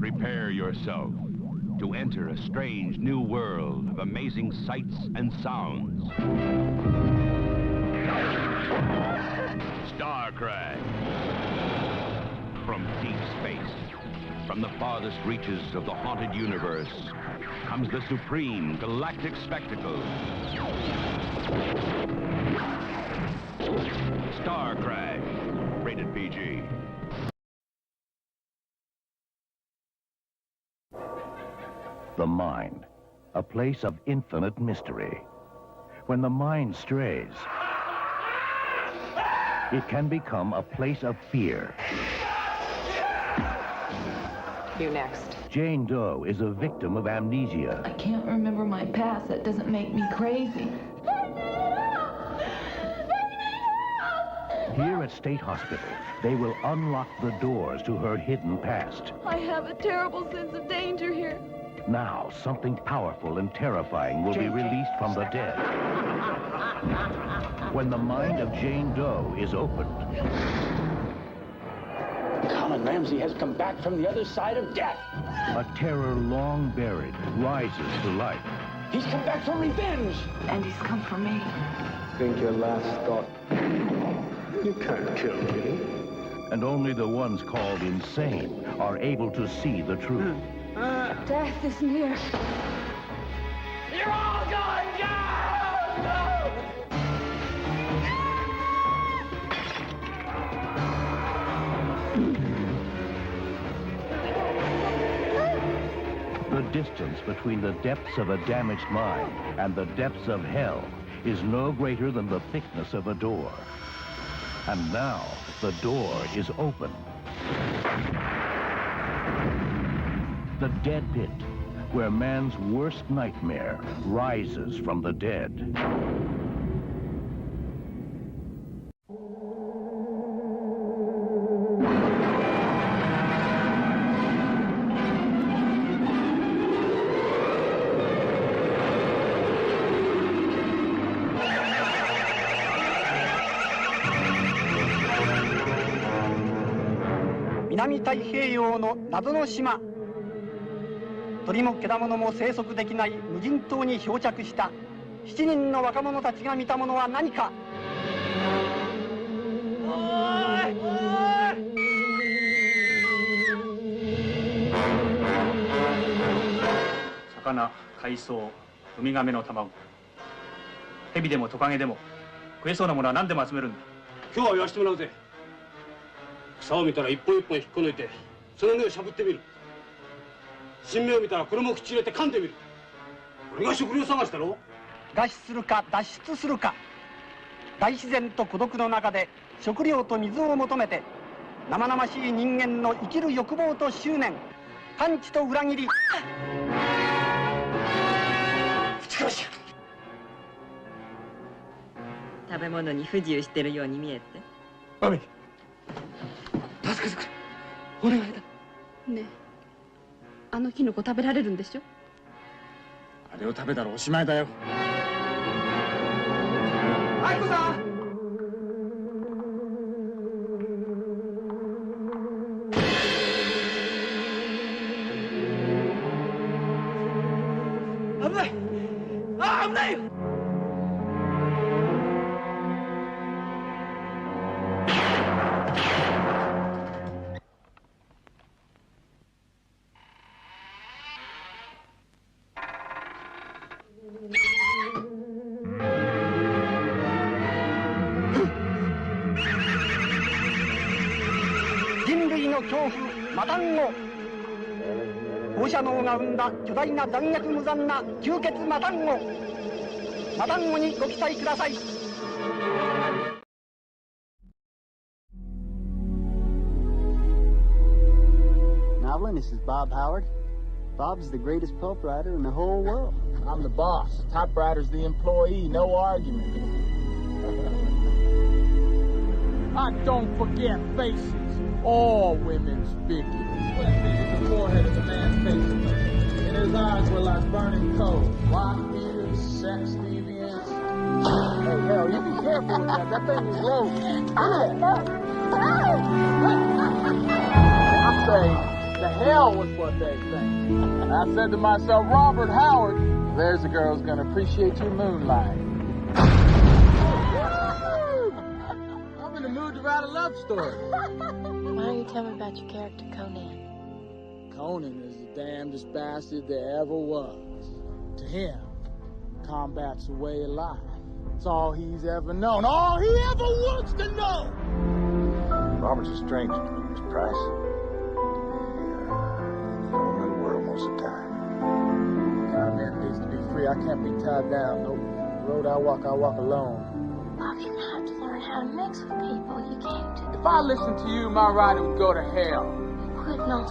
Prepare yourself to enter a strange new world of amazing sights and sounds. Star Crash. From deep space, from the farthest reaches of the haunted universe, comes the supreme galactic spectacle. Star Crash. Rated PG. The mind, a place of infinite mystery. When the mind strays, it can become a place of fear. You next. Jane Doe is a victim of amnesia. I can't remember my past. That doesn't make me crazy. Here at State Hospital, they will unlock the doors to her hidden past. I have a terrible sense of danger here. Now, something powerful and terrifying will be released from the dead. When the mind of Jane Doe is opened, Colin Ramsey has come back from the other side of death. a terror long buried rises to life. He's come back for revenge. And he's come for me. Think your last thought. You can't kill me. And only the ones called insane are able to see the truth. Death is near. You're all going down! The distance between the depths of a damaged mind and the depths of hell is no greater than the thickness of a door. And now, the door is open. The dead pit, where man's worst nightmare rises from the dead.南太平洋の謎の島。鳥も獣も生息できない無人島に漂着した7人の若者たちが見たものは何か。魚、海藻、ウミガメの卵、蛇でもトカゲでも食えそうなものは何でも集めるんだ。今日は言わせてもらうぜ。草を見たら一本一本引っこ抜いてその根をしゃぶってみる。新芽を見たらこれも口入れて噛んでみる。これが食料探しだろ。餓死するか脱出するか。大自然と孤独の中で食料と水を求めて生々しい人間の生きる欲望と執念、パンチと裏切り。食べ物に不自由してるように見えて。マミ、助けてくれ。お願いだ。ねえ、あのキノコ食べられるんでしょ？あれを食べたらおしまいだよ。愛子さん。危ない。あ、危ないよ。人類の恐怖、マタンゴ。放射能が生んだ巨大な残虐無残な吸血マタンゴ。マタンゴにご期待ください。Novelin, this is Bob Howard. Bob's the greatest pulp writer in the whole world. I'm the boss. Top writer's the employee. No argument. Don't forget faces. All women's figures. Sweat figures the forehead of a man's face. And his eyes were like burning coal. White beard, sex deviance. Hey, hell, you be careful with that. That thing is low. I'm saying, the hell with what they think. I said to myself, Robert Howard, there's a girl who's gonna appreciate your moonlight. I'm in the mood to write a love story. Why don't you tell me about your character, Conan? Conan is the damnedest bastard there ever was. To him, combat's a way of life. It's all he's ever known. All he ever wants to know! Robert's a stranger to me, Miss Price. Home in the world most of the time. Kind man needs to be free. I can't be tied down. No road I walk alone. Bob, you have to learn how to mix with people. You can't. If I listened to you, my writing would go to hell. Would not.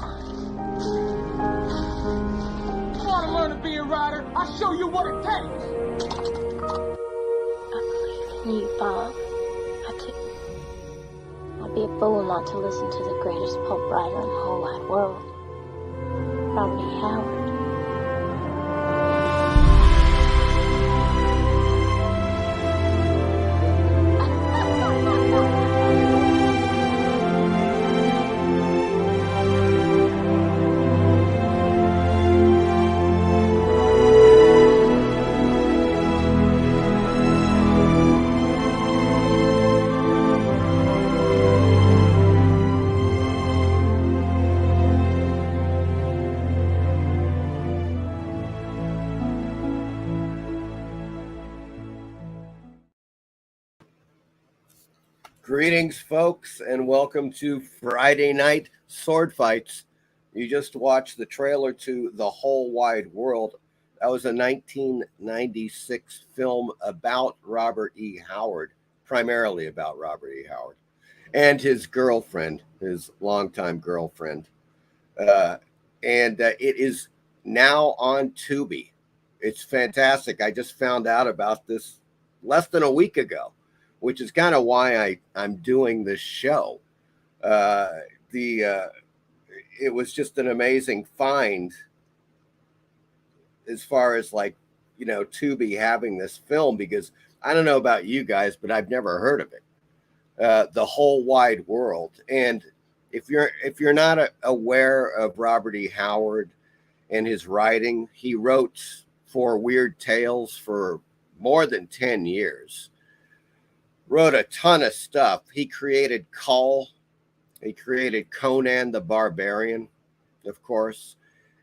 You want to learn to be a writer? I'll show you what it takes. I believe in you, Bob. I do. I'd be a fool not to listen to the greatest pulp writer in the whole wide world, Robert E. Howard. Greetings, folks, and welcome to Friday Night Sword Fights. You just watched the trailer to The Whole Wide World. That was a 1996 film about Robert E. Howard, primarily about Robert E. Howard, and his girlfriend, his longtime girlfriend. It is now on Tubi. It's fantastic. I just found out about this less than a week ago, which is kind of why I'm doing this show. It was just an amazing find as far as Tubi having this film, because I don't know about you guys, but I've never heard of it. The Whole Wide World. And if you're not aware of Robert E. Howard and his writing, he wrote for Weird Tales for more than 10 years. Wrote a ton of stuff. He created Kull. He created Conan the Barbarian, of course,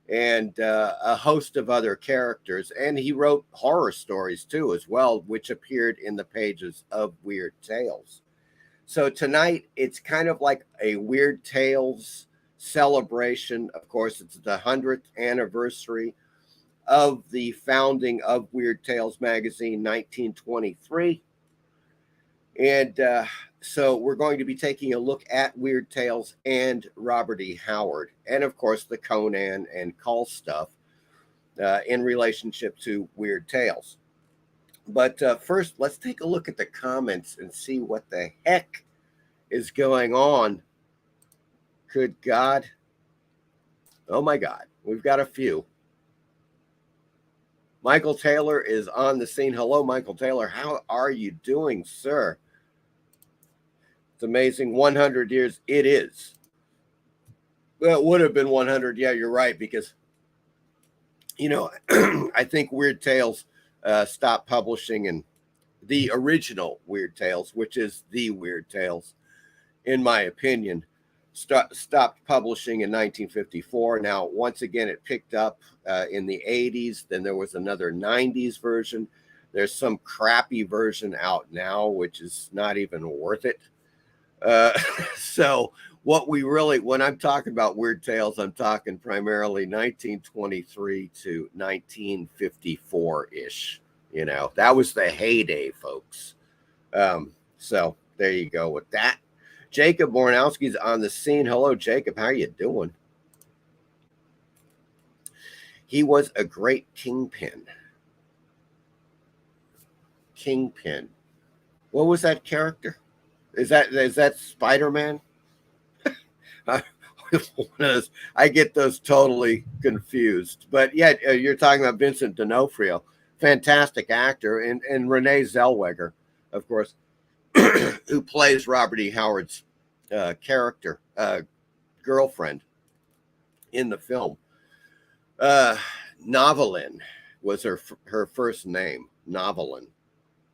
and a host of other characters. And he wrote horror stories too, as well, which appeared in the pages of Weird Tales. So tonight, it's kind of like a Weird Tales celebration. Of course, it's the 100th anniversary of the founding of Weird Tales magazine, 1923. And so we're going to be taking a look at Weird Tales and Robert E. Howard, and of course the Conan and Kull stuff in relationship to Weird Tales. But first, let's take a look at the comments and see what the heck is going on. Good God. Oh my God, we've got a few. Michael Taylor is on the scene. Hello, Michael Taylor. How are you doing, sir? It's amazing. 100 years. It is. Well, it would have been 100. Yeah, you're right. Because, I think Weird Tales stopped publishing, and the original Weird Tales, which is the Weird Tales, in my opinion, stopped publishing in 1954. Now, once again, it picked up in the 80s. Then there was another 90s version. There's some crappy version out now, which is not even worth it. So when I'm talking about Weird Tales, I'm talking primarily 1923 to 1954-ish. That was the heyday, folks. So there you go with that. Jacob Bornowski's on the scene. Hello, Jacob. How are you doing? He was a great kingpin. Kingpin. What was that character? Is that Spider-Man? I get those totally confused. But yeah, you're talking about Vincent D'Onofrio, fantastic actor, and Renee Zellweger, of course, who plays Robert E. Howard's character, girlfriend in the film. Novelin was her first name, Novelin.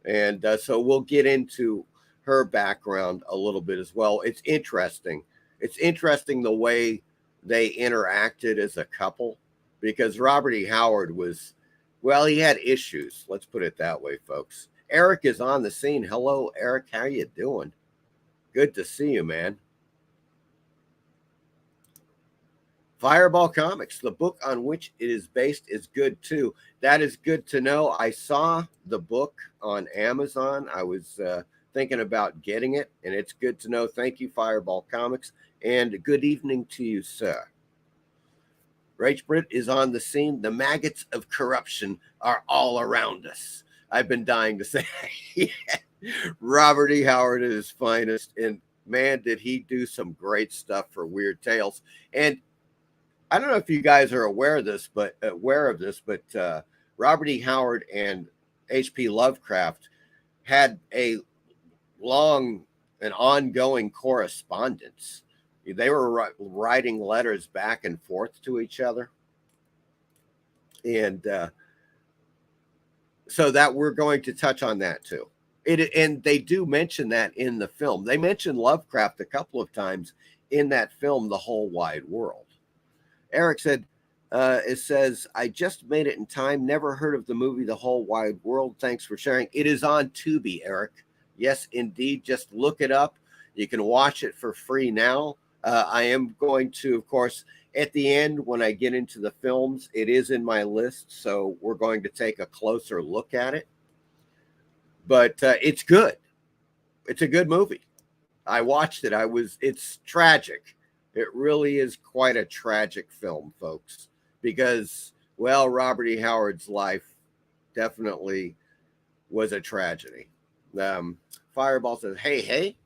And so we'll get into her background a little bit as well. It's interesting. It's interesting the way they interacted as a couple, because Robert E. Howard was, well, he had issues. Let's put it that way, folks. Eric is on the scene. Hello, Eric. How you doing? Good to see you, man. Fireball Comics, the book on which it is based, is good too. That is good to know. I saw the book on Amazon. I was thinking about getting it, and it's good to know. Thank you, Fireball Comics, and good evening to you, sir. Rach Britt is on the scene. The maggots of corruption are all around us. I've been dying to say Robert E. Howard at his finest, and man, did he do some great stuff for Weird Tales. And I don't know if you guys are aware of this, but Robert E. Howard and H.P. Lovecraft had a long and ongoing correspondence. They were writing letters back and forth to each other. And so that we're going to touch on that too. And they do mention that in the film. They mention Lovecraft a couple of times in that film, The Whole Wide World. Eric said, it says, I just made it in time. Never heard of the movie The Whole Wide World. Thanks for sharing. It is on Tubi, Eric. Yes, indeed. Just look it up. You can watch it for free now. I am going to, of course, at the end, when I get into the films, it is in my list. So we're going to take a closer look at it. But it's good. It's a good movie. I watched it. It's tragic. It really is quite a tragic film, folks, because, well, Robert E. Howard's life definitely was a tragedy. Fireball says, hey.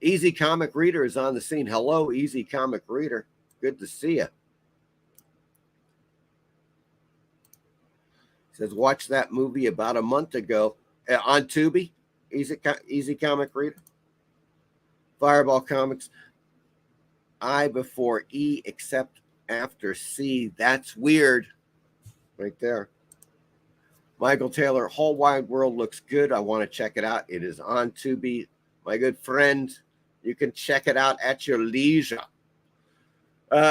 Easy Comic Reader is on the scene. Hello, Easy Comic Reader. Good to see you. Says, watch that movie about a month ago on Tubi. Easy Comic Reader. Fireball Comics. I before E except after C. That's weird. Right there. Michael Taylor, Whole Wide World looks good. I want to check it out. It is on Tubi. My good friend, you can check it out at your leisure.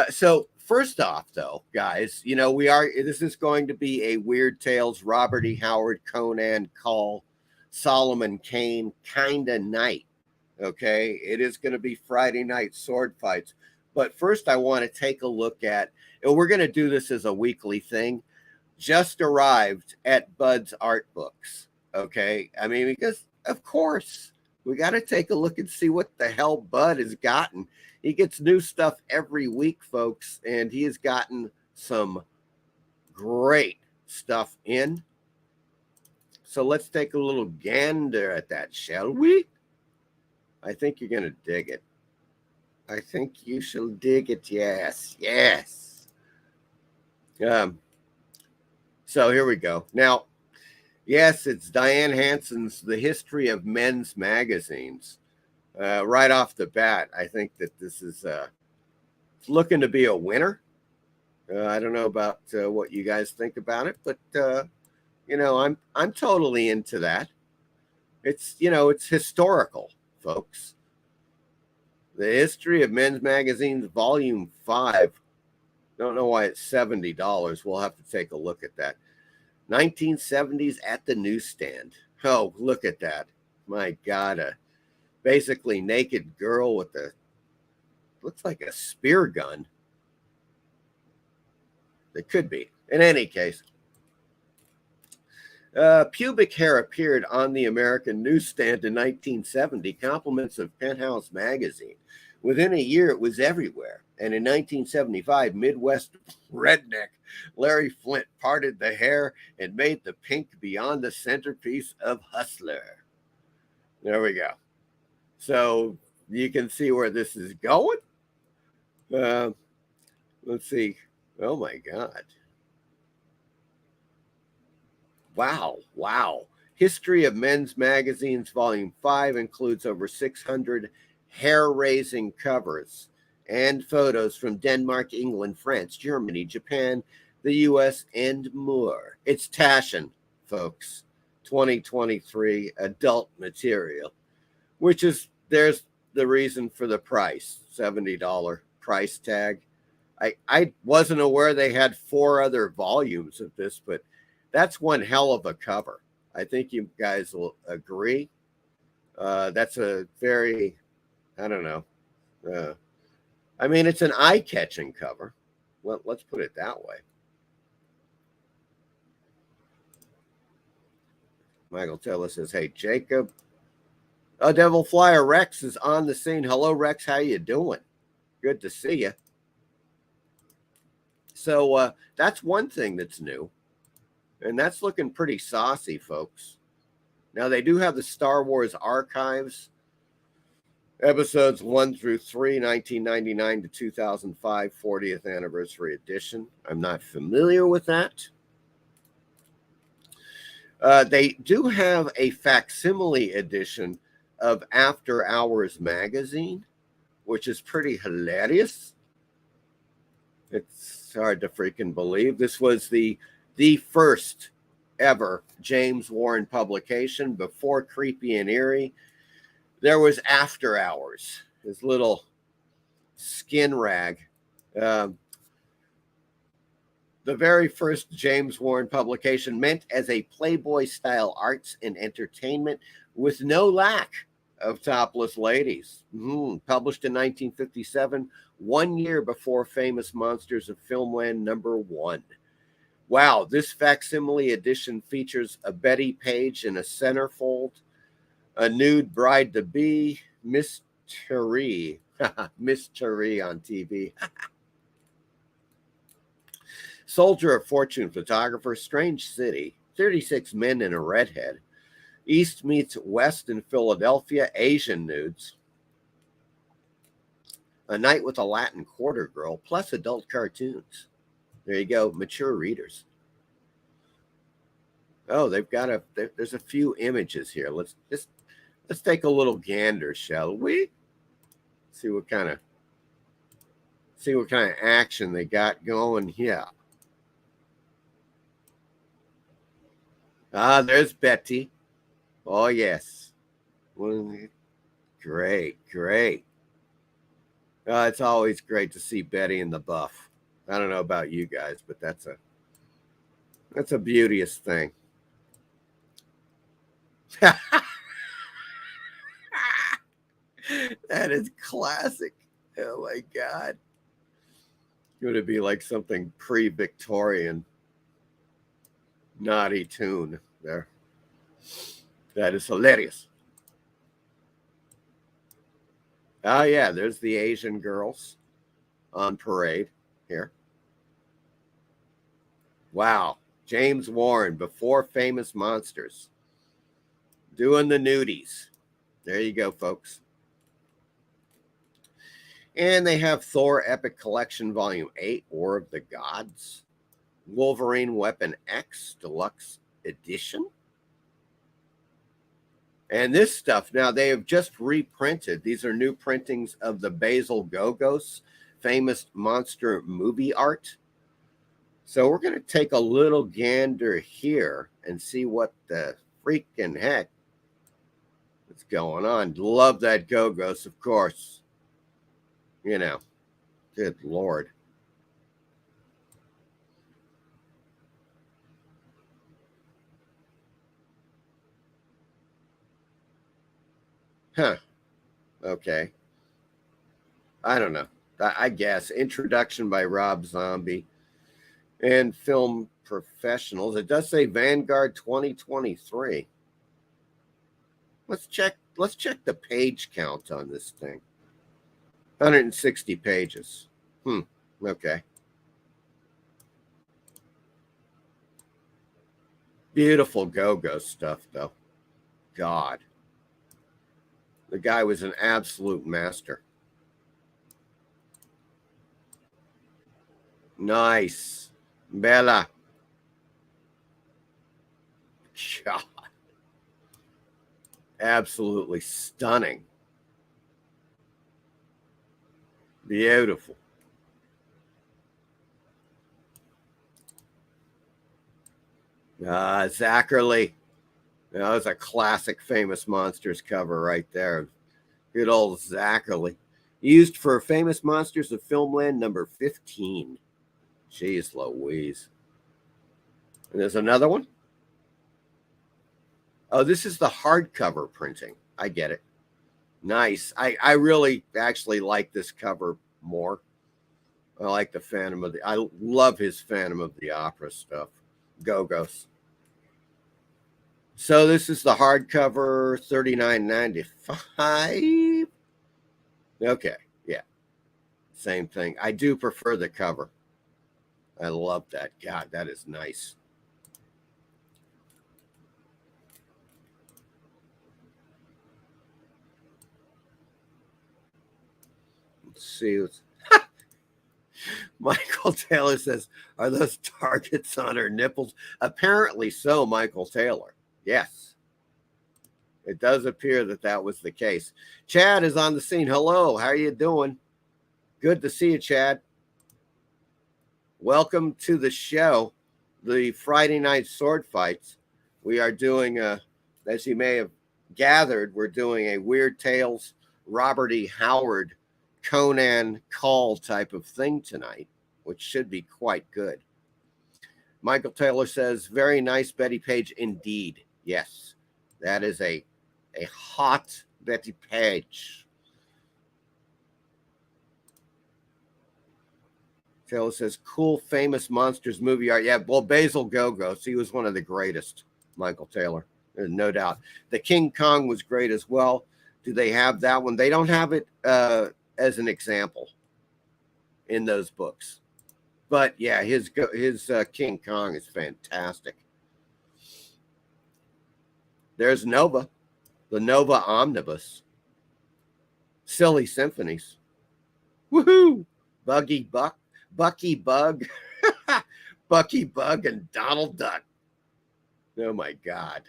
So first off, though, guys, this is going to be a Weird Tales, Robert E. Howard, Conan Call, Solomon Kane kind of night. Okay, it is going to be Friday night sword fights. But first, I want to take a look at, and we're going to do this as a weekly thing, just arrived at Bud's Art Books. Okay, I mean, because of course, we got to take a look and see what the hell Bud has gotten. He gets new stuff every week, folks, and he has gotten some great stuff in. So let's take a little gander at that, shall we? I think you're going to dig it. I think you shall dig it. Yes. So here we go. Now, yes, it's Diane Hansen's The History of Men's Magazines. Right off the bat, I think that this is looking to be a winner. I don't know about what you guys think about it, but I'm totally into that. It's historical, folks. The History of Men's Magazines, Volume 5. Don't know why it's $70. We'll have to take a look at that. 1970s at the newsstand. Oh, look at that. My God. A basically naked girl with looks like a spear gun. It could be. In any case. Pubic hair appeared on the American newsstand in 1970. Compliments of Penthouse magazine. Within a year, it was everywhere. And in 1975, Midwest redneck Larry Flint parted the hair and made the pink beyond the centerpiece of Hustler. There we go. So you can see where this is going. Let's see. Oh, my God. Wow. History of Men's Magazines, Volume 5, includes over 600 hair-raising covers and photos from Denmark, England, France, Germany, Japan, the U.S., and more. It's Taschen, folks. 2023 adult material, which is, there's the reason for the price, $70 price tag. I wasn't aware they had 4 other volumes of this, but that's one hell of a cover. I think you guys will agree. That's a very, I don't know. I mean, it's an eye-catching cover. Well, let's put it that way. Michael Taylor says, hey, Jacob. Oh, Devil Flyer Rex is on the scene. Hello, Rex. How you doing? Good to see you. So that's one thing that's new. And that's looking pretty saucy, folks. Now, they do have the Star Wars Archives, episodes 1 through 3, 1999 to 2005, 40th anniversary edition. I'm not familiar with that. They do have a facsimile edition of After Hours magazine, which is pretty hilarious. It's hard to freaking believe. This was the first ever James Warren publication. Before Creepy and Eerie, there was After Hours, his little skin rag. The very first James Warren publication, meant as a Playboy-style arts and entertainment with no lack of topless ladies. Published in 1957, 1 year before Famous Monsters of Filmland #1. Wow, this facsimile edition features a Betty Page in a centerfold, a nude bride-to-be, Miss Therese, Miss Therese on TV. Soldier of Fortune photographer, Strange City, 36 men and a redhead, East meets West in Philadelphia, Asian nudes, A Night with a Latin Quarter Girl, plus adult cartoons. There you go, mature readers. Oh, they've got there's a few images here. Let's take a little gander, shall we? See what kind of action they got going here. Ah, there's Betty. Oh, yes. Well, great. It's always great to see Betty in the buff. I don't know about you guys, but that's a beauteous thing. That is classic. Oh, my God. Going to be like something pre-Victorian. Naughty tune there. That is hilarious. Oh, yeah, there's the Asian girls on parade here. Wow. James Warren, before Famous Monsters. Doing the nudies. There you go, folks. And they have Thor Epic Collection Volume 8, War of the Gods. Wolverine Weapon X Deluxe Edition. And this stuff, now they have just reprinted. These are new printings of the Basil Gogos, famous monster movie art. So we're going to take a little gander here and see what the freaking heck is going on. Love that Gogos, of course. You know, good Lord. Huh. Okay. I don't know. I guess. Introduction by Rob Zombie and film professionals. It does say Vanguard 2023. Let's check the page count on this thing. 160 pages. Okay. Beautiful go-go stuff, though. God. The guy was an absolute master. Nice. Bella. God. Absolutely stunning. Beautiful. Zachary. That was a classic Famous Monsters cover right there. Good old Zachary. Used for Famous Monsters of Filmland number 15. Jeez Louise. And there's another one. Oh, this is the hardcover printing. I get it. Nice. I really actually like this cover more. I like the Phantom of the... I love his Phantom of the Opera stuff. Go-Go's. So this is the hardcover, $39.95. Okay, yeah. Same thing. I do prefer the cover. I love that. God, that is nice. Let's see. Michael Taylor says, are those targets on her nipples? Apparently so, Michael Taylor. Yes. It does appear that that was the case. Chad is on the scene. Hello, how are you doing? Good to see you, Chad. Welcome to the show, the Friday night sword fights. We are doing, as you may have gathered, we're doing a Weird Tales, Robert E. Howard, Conan Call type of thing tonight, which should be quite good. Michael Taylor says, very nice Betty Page indeed. Yes, that is a hot Betty Page. Taylor says, cool, Famous Monsters movie art. Yeah, well, Basil Gogos, he was one of the greatest, Michael Taylor, no doubt. The King Kong was great as well. Do they have that one? They don't have it as an example in those books. But yeah, his King Kong is fantastic. There's Nova, the Nova Omnibus. Silly Symphonies. Woohoo! Bucky Bug, Bucky Bug and Donald Duck. Oh my God.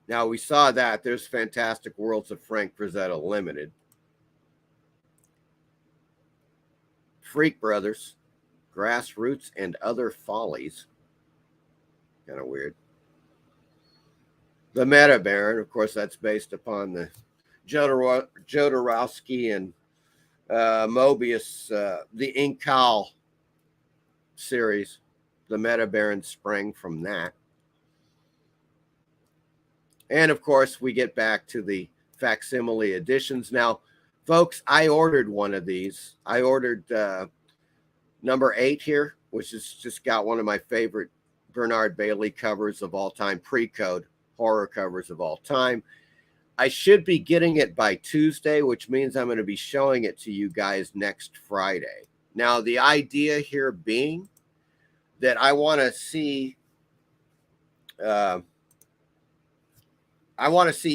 Now we saw that. There's Fantastic Worlds of Frank Frazetta Limited. Freak Brothers, Grassroots and Other Follies. Kind of weird. The Meta Baron, of course, that's based upon the Jodorowsky and Mobius, the Inkal series. The Meta Baron sprang from that. And of course, we get back to the facsimile editions. Now, folks, I ordered one of these. I ordered number 8 here, which has just got one of my favorite Bernard Bailey covers of all time, pre-code horror covers of all time. I should be getting it by Tuesday, which means I'm going to be showing it to you guys next Friday. Now, the idea here being that I want to see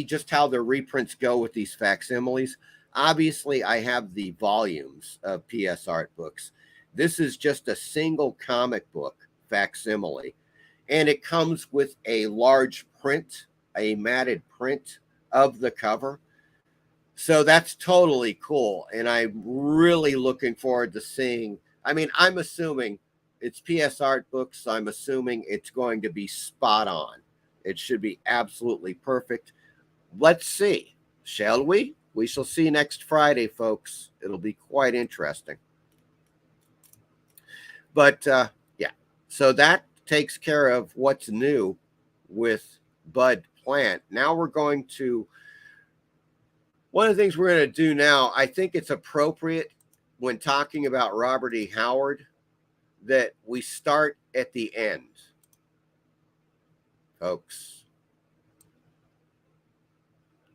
just how the reprints go with these facsimiles. Obviously, I have the volumes of PS Art books. This is just a single comic book facsimile, and it comes with a large print, a matted print of the cover. So that's totally cool, and I'm really looking forward to seeing. I mean, I'm assuming it's PS Art books, so I'm assuming it's going to be spot on. It should be absolutely perfect. Let's see, shall we? We shall see next Friday, folks. It'll be quite interesting. But, yeah, so that takes care of what's new with Bud Plant. Now we're going to, one of the things we're going to do now, I think it's appropriate when talking about Robert E. Howard that we start at the end. Folks,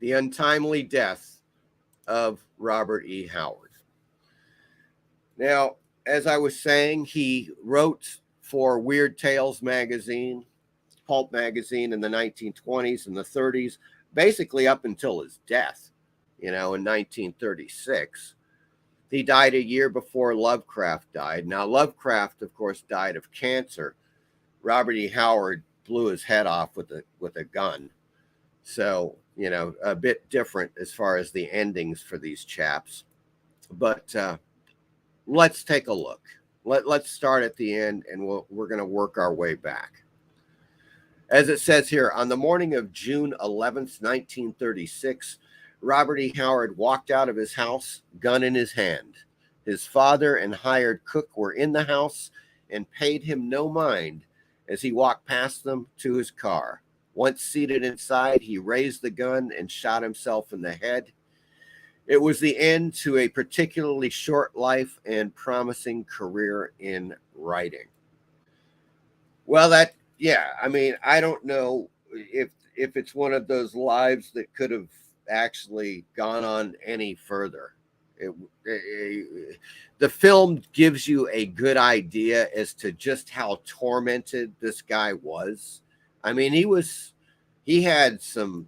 the untimely death of Robert E. Howard. Now, as I was saying, he wrote for Weird Tales magazine, pulp magazine in the 1920s and the 30s, basically up until his death, in 1936. He died a year before Lovecraft died. Now, Lovecraft, of course, died of cancer. Robert E. Howard blew his head off with a gun. So, a bit different as far as the endings for these chaps. But let's take a look. Let's start at the end, and we're going to work our way back. As it says here, on the morning of June 11th, 1936, Robert E. Howard walked out of his house, gun in his hand. His father and hired cook were in the house and paid him no mind as he walked past them to his car. Once seated inside, he raised the gun and shot himself in the head. It was the end to a particularly short life and promising career in writing. Well, I don't know if it's one of those lives that could have actually gone on any further. The film gives you a good idea as to just how tormented this guy was. I mean, he had some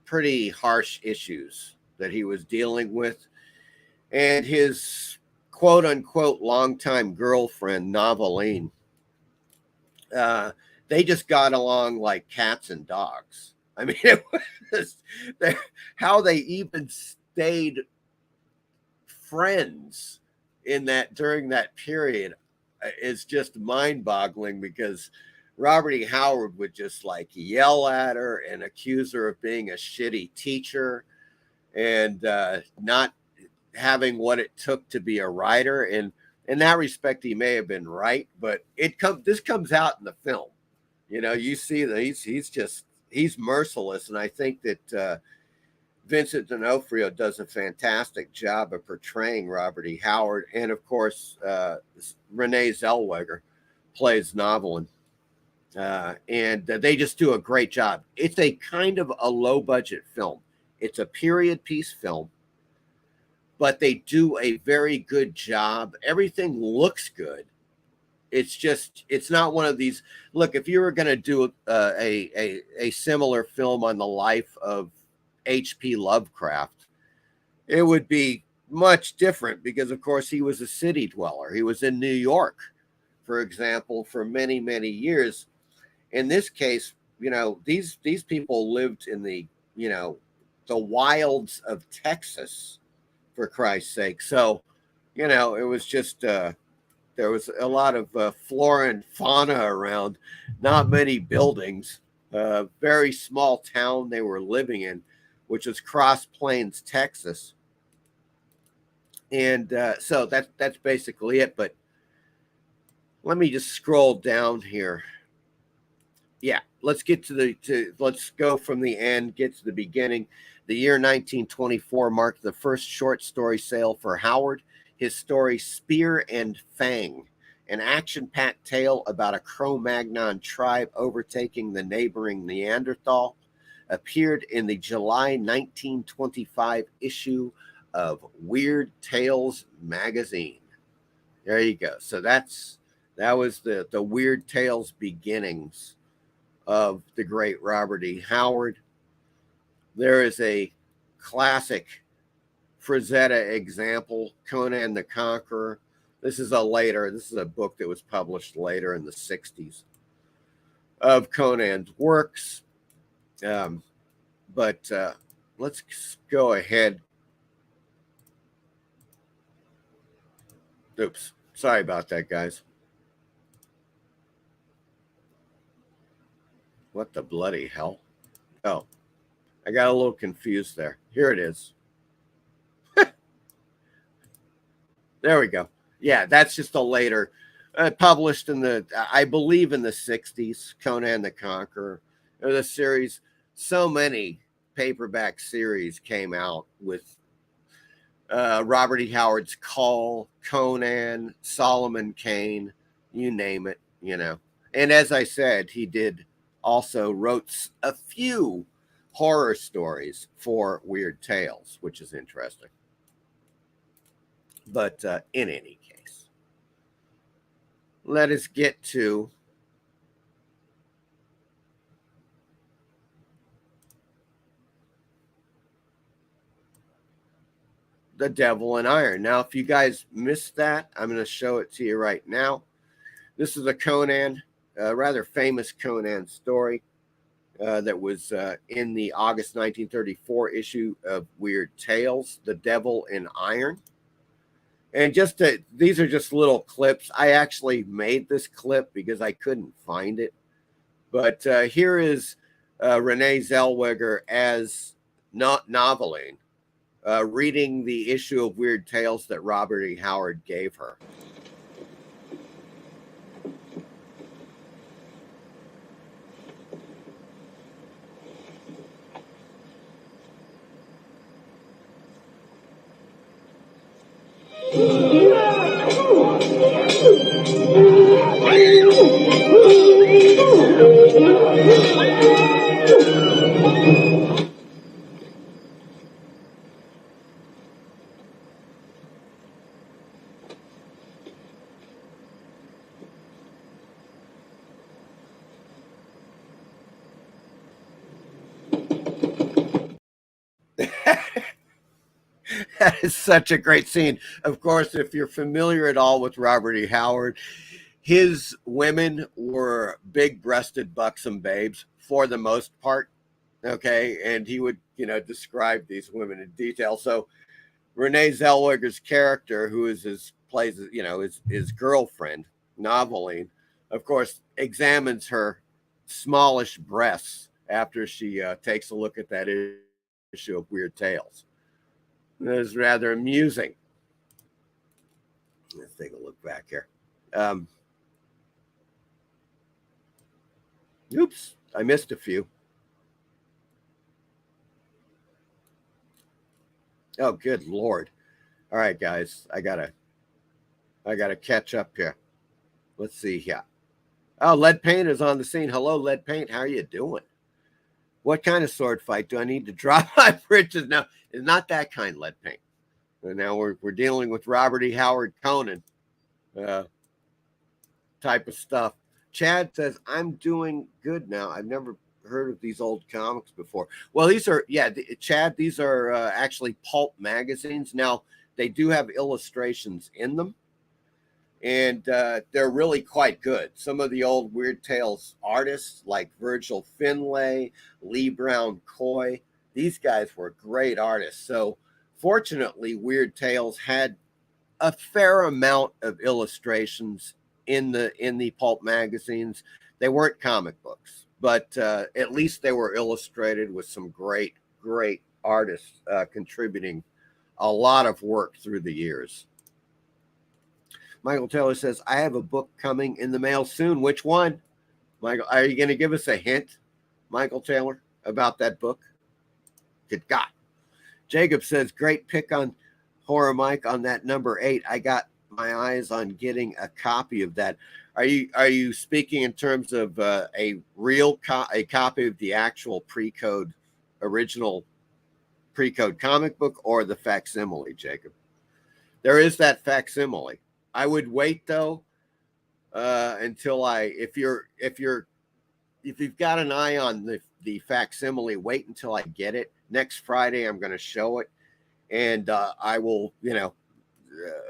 pretty harsh issues that he was dealing with, and his quote unquote longtime girlfriend, Noveline, they just got along like cats and dogs. I mean, it was how they even stayed friends during that period is just mind-boggling, because Robert E. Howard would just like yell at her and accuse her of being a shitty teacher and not having what it took to be a writer. And in that respect, he may have been right, but this comes out in the film. You see that he's merciless, and I think that Vincent D'Onofrio does a fantastic job of portraying Robert E. Howard, and of course, Renee Zellweger plays Noveline, and they just do a great job. It's a kind of a low-budget film. It's a period piece film, but they do a very good job. Everything looks good. It's not one of these. Look, if you were going to do a similar film on the life of H.P. Lovecraft, it would be much different, because of course he was a city dweller. He was in New York, for example, for many, many years. In this case, these people lived in the wilds of Texas, for Christ's sake. So, it was just there was a lot of flora and fauna around, not many buildings, very small town they were living in, which was Cross Plains, Texas. And so that's basically it. But let me just scroll down here. Yeah, let's get let's go from the end, get to the beginning. The year 1924 marked the first short story sale for Howard. His story, Spear and Fang, an action-packed tale about a Cro-Magnon tribe overtaking the neighboring Neanderthal, appeared in the July 1925 issue of Weird Tales magazine. There you go. So that was the Weird Tales beginnings of the great Robert E. Howard. There is a classic Frazetta example, Conan the Conqueror. This is a book that was published later in the 60s of Conan's works. But let's go ahead. Oops. Sorry about that, guys. What the bloody hell? Oh, I got a little confused there. Here it is. There we go. Yeah, that's just a later, published in I believe in the 60s, Conan the Conqueror. The series, so many paperback series came out with Robert E. Howard's Call, Conan, Solomon Kane, you name it, And as I said, he also wrote a few horror stories for Weird Tales, which is interesting. But in any case, let us get to The Devil in Iron. Now, if you guys missed that, I'm going to show it to you right now. This is a Conan, rather famous Conan story that was in the August 1934 issue of Weird Tales, The Devil in Iron. And these are just little clips. I actually made this clip because I couldn't find it. But here is Renee Zellweger as Noveline, reading the issue of Weird Tales that Robert E. Howard gave her. That is such a great scene. Of course, if you're familiar at all with Robert E. Howard, his women were big-breasted, buxom babes for the most part. Okay, and he would, describe these women in detail. So Renee Zellweger's character, who is his girlfriend, Noveline, of course, examines her smallish breasts after she takes a look at that issue of Weird Tales. It was rather amusing. Let's take a look back here. Oops, I missed a few. Oh, good Lord. All right, guys, I gotta catch up here. Let's see here. Oh, Lead Paint is on the scene. Hello, Lead Paint. How are you doing? What kind of sword fight do I need to drop my britches? Now, it's not that kind, Lead Paint. And now we're dealing with Robert E. Howard Conan type of stuff. Chad says, I'm doing good now. I've never heard of these old comics before. Well, Chad, these are actually pulp magazines. Now, they do have illustrations in them, and they're really quite good. Some of the old Weird Tales artists like Virgil Finlay, Lee Brown Coy, these guys were great artists. So fortunately, Weird Tales had a fair amount of illustrations in the pulp magazines. They weren't comic books, but at least they were illustrated with some great artists contributing a lot of work through the years. Michael Taylor says, I have a book coming in the mail soon. Which one? Michael, are you going to give us a hint, Michael Taylor, about that book? Good God. Jacob says, great pick on Horror Mike on that number 8. I got my eyes on getting a copy of that. Are you speaking in terms of a copy of the actual original pre-code comic book, or the facsimile, Jacob? There is that facsimile. I would wait though until if you've got an eye on the facsimile, wait until I get it. Next Friday, I'm going to show it, and I will,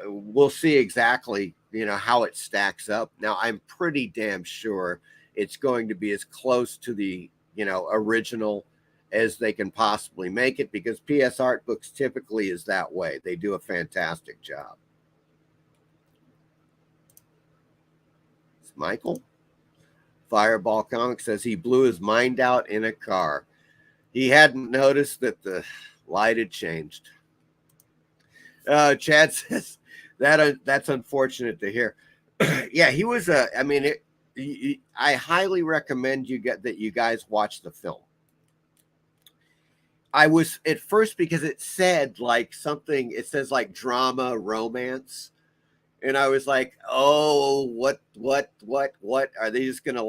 we'll see exactly, how it stacks up. Now, I'm pretty damn sure it's going to be as close to the, original as they can possibly make it, because PS Art Books typically is that way. They do a fantastic job. It's Michael. Fireball Comics says he blew his mind out in a car. He hadn't noticed that the light had changed. Chad says that's unfortunate to hear. Yeah, he was I highly recommend you guys watch the film. I was at first, because it said like something, it says like drama, romance. And I was like, oh, what are they just going to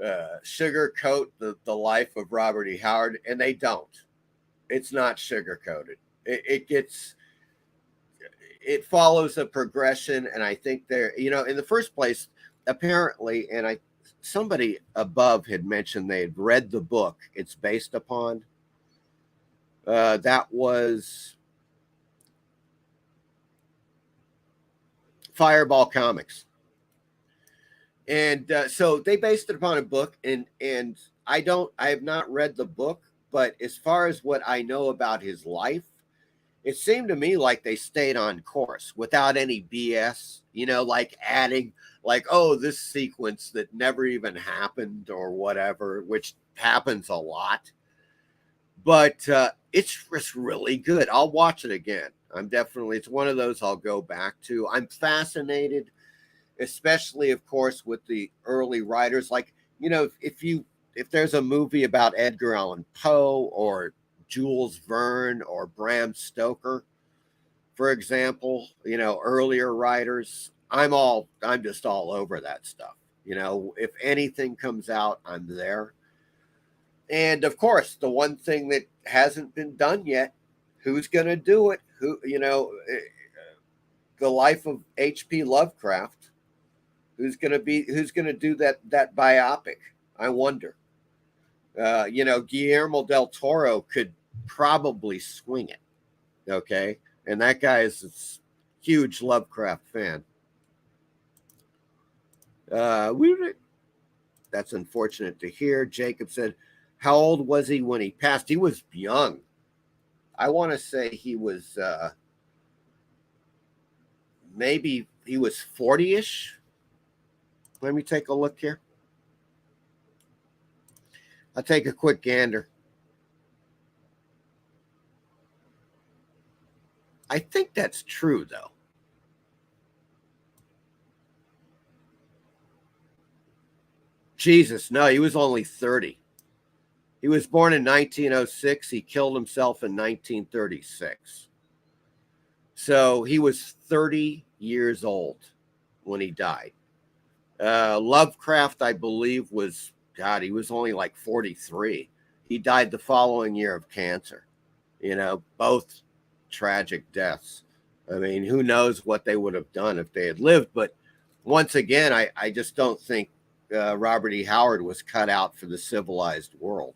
sugarcoat the life of Robert E. Howard, and they don't. It's not sugarcoated. It follows a progression, and I think in the first place, apparently, and somebody above had mentioned they had read the book it's based upon. That was Fireball Comics. And so they based it upon a book, and I have not read the book, but as far as what I know about his life, it seemed to me like they stayed on course without any BS, like adding this sequence that never even happened or whatever, which happens a lot. But it's just really good. I'll watch it again. It's one of those I'll go back to. I'm fascinated, especially, of course, with the early writers. Like, if there's a movie about Edgar Allan Poe or Jules Verne or Bram Stoker, for example, earlier writers, I'm just all over that stuff. If anything comes out, I'm there. And of course, the one thing that hasn't been done yet, who's going to do it? The life of H.P. Lovecraft. Who's going to do that biopic? I wonder. Guillermo del Toro could probably swing it. Okay. And that guy is a huge Lovecraft fan. That's unfortunate to hear. Jacob said, how old was he when he passed? He was young. I want to say he was maybe he was 40-ish. Let me take a look here. I'll take a quick gander. I think that's true, though. Jesus, no, he was only 30. He was born in 1906. He killed himself in 1936. So he was 30 years old when he died. Lovecraft, I believe, he was only like 43. He died the following year of cancer. Both tragic deaths. I mean, who knows what they would have done if they had lived. But once again, I just don't think Robert E. Howard was cut out for the civilized world.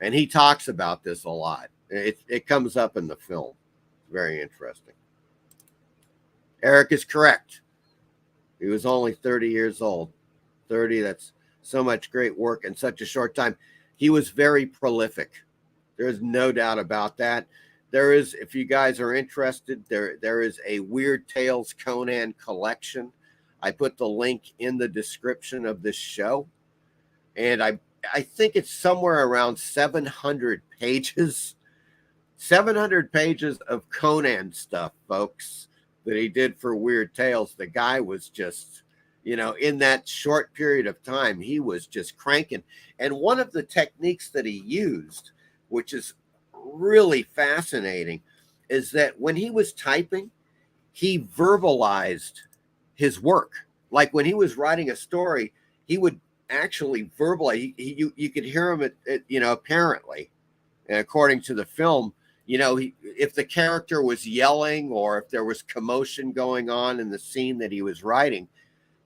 And he talks about this a lot. It comes up in the film. Very interesting. Eric is correct. He was only 30 years old. 30, that's so much great work in such a short time. He was very prolific. There's no doubt about that. There is, if you guys are interested, there is a Weird Tales Conan collection. I put the link in the description of this show. And I think it's somewhere around 700 pages. 700 pages of Conan stuff, folks, that he did for Weird Tales. The guy was just, in that short period of time, he was just cranking. And one of the techniques that he used, which is really fascinating, is that when he was typing, he verbalized his work. Like when he was writing a story, he would actually verbalize. You could hear him apparently, and according to the film, if the character was yelling or if there was commotion going on in the scene that he was writing,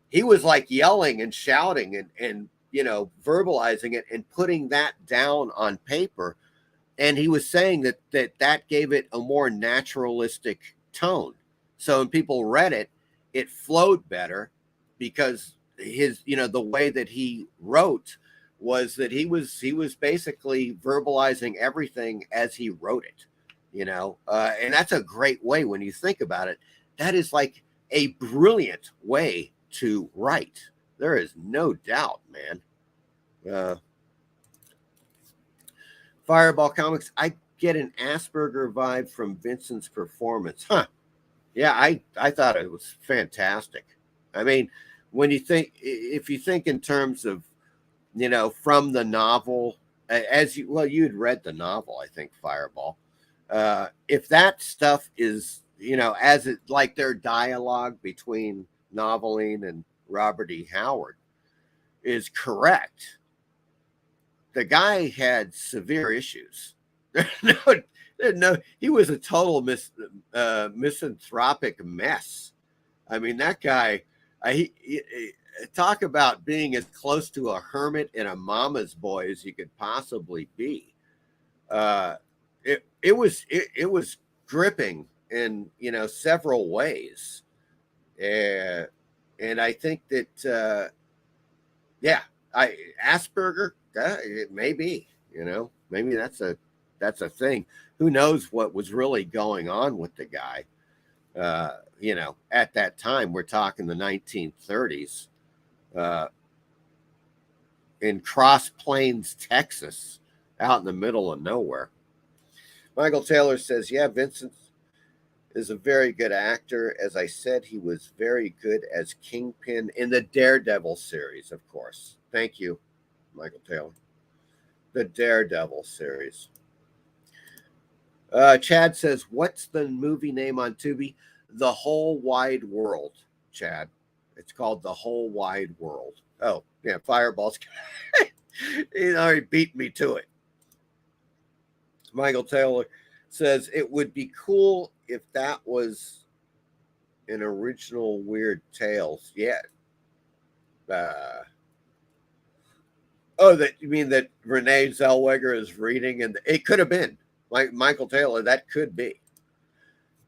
he was like yelling and shouting and verbalizing it and putting that down on paper. And he was saying that gave it a more naturalistic tone. So when people read it, it flowed better because the way that he wrote was that he was basically verbalizing everything as he wrote it, and that's a great way when you think about it. That is like a brilliant way to write. There is no doubt, man. Fireball Comics, I get an Asperger vibe from Vincent's performance. Huh. Yeah, I thought it was fantastic. I mean, if you think in terms of, from the novel, you'd read the novel, I think, Fireball. If that stuff is, as it like their dialogue between Noveline and Robert E. Howard, is correct. The guy had severe issues. No, he was a total misanthropic mess. I mean, that guy, he talk about being as close to a hermit and a mama's boy as you could possibly be. It was gripping in, you know, several ways. And I think that, Asperger, it may be, you know, maybe that's a thing. Who knows what was really going on with the guy? You know, at that time, we're talking the 1930s, in Cross Plains, Texas, out in the middle of nowhere. Michael Taylor says, yeah, Vincent is a very good actor. As I said, he was very good as Kingpin in the Daredevil series, of course. Thank you, Michael Taylor. The Daredevil series. Chad says, what's the movie name on Tubi? The Whole Wide World, Chad. It's called The Whole Wide World. Oh, yeah, Fireball's. He already beat me to it. Michael Taylor says, it would be cool if that was an original Weird Tales. Yeah. That you mean that Renee Zellweger is reading, and it could have been Michael Taylor. That could be.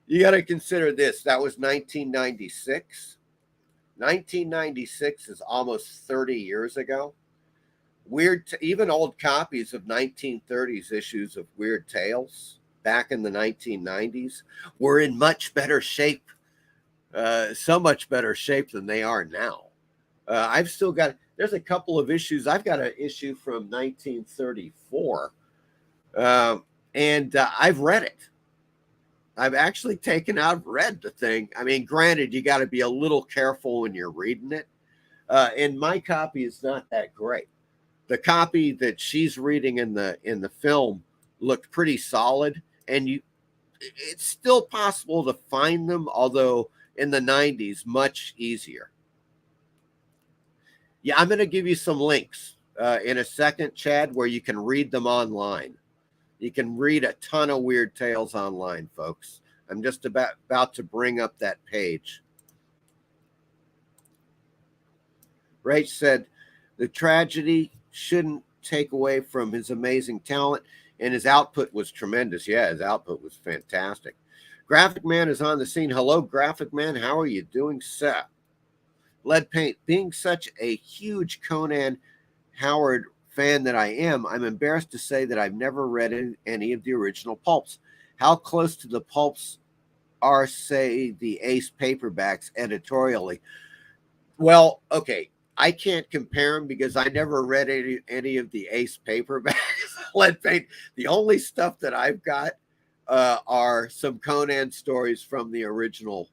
You got to consider this. That was 1996. 1996 is almost 30 years ago. Even old copies of 1930s issues of Weird Tales back in the 1990s were in much better shape, so much better shape than they are now. I've still got, there's a couple of issues. I've got an issue from 1934, and I've read it. I've actually read the thing. I mean, granted, you got to be a little careful when you're reading it. And my copy is not that great. The copy that she's reading in the film looked pretty solid, and it's still possible to find them, although in the 90s, much easier. Yeah, I'm going to give you some links in a second, Chad, where you can read them online. You can read a ton of Weird Tales online, folks. I'm just about to bring up that page. REH said, the tragedy shouldn't take away from his amazing talent, and his output was tremendous. Yeah, his output was fantastic. Graphic Man is on the scene. Hello, Graphic Man. How are you doing, sir? Lead Paint, being such a huge Conan Howard fan that I am, I'm embarrassed to say that I've never read any of the original pulps. How close to the pulps are, say, the Ace paperbacks editorially? Well, okay, I can't compare them because I never read any of the Ace paperbacks. Lead Paint. The only stuff that I've got are some Conan stories from the original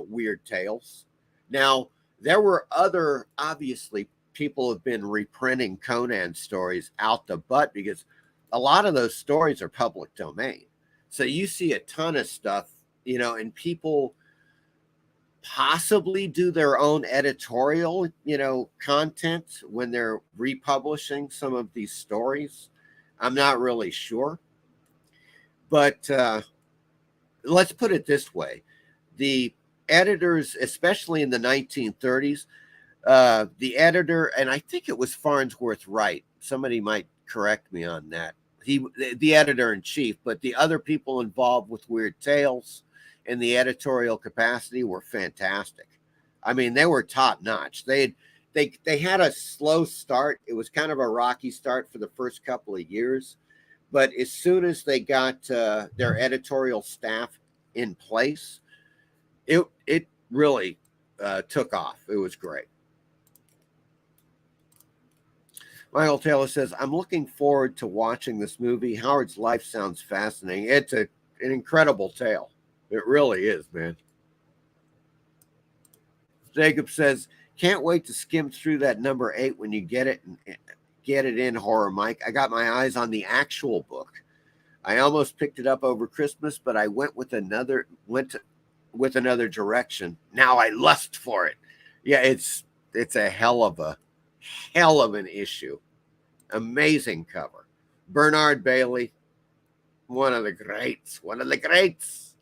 Weird Tales. Now, there were other, obviously, people have been reprinting Conan stories out the butt because a lot of those stories are public domain. So you see a ton of stuff, you know, and people possibly do their own editorial, you know, content when they're republishing some of these stories. I'm not really sure. But let's put it this way. The editors, especially in the 1930s, the editor, and I think it was Farnsworth Wright. Somebody might correct me on that. The editor-in-chief, but the other people involved with Weird Tales in the editorial capacity were fantastic. I mean, they were top-notch. They had a slow start. It was kind of a rocky start for the first couple of years, but as soon as they got their editorial staff in place, it really took off. It was great. Michael Taylor says, I'm looking forward to watching this movie. Howard's life sounds fascinating. It's an incredible tale. It really is, man. Jacob says, can't wait to skim through that number 8 when you get it in, Horror Mike. I got my eyes on the actual book. I almost picked it up over Christmas, but I went with another direction. Now I lust for it. Yeah, it's a hell of a hell of an issue. Amazing cover. Bernard Bailey, one of the greats. One of the greats.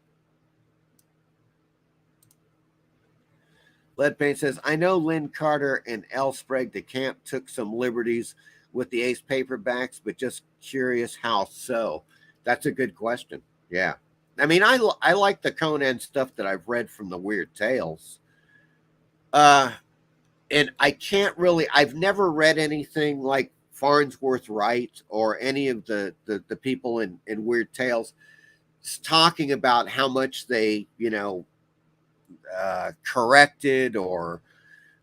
Lead Paint says, I know Lynn Carter and L. Sprague de Camp took some liberties with the Ace paperbacks, but just curious how so. That's a good question. Yeah. I mean, I like the Conan stuff that I've read from the Weird Tales. And I can't really, I've never read anything like Farnsworth Wright or any of the people in Weird Tales talking about how much they, corrected or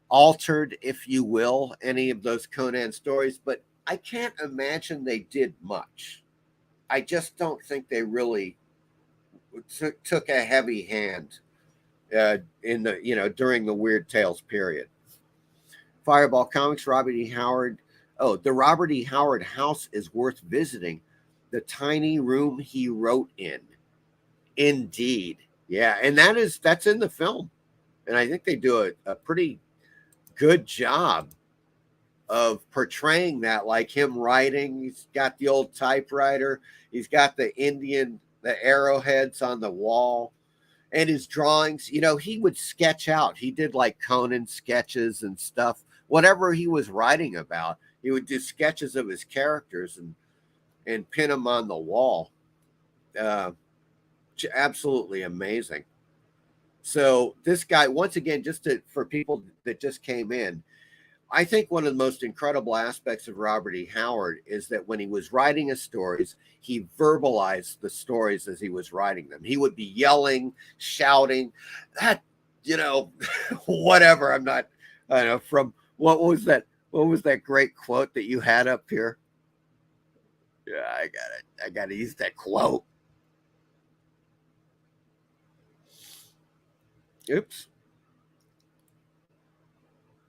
altered, if you will, any of those Conan stories, but I can't imagine they did much. I just don't think they really took a heavy hand in the, during the Weird Tales period. Fireball Comics, Robert E. Howard. Oh, the Robert E. Howard house is worth visiting. The tiny room he wrote in. Indeed. Yeah, and that's in the film. And I think they do a pretty good job of portraying that, like him writing. He's got the old typewriter. He's got the arrowheads on the wall. And his drawings, he would sketch out. He did like Conan sketches and stuff. Whatever he was writing about, he would do sketches of his characters and pin them on the wall. Absolutely amazing. So this guy, once again, for people that just came in, I think one of the most incredible aspects of Robert E. Howard is that when he was writing his stories, he verbalized the stories as he was writing them. He would be yelling, shouting, that, whatever. I don't know, from what was that great quote that you had up here? Yeah, I got to use that quote. Oops.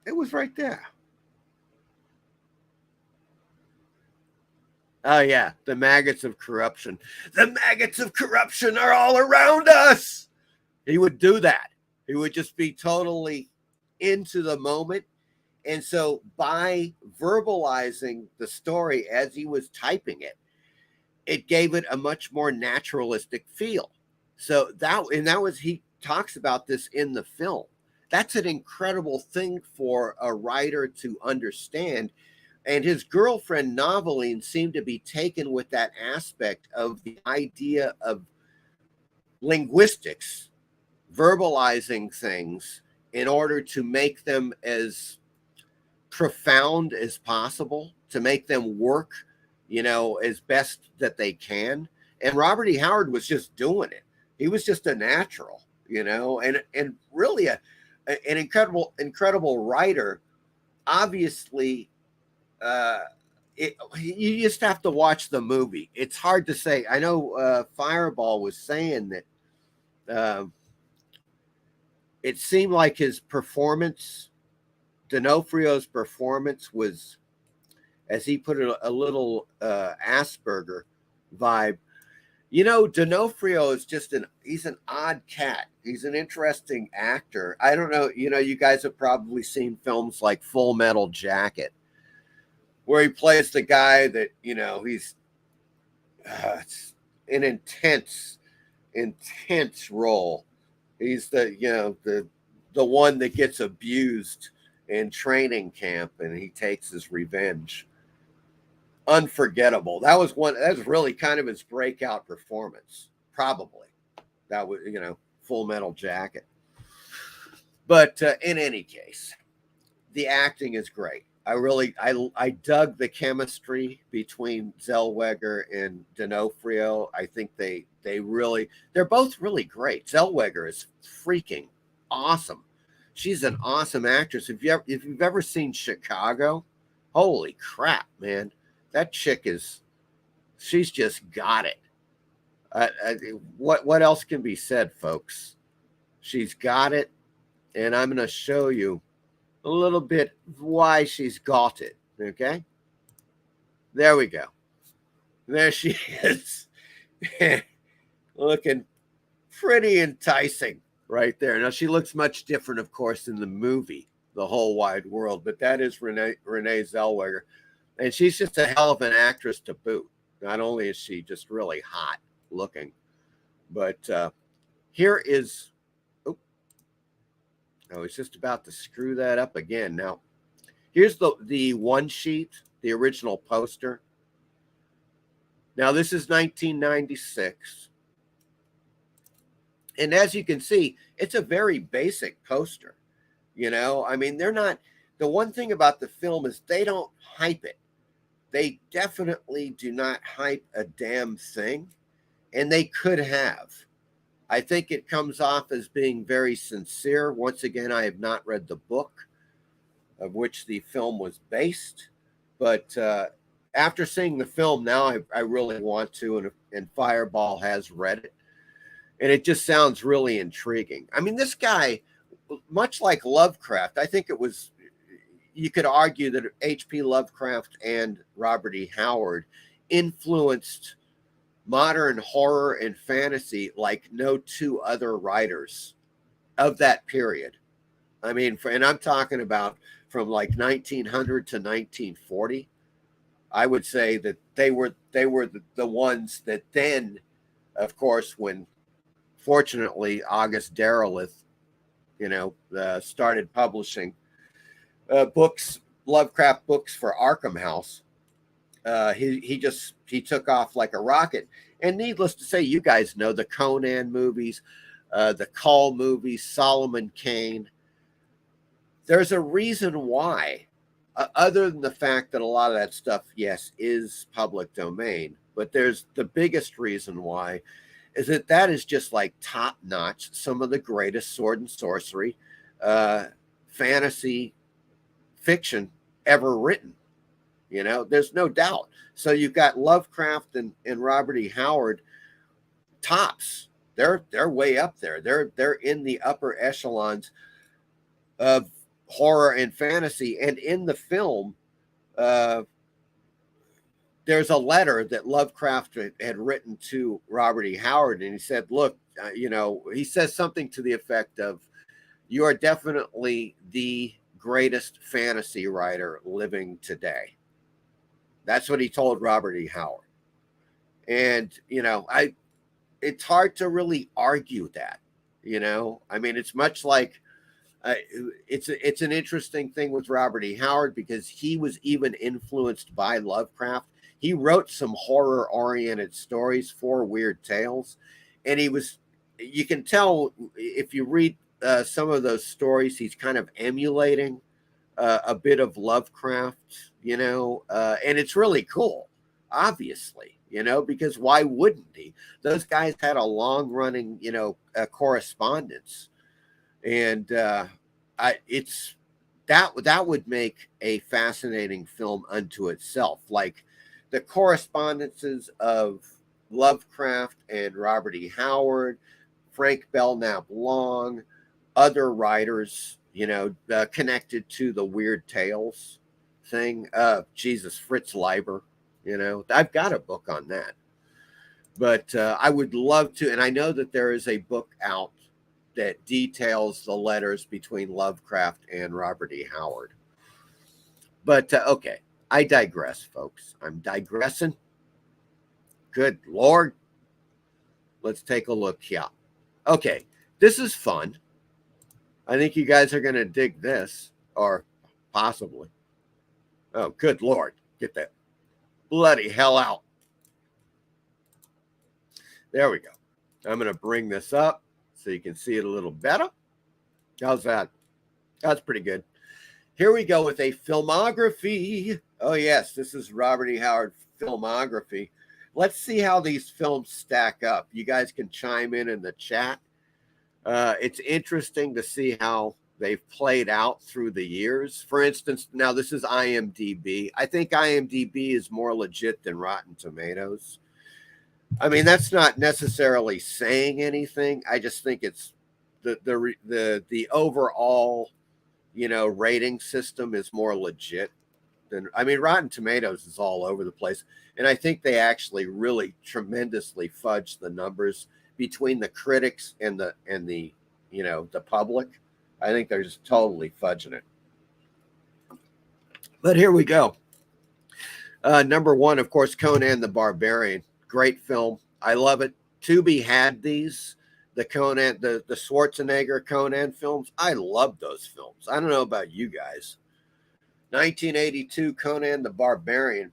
It was right there. Oh, yeah. The maggots of corruption. The maggots of corruption are all around us. He would do that. He would just be totally into the moment. And so by verbalizing the story as he was typing it, it gave it a much more naturalistic feel. So he talks about this in the film. That's an incredible thing for a writer to understand. And his girlfriend, Noveline, seemed to be taken with that aspect of the idea of linguistics, verbalizing things in order to make them as profound as possible, to make them work, as best that they can. And Robert E. Howard was just doing it. He was just a natural, and really an incredible writer. Obviously, you just have to watch the movie. It's hard to say. I know Fireball was saying that it seemed like his performance, D'Onofrio's performance, was, as he put it, a little Asperger vibe. D'Onofrio is he's an odd cat. He's an interesting actor. I don't know, you guys have probably seen films like Full Metal Jacket, where he plays the guy that, he's it's an intense role. He's the one that gets abused in training camp and he takes his revenge. Unforgettable. That was really kind of his breakout performance. Probably. That was, Full Metal Jacket. But in any case, the acting is great. I dug the chemistry between Zellweger and D'Onofrio. I think they're both really great. Zellweger is freaking awesome. She's an awesome actress. If you've ever seen Chicago, holy crap, man. That chick she's just got it. What else can be said, folks? She's got it. And I'm going to show you a little bit why she's got it. Okay. There we go. There she is. Looking pretty enticing right there. Now, she looks much different, of course, in the movie. The Whole Wide World. But that is Renee Zellweger. And she's just a hell of an actress to boot. Not only is she just really hot looking, but here is, oh, I was just about to screw that up again. Now, here's the one sheet, the original poster. Now, this is 1996. And as you can see, it's a very basic poster. You know, I mean, they're not, the one thing about the film is they don't hype it. They definitely do not hype a damn thing. And they could have. I think it comes off as being very sincere. Once again, I have not read the book of which the film was based. But after seeing the film now, I really want to. And Fireball has read it. And it just sounds really intriguing. I mean, this guy, much like Lovecraft, I think it was, you could argue that H.P. Lovecraft and Robert E. Howard influenced modern horror and fantasy like no two other writers of that period. I mean, and I'm talking about from like 1900 to 1940. I would say that they were the ones that then, of course, when fortunately August Derleth, you know, started publishing books, Lovecraft books for Arkham House. He took off like a rocket. And needless to say, you guys know the Conan movies, the Cull movies, Solomon Kane. There's a reason why, other than the fact that a lot of that stuff, yes, is public domain, but there's the biggest reason why is that is just like top notch, some of the greatest sword and sorcery, fantasy fiction ever written. You know, there's no doubt. So you've got Lovecraft and Robert E. Howard, tops. They're way up there. They're in the upper echelons of horror and fantasy. And in the film, there's a letter that Lovecraft had written to Robert E. Howard, and he said, "Look, you know," he says something to the effect of, "You are definitely the greatest fantasy writer living today." That's what he told Robert E. Howard. And, you know, it's hard to really argue that, you know. I mean, it's much like, it's an interesting thing with Robert E. Howard because he was even influenced by Lovecraft. He wrote some horror-oriented stories for Weird Tales. And you can tell if you read some of those stories, he's kind of emulating a bit of Lovecraft, you know, and it's really cool, obviously, you know, because why wouldn't he? Those guys had a long running, you know, correspondence. And that would make a fascinating film unto itself. Like the correspondences of Lovecraft and Robert E. Howard, Frank Belknap Long, other writers, you know, connected to the Weird Tales thing. Jesus, Fritz Leiber, you know, I've got a book on that. But I would love to, and I know that there is a book out that details the letters between Lovecraft and Robert E. Howard. But okay, I digress, folks. I'm digressing. Good Lord. Let's take a look here. Okay, this is fun. I think you guys are going to dig this, or possibly. Oh, good Lord. Get that bloody hell out. There we go. I'm going to bring this up so you can see it a little better. How's that? That's pretty good. Here we go with a filmography. Oh, yes, this is Robert E. Howard filmography. Let's see how these films stack up. You guys can chime in the chat. It's interesting to see how they've played out through the years. For instance, now this is IMDb. I think IMDb is more legit than Rotten Tomatoes. I mean, that's not necessarily saying anything. I just think it's the overall, you know, rating system is more legit than, I mean, Rotten Tomatoes is all over the place. And I think they actually really tremendously fudge the numbers between the critics and the you know, the public. I think they're just totally fudging it. But here we go. Number one, of course, Conan the Barbarian. Great film. I love it. Tubi had these, the Conan, the Schwarzenegger Conan films. I love those films. I don't know about you guys. 1982 Conan the Barbarian.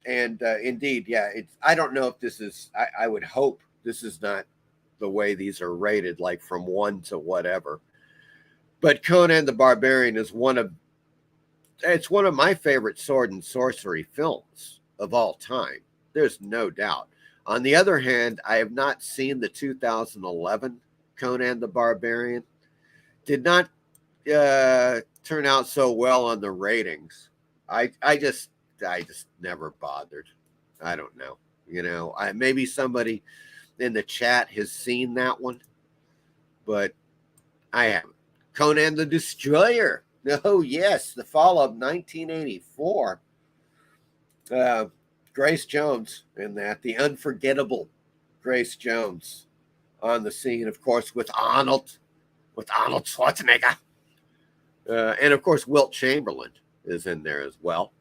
Indeed, yeah, I don't know if this is, I would hope this is not the way these are rated, like from 1 to whatever. But Conan the Barbarian is one of my favorite sword and sorcery films of all time. There's no doubt. On the other hand, I have not seen the 2011 Conan the Barbarian. Did not turn out so well on the ratings. I just never bothered. I don't know. Maybe somebody in the chat has seen that one, but I haven't. Conan the Destroyer. Oh, yes, the fall of 1984. Grace Jones in that, the unforgettable Grace Jones on the scene, of course, with Arnold Schwarzenegger. And, of course, Wilt Chamberlain is in there as well.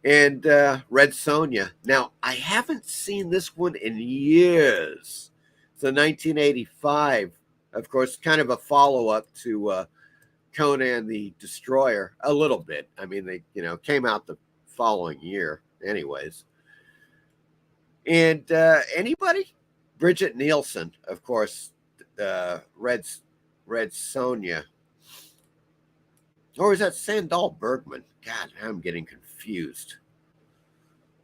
And Red Sonja. Now, I haven't seen this one in years. It's a 1985, of course, kind of a follow-up to Conan the Destroyer, a little bit. I mean, they, came out the following year anyways. And anybody? Bridget Nielsen, of course, Red Sonja. Or is that Sandahl Bergman? God, I'm getting confused.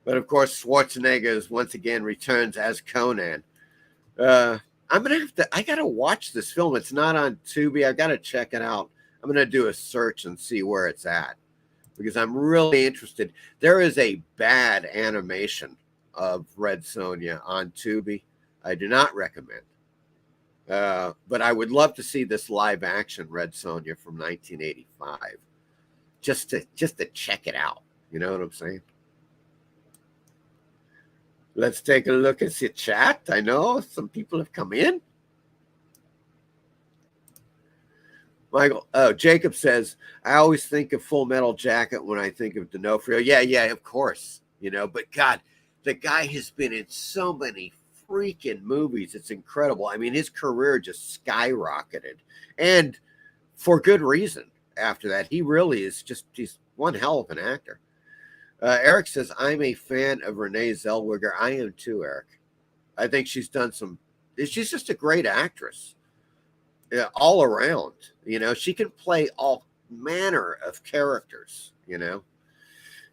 But of course, Schwarzenegger once again returns as Conan. I gotta watch this film. It's not on Tubi. I gotta check it out. I'm gonna do a search and see where it's at, because I'm really interested. There is a bad animation of Red Sonja on Tubi. I do not recommend. But I would love to see this live action Red Sonja from 1985, just to check it out. You know what I'm saying? Let's take a look at the chat. I know some people have come in. Jacob says, I always think of Full Metal Jacket when I think of D'Onofrio. Yeah, of course. But God, the guy has been in so many freaking movies. It's incredible. I mean, his career just skyrocketed, and for good reason after that. He really is he's one hell of an actor. Eric says, I'm a fan of Renee Zellweger. I am too, Eric. I think she's just a great actress. All around, she can play all manner of characters,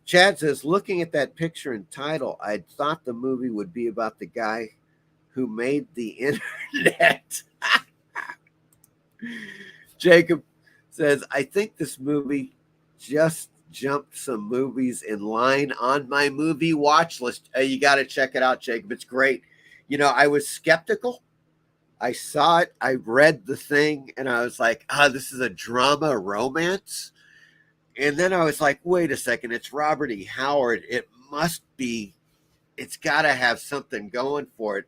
Chad says, looking at that picture and title, I thought the movie would be about the guy who made the internet. Jacob says, I think this movie just jumped some movies in line on my movie watch list. You got to check it out, Jacob. It's great. I was skeptical. I saw it. I read the thing, and I was like, this is a drama romance. And then I was like, wait a second. It's Robert E. Howard. It's got to have something going for it.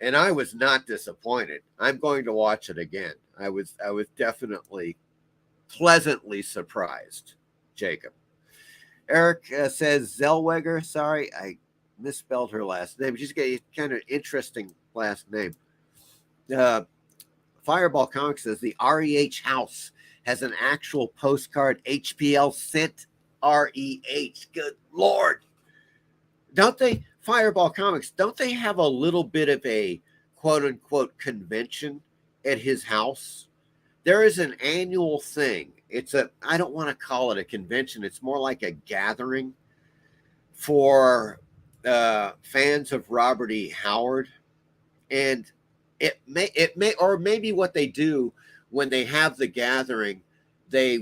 And I was not disappointed. I'm going to watch it again. I was definitely pleasantly surprised, Jacob. Eric says Zellweger. Sorry, I misspelled her last name. She's got a kind of interesting last name. Fireball Comics says the REH house has an actual postcard HPL sent REH. Good Lord. Don't they, Fireball Comics, don't they have a little bit of a quote unquote convention at his house? There is an annual thing. I don't want to call it a convention. It's more like a gathering for fans of Robert E. Howard. And it may, or maybe what they do when they have the gathering,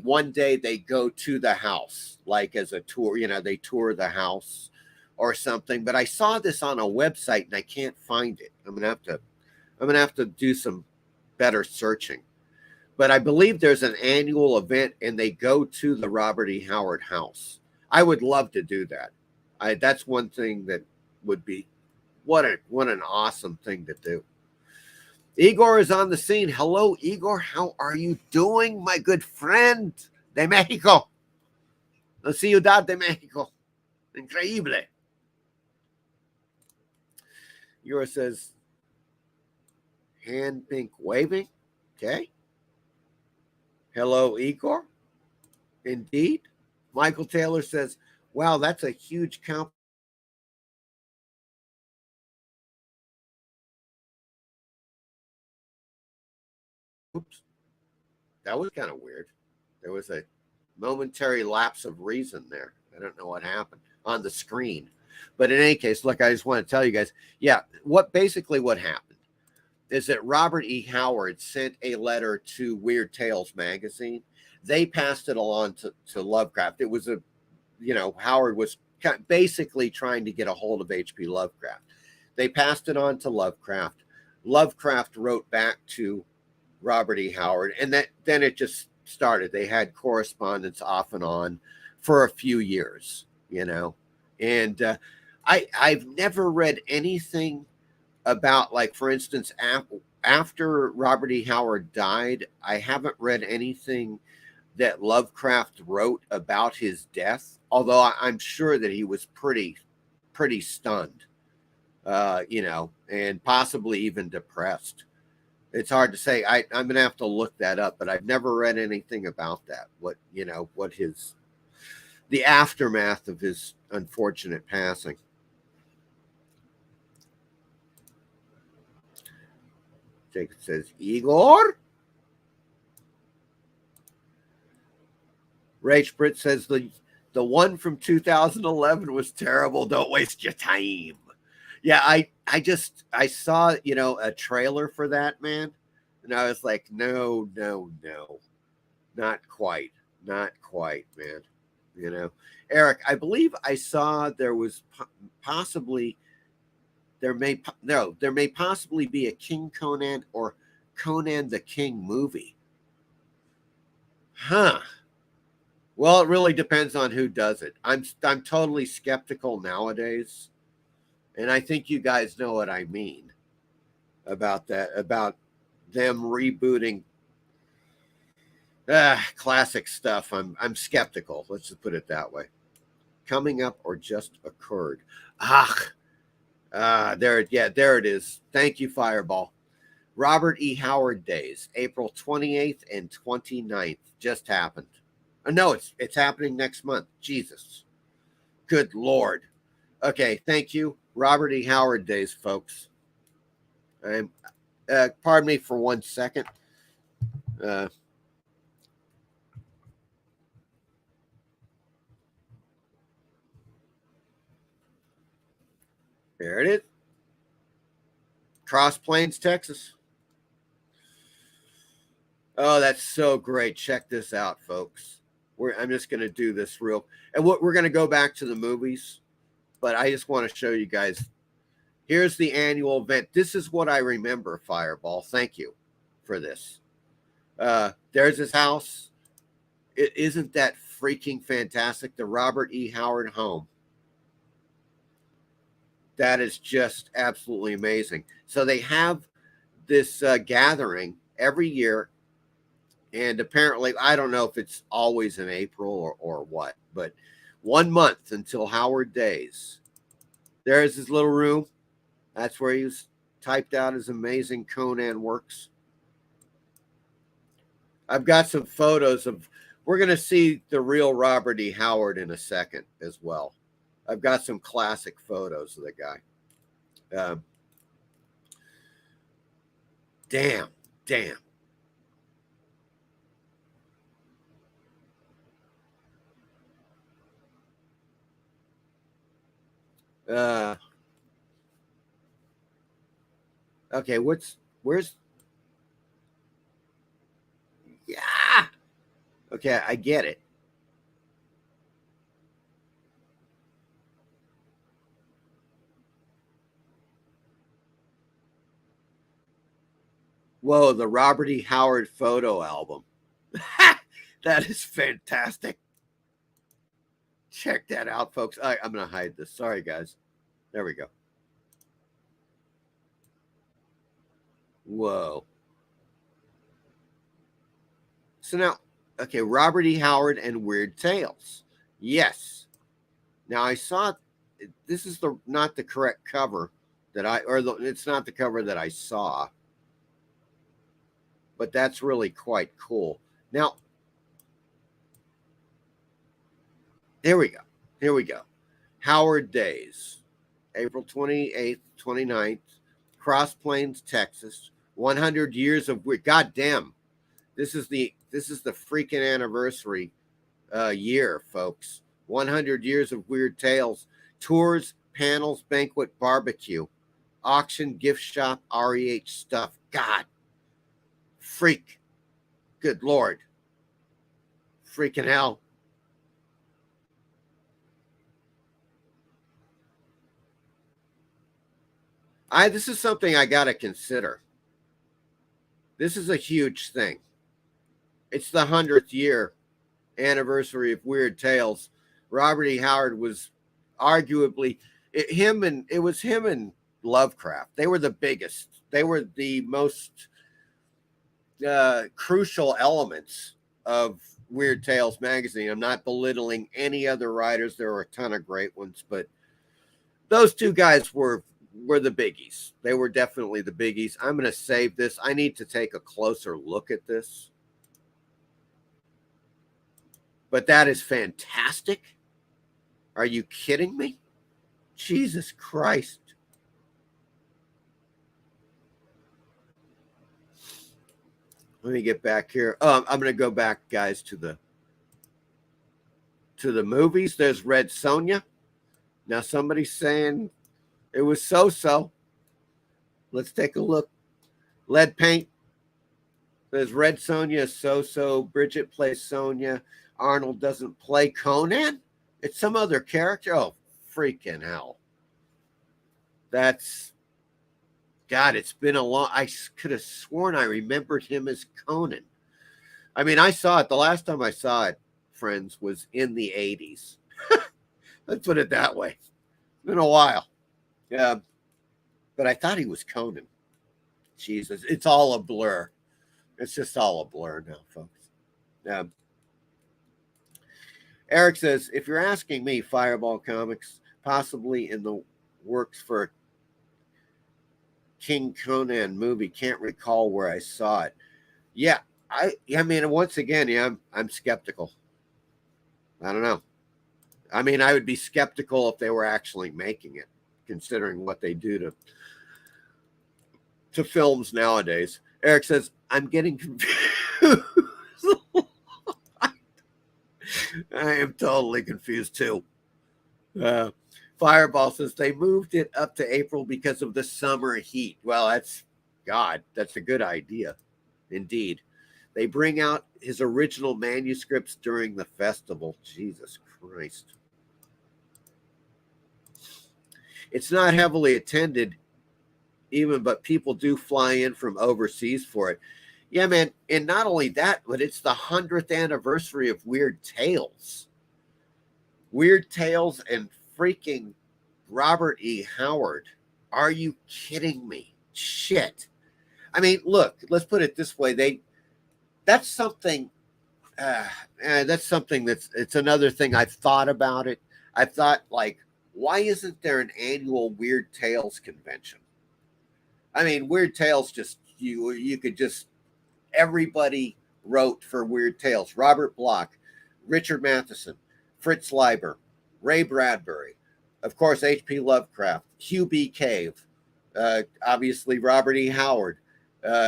one day they go to the house, like as a tour, they tour the house or something. But I saw this on a website and I can't find it. I'm gonna have to do some better searching. But I believe there's an annual event and they go to the Robert E. Howard house. I would love to do that. That's one thing that would be what an awesome thing to do. Igor is on the scene. Hello, Igor. How are you doing, my good friend? de México. La Ciudad de México. Increíble. Euro says, hand pink waving. Okay. Hello, Igor. Indeed. Michael Taylor says, wow, that's a huge compliment. Oops. That was kind of weird. There was a momentary lapse of reason there. I don't know what happened on the screen. But in any case, look, I just want to tell you guys, yeah, what happened is that Robert E. Howard sent a letter to Weird Tales magazine. They passed it along to Lovecraft. It was Howard was basically trying to get a hold of H.P. Lovecraft. They passed it on to Lovecraft. Lovecraft wrote back to Robert E. Howard, and then it just started. They had correspondence off and on for a few years, and I've never read anything about, like, for instance, after Robert E. Howard died, I haven't read anything that Lovecraft wrote about his death, although I'm sure that he was pretty stunned, and possibly even depressed. It's hard to say. I'm going to have to look that up, but I've never read anything about that. The aftermath of his unfortunate passing. Jacob says, Igor? Rach Britt says, the one from 2011 was terrible. Don't waste your time. Yeah, I saw, a trailer for that, man. And I was like, no, not quite, man. Eric, I believe I saw there was there may possibly be a King Conan or Conan the King movie. Huh. Well, it really depends on who does it. I'm totally skeptical nowadays. And I think you guys know what I mean about that, about them rebooting classic stuff. I'm skeptical. Let's just put it that way. Coming up or just occurred. There it is. Thank you, Fireball. Robert E. Howard Days, April 28th and 29th, just happened. No, it's happening next month. Jesus. Good Lord. Okay, thank you. Robert E. Howard Days, folks. Pardon me for 1 second. There it is. Cross Plains, Texas. Oh, that's so great. Check this out, folks. I'm just going to do this and we're going to go back to the movies, but I just want to show you guys. Here's the annual event. This is what I remember, Fireball. Thank you for this. There's his house. Isn't that freaking fantastic? The Robert E. Howard home. That is just absolutely amazing. So they have this gathering every year. And apparently, I don't know if it's always in April or what, but 1 month until Howard Days. There's his little room. That's where he's typed out his amazing Conan works. I've got some photos we're going to see the real Robert E. Howard in a second as well. I've got some classic photos of the guy. Damn. Okay, where's yeah. Okay, I get it. Whoa, the Robert E. Howard photo album. That is fantastic. Check that out, folks. I'm going to hide this. Sorry, guys. There we go. Whoa. So now, Okay, Robert E. Howard and Weird Tales. Yes. Now I saw this is not the correct cover it's not the cover that I saw. But that's really quite cool. Now, here we go. Here we go. Howard Days, April 28th, 29th, Cross Plains, Texas. 100 years of weird. God damn. This is the freaking anniversary year, folks. 100 years of Weird Tales. Tours, panels, banquet, barbecue, auction, gift shop, REH stuff. God. Freak. Good Lord. Freaking hell. This is something I got to consider. This is a huge thing. It's the 100th year anniversary of Weird Tales. Robert E. Howard was arguably him and Lovecraft. They were the biggest. They were the most crucial elements of Weird Tales magazine. I'm not belittling any other writers. There were a ton of great ones, but those two guys were the biggies. They were definitely the biggies. I'm going to save this. I need to take a closer look at this. But that is fantastic. Are you kidding me? Jesus Christ. Let me get back here. I'm going to go back, guys, to the movies. There's Red Sonja. Now somebody's saying it was so-so. Let's take a look. Lead Paint. There's Red Sonja, so-so. Bridget plays Sonja. Arnold doesn't play Conan. It's some other character. Oh, freaking hell. That's... God, it's been a long... I could have sworn I remembered him as Conan. I mean, I saw it. The last time I saw it, friends, was in the 80s. Let's put it that way. It's been a while. Yeah. But I thought he was Conan. Jesus. It's all a blur. It's just all a blur now, folks. Eric says, if you're asking me, Fireball Comics, possibly in the works for a King Conan movie. Can't recall where I saw it. Yeah, I mean, once again, yeah, I'm skeptical. I don't know. I mean, I would be skeptical if they were actually making it, considering what they do to films nowadays. Eric says, I'm getting confused. I am totally confused too. Fireball says they moved it up to April because of the summer heat. Well, that's a good idea. Indeed. They bring out his original manuscripts during the festival. Jesus Christ. It's not heavily attended even, but people do fly in from overseas for it. Yeah, man. And not only that, but it's the 100th anniversary of Weird Tales. Weird Tales and freaking Robert E. Howard. Are you kidding me? Shit. I mean, look, let's put it this way. That's something it's another thing I've thought about it. I've thought, like, why isn't there an annual Weird Tales convention? I mean, Weird Tales just, you could just, everybody wrote for Weird Tales. Robert Bloch, Richard Matheson, Fritz Leiber, Ray Bradbury, of course, H.P. Lovecraft, Hugh B. Cave, obviously Robert E. Howard,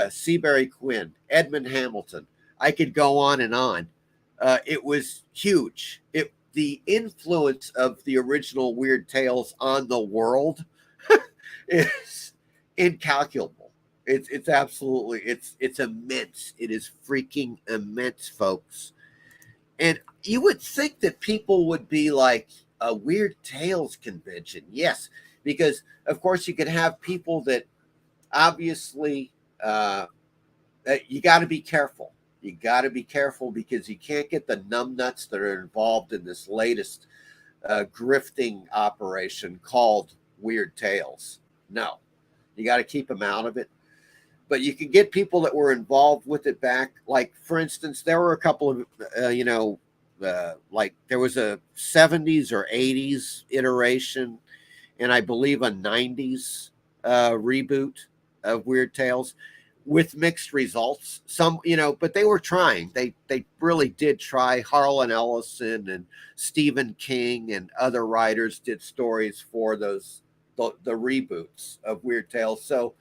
Seabury Quinn, Edmund Hamilton. I could go on and on. It was huge. The influence of the original Weird Tales on the world is incalculable. It's absolutely, it's immense. It is freaking immense, folks. And you would think that people would be like, a Weird Tales convention. Yes, because of course you could have people that obviously you got to be careful. You got to be careful because you can't get the numbnuts that are involved in this latest grifting operation called Weird Tales. No, you got to keep them out of it. but you could get people that were involved with it back. Like, for instance, there were a couple of, like there was a 70s or 80s iteration, and I believe a 90s reboot of Weird Tales with mixed results. Some, but they were trying. They really did try. Harlan Ellison and Stephen King and other writers did stories for the reboots of Weird Tales. So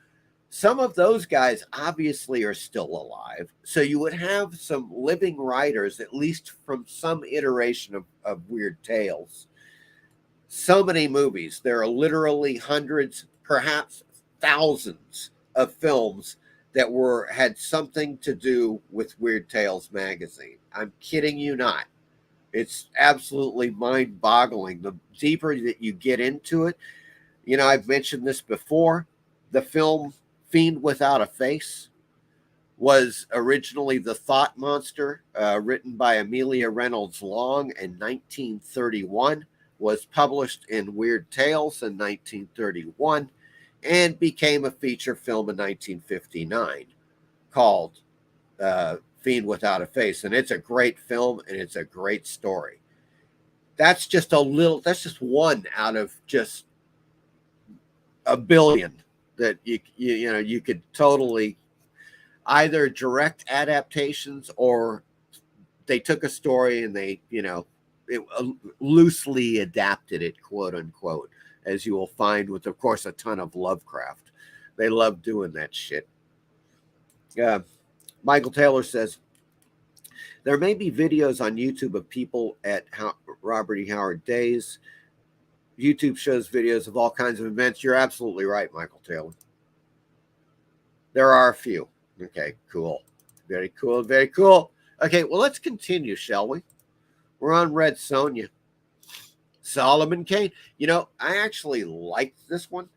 some of those guys obviously are still alive. So you would have some living writers, at least from some iteration of Weird Tales. So many movies. There are literally hundreds, perhaps thousands of films that had something to do with Weird Tales magazine. I'm kidding you not. It's absolutely mind-boggling. The deeper that you get into it, I've mentioned this before. The film Fiend Without a Face was originally The Thought Monster, written by Amelia Reynolds Long in 1931, was published in Weird Tales in 1931, and became a feature film in 1959 called Fiend Without a Face. And it's a great film, and it's a great story. That's just one out of just a billion that you could totally either direct adaptations, or they took a story and they loosely adapted it, quote unquote, as you will find with, of course, a ton of Lovecraft. They love doing that shit. Michael Taylor says, there may be videos on YouTube of people at Robert E. Howard Days. YouTube shows videos of all kinds of events. You're absolutely right, Michael Taylor. There are a few. Okay, cool. Very cool, very cool. Okay, well, let's continue, shall we? We're on Red Sonja. Solomon Kane. I actually liked this one.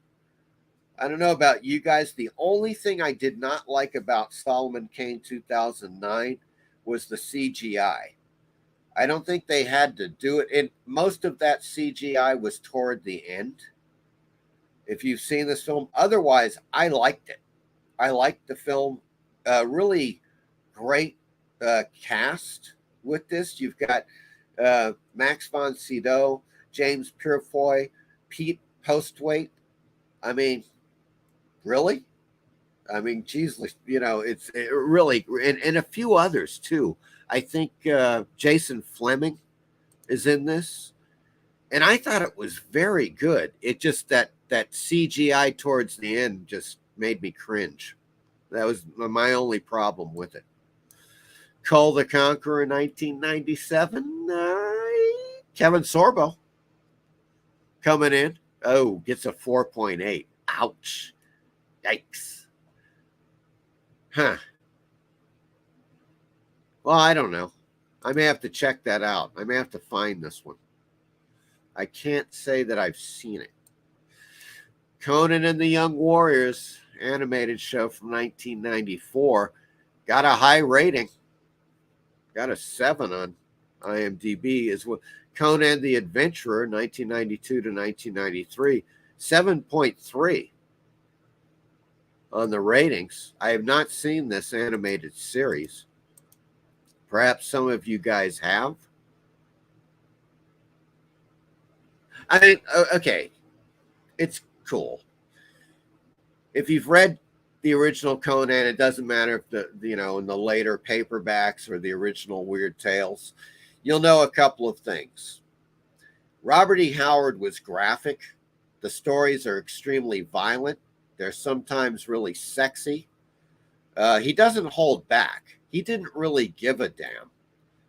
I don't know about you guys. The only thing I did not like about Solomon Kane 2009 was the CGI. I don't think they had to do it. And most of that CGI was toward the end. If you've seen this film, otherwise, I liked it. I liked the film. Really great cast with this. You've got Max von Sydow, James Purefoy, Pete Postwaite. I mean, really? I mean, geez, it's really, and a few others too. I think Jason Fleming is in this, and I thought it was very good. It just that CGI towards the end just made me cringe. That was my only problem with it. Kull the Conqueror, 1997. Kevin Sorbo coming in. Oh, gets a 4.8. Ouch. Yikes. Huh. Well, I don't know. I may have to check that out. I may have to find this one. I can't say that I've seen it. Conan and the Young Warriors, animated show from 1994. Got a high rating. Got a 7 on IMDb as well. Conan the Adventurer, 1992 to 1993. 7.3 on the ratings. I have not seen this animated series. Perhaps some of you guys have. I mean, okay, it's cool. If you've read the original Conan, it doesn't matter if in the later paperbacks or the original Weird Tales, you'll know a couple of things. Robert E. Howard was graphic. The stories are extremely violent. They're sometimes really sexy. He doesn't hold back. He didn't really give a damn.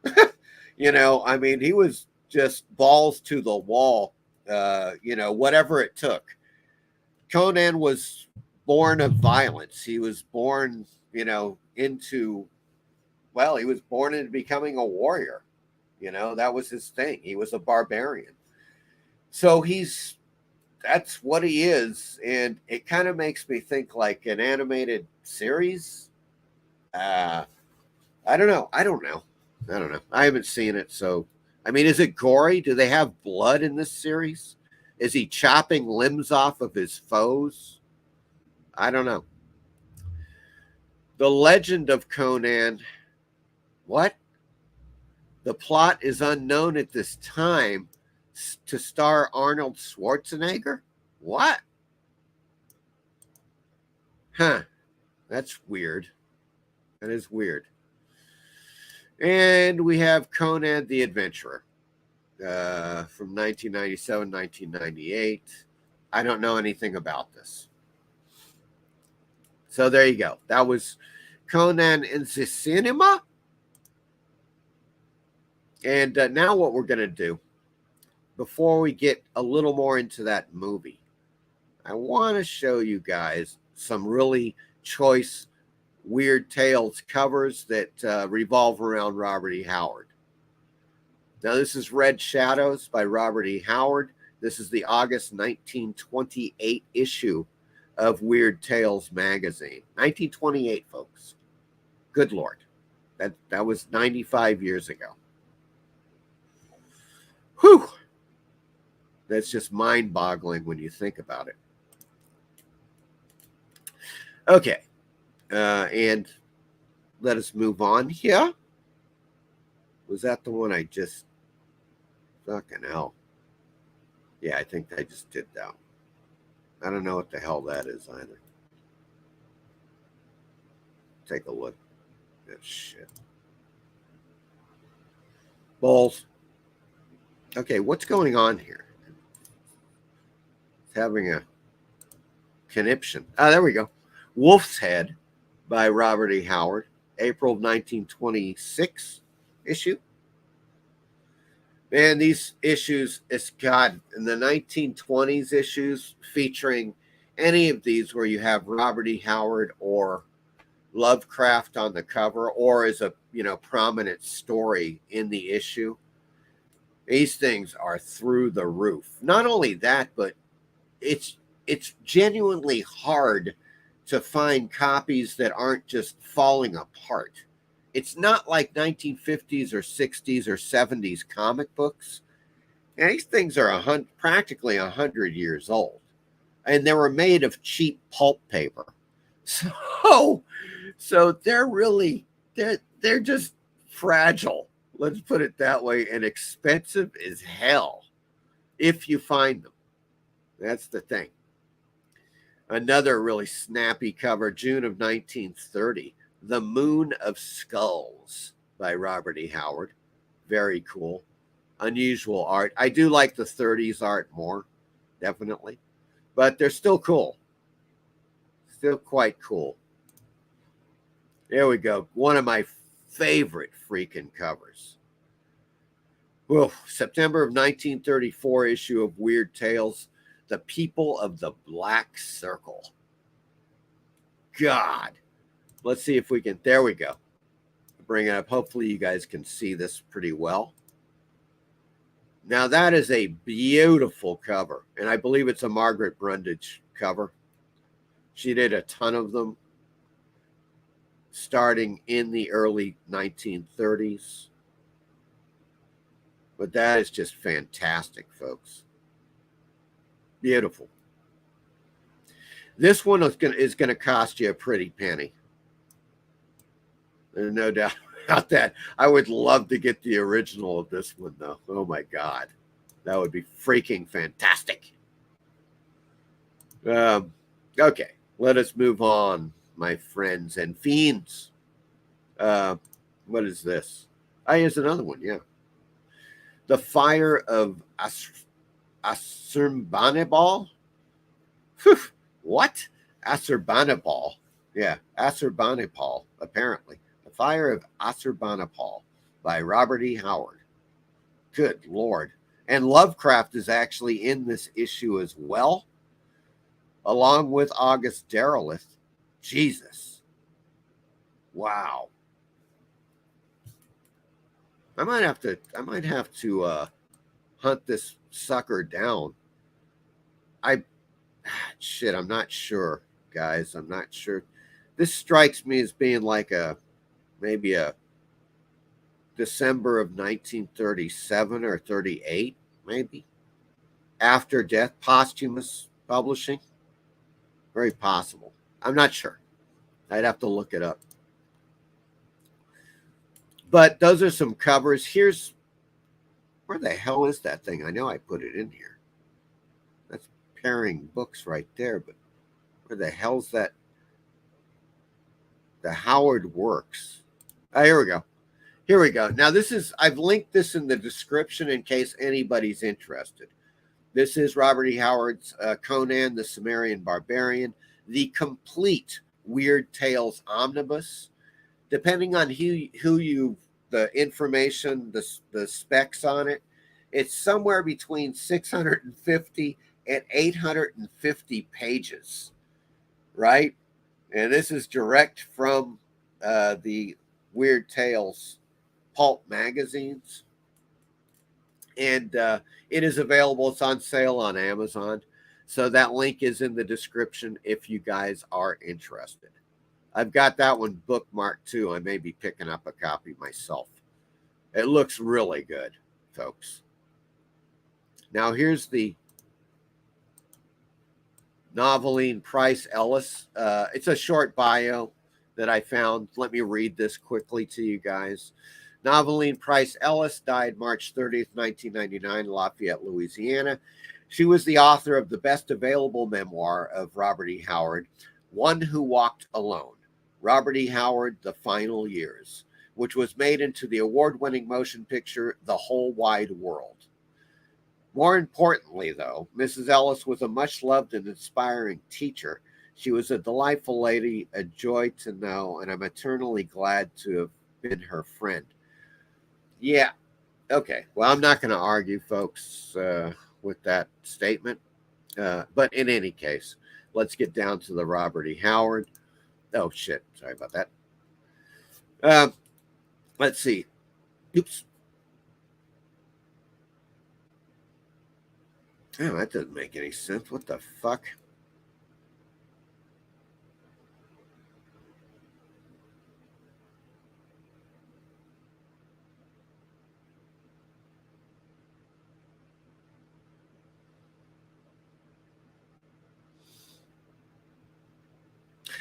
I mean, he was just balls to the wall, whatever it took. Conan was born of violence. He was born, he was born into becoming a warrior. That was his thing. He was a barbarian. So that's what he is. And it kind of makes me think like an animated series. I don't know. I haven't seen it. So, I mean, is it gory? Do they have blood in this series? Is he chopping limbs off of his foes? I don't know. The Legend of Conan. What? The plot is unknown at this time. To star Arnold Schwarzenegger? What? Huh. That's weird. That is weird. And we have Conan the Adventurer from 1997, 1998. I don't know anything about this. So there you go. That was Conan in the cinema. And now what we're going to do, before we get a little more into that movie, I want to show you guys some really choice Weird Tales covers that revolve around Robert E. Howard. Now, this is Red Shadows by Robert E. Howard. This is the August 1928 issue of Weird Tales magazine. 1928, folks. Good Lord. That was 95 years ago. Whew. That's just mind-boggling when you think about it. Okay. And let us move on here. Was that the one I just... Fucking hell. Yeah, I think I just did that. I don't know what the hell that is either. Take a look. Oh, shit. Balls. Okay, what's going on here? It's having a conniption. Ah, there we go. Wolf's Head by Robert E. Howard, April 1926 issue. And these issues, it's got in the 1920s issues featuring any of these where you have Robert E. Howard or Lovecraft on the cover or as a prominent story in the issue. These things are through the roof. Not only that, but it's genuinely hard to find copies that aren't just falling apart. It's not like 1950s or 60s or 70s comic books. And these things are practically 100 years old. And they were made of cheap pulp paper. So they're really, they're just fragile. Let's put it that way. And expensive as hell if you find them. That's the thing. Another really snappy cover, June of 1930. The Moon of Skulls by Robert E. Howard. Very cool. Unusual art. I do like the 30s art more, definitely. But they're still cool. Still quite cool. There we go. One of my favorite freaking covers. Well, September of 1934 issue of Weird Tales. The People of the Black Circle. God. Let's see if we can. There we go. Bring it up. Hopefully you guys can see this pretty well. Now that is a beautiful cover. And I believe it's a Margaret Brundage cover. She did a ton of them starting in the early 1930s. But that is just fantastic, folks. Beautiful. This one is going to cost you a pretty penny. There's no doubt about that. I would love to get the original of this one, though. Oh, my God. That would be freaking fantastic. Okay. Let us move on, my friends and fiends. What is this? Here's another one, yeah. The Fire of Assurbanipal? What? Assurbanipal. Yeah, Assurbanipal, apparently. The Fire of Assurbanipal by Robert E. Howard. Good Lord. And Lovecraft is actually in this issue as well, along with August Derleth. Jesus. Wow. I might have to hunt this sucker down. I'm not sure, guys. I'm not sure. This strikes me as being like maybe a December of 1937 or 38, maybe. After Death, posthumous publishing. Very possible. I'm not sure. I'd have to look it up. But those are some covers. Here's, where the hell is that thing? I know I put it in here. That's pairing books right there, but where the hell's that? The Howard Works. Oh, here we go. Here we go. Now this is, I've linked this in the description in case anybody's interested. This is Robert E. Howard's Conan the Cimmerian Barbarian, the complete Weird Tales omnibus. Depending on the information, the specs on it, it's somewhere between 650 and 850 pages, right? And this is direct from the Weird Tales pulp magazines. And it is available. It's on sale on Amazon. So that link is in the description if you guys are interested. I've got that one bookmarked too. I may be picking up a copy myself. It looks really good, folks. Now here's the Noveline Price Ellis. It's a short bio that I found. Let me read this quickly to you guys. Noveline Price Ellis died March 30th, 1999, Lafayette, Louisiana. She was the author of the best available memoir of Robert E. Howard, One Who Walked Alone, Robert E. Howard, The Final Years, which was made into the award-winning motion picture The Whole Wide World. More importantly, though, Mrs. Ellis was a much-loved and inspiring teacher. She was a delightful lady, a joy to know, and I'm eternally glad to have been her friend. Yeah, okay. Well, I'm not going to argue, folks, with that statement. But in any case, let's get down to the Robert E. Howard. Oh, shit. Sorry about that. Let's see. Oops. Oh, that doesn't make any sense. What the fuck?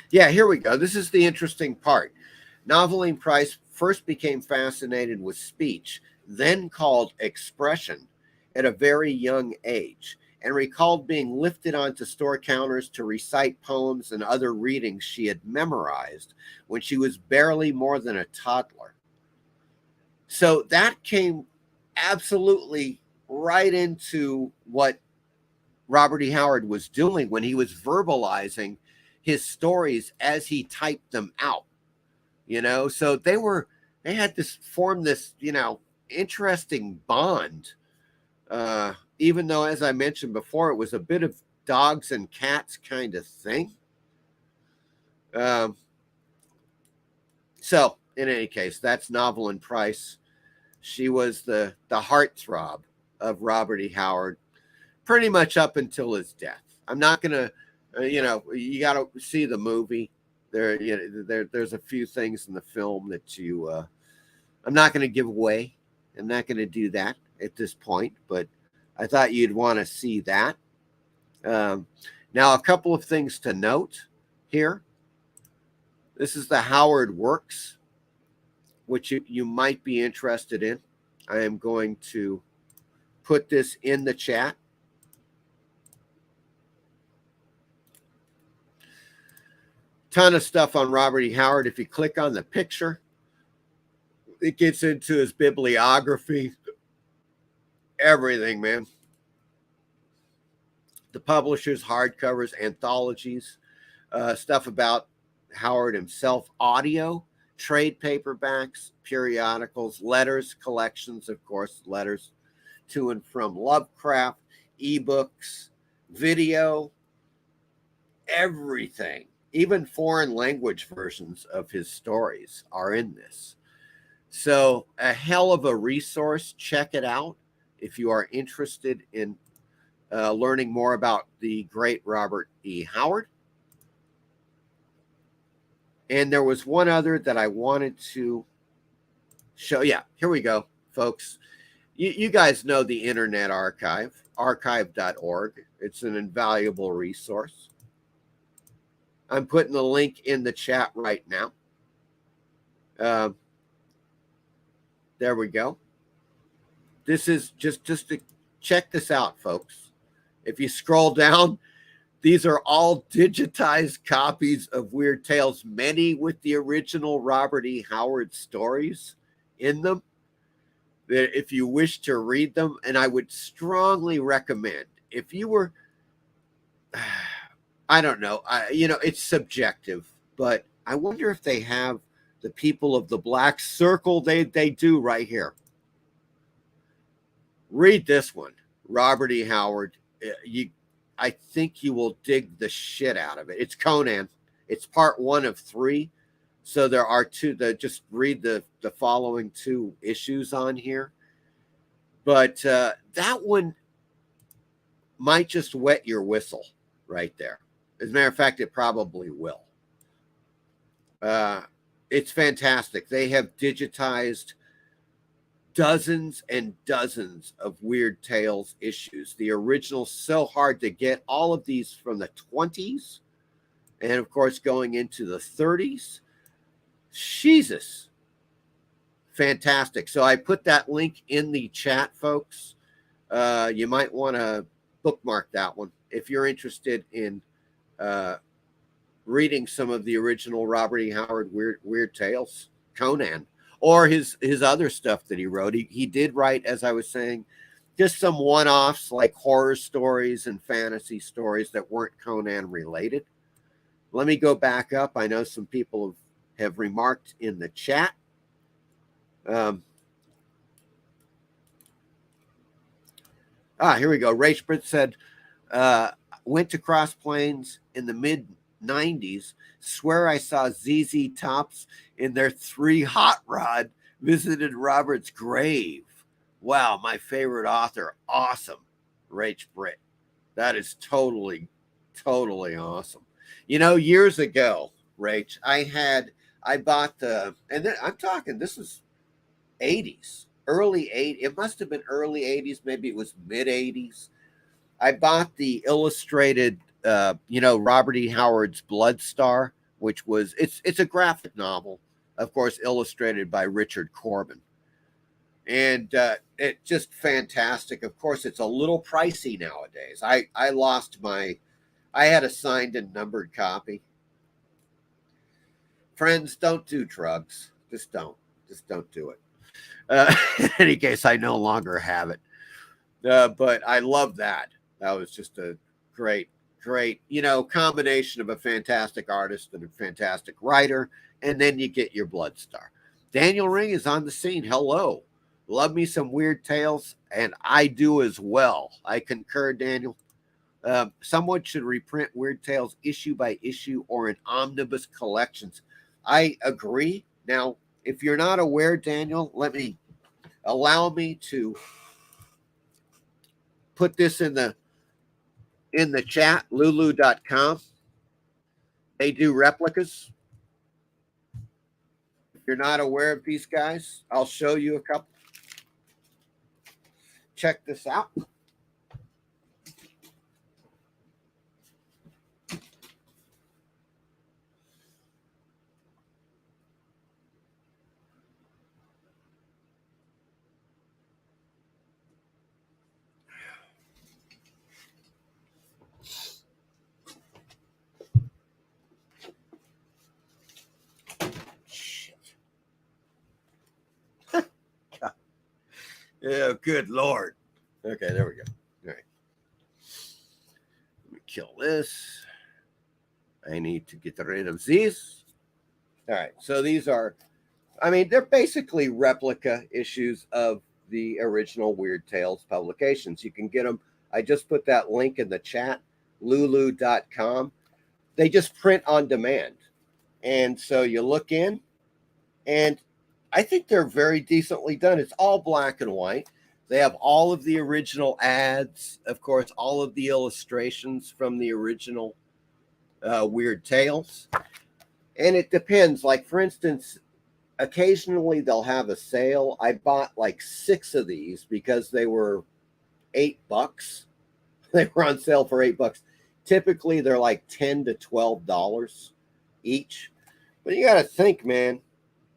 Yeah, here we go. This is the interesting part. Noveline Price first became fascinated with speech, then called expression, at a very young age, and recalled being lifted onto store counters to recite poems and other readings she had memorized when she was barely more than a toddler. So that came absolutely right into what Robert E. Howard was doing when he was verbalizing his stories as he typed them out, so they had this form this, interesting bond, even though, as I mentioned before, it was a bit of dogs and cats kind of thing. So in any case, that's Noveline Price. She was the heartthrob of Robert E. Howard pretty much up until his death. I'm not going to, you got to see the movie. There's a few things in the film that I'm not going to give away. I'm not going to do that at this point, but I thought you'd want to see that. Now, a couple of things to note here. This is the Howard Works, which you might be interested in. I am going to put this in the chat. Ton of stuff on Robert E. Howard. If you click on the picture, it gets into his bibliography. Everything, man. The publishers, hardcovers, anthologies, stuff about Howard himself, audio, trade paperbacks, periodicals, letters, collections, of course, letters to and from Lovecraft, ebooks, video, everything. Even foreign language versions of his stories are in this. So a hell of a resource. Check it out if you are interested in learning more about the great Robert E. Howard. And there was one other that I wanted to show. Yeah, here we go, folks. You guys know the Internet Archive, archive.org. It's an invaluable resource. I'm putting the link in the chat right now. There we go. This is just to check this out, folks. If you scroll down, these are all digitized copies of Weird Tales, many with the original Robert E. Howard stories in them. That if you wish to read them, and I would strongly recommend, if you were, I don't know, it's subjective, but I wonder if they have the People of the Black Circle. They do right here. Read this one, Robert E. Howard. I think you will dig the shit out of it. It's Conan. It's part 1 of 3. So there are 2. Just read the following 2 issues on here. But that one might just wet your whistle right there. As a matter of fact, it probably will. It's fantastic. They have digitized dozens and dozens of Weird Tales issues. The original's so hard to get. All of these from the 20s and, of course, going into the 30s. Jesus. Fantastic. So I put that link in the chat, folks. You might want to bookmark that one if you're interested in reading some of the original Robert E. Howard Weird Tales, Conan, or his other stuff that he wrote. He did write, as I was saying, just some one-offs like horror stories and fantasy stories that weren't Conan related. Let me go back up. I know some people have remarked in the chat. Here we go. Ray Spritz said, went to Cross Plains in the mid-90s. Swear I saw ZZ Tops in their 3 hot rod. Visited Robert's grave. Wow, my favorite author. Awesome. Rach Britt. That is totally awesome. Years ago, Rach, I bought and then I'm talking, this is 80s, early 80s. It must have been early 80s. Maybe it was mid 80s. I bought the illustrated, Robert E. Howard's Blood Star, which was, it's a graphic novel, of course, illustrated by Richard Corbin. And it's just fantastic. Of course, it's a little pricey nowadays. I had a signed and numbered copy. Friends, don't do drugs. Just don't do it. In any case, I no longer have it. But I love that. That was just a great, combination of a fantastic artist and a fantastic writer. And then you get your Blood Star. Daniel Ring is on the scene. Hello. Love me some Weird Tales, and I do as well. I concur, Daniel. Someone should reprint Weird Tales issue by issue or in omnibus collections. I agree. Now, if you're not aware, Daniel, allow me to put this in the chat, lulu.com. They do replicas. If you're not aware of these guys, I'll show you a couple. Check this out. Yeah, good Lord. Okay, there we go. All right. Let me kill this. I need to get rid of these. All right, so these are, they're basically replica issues of the original Weird Tales publications. You can get them. I just put that link in the chat, lulu.com. They just print on demand. And so you look in, and I think they're very decently done. It's all black and white. They have all of the original ads, of course, all of the illustrations from the original Weird Tales. And it depends. Like, for instance, occasionally they'll have a sale. I bought like 6 of these because they were $8. They were on sale for $8. Typically, they're like $10 to $12 each. But you got to think, man.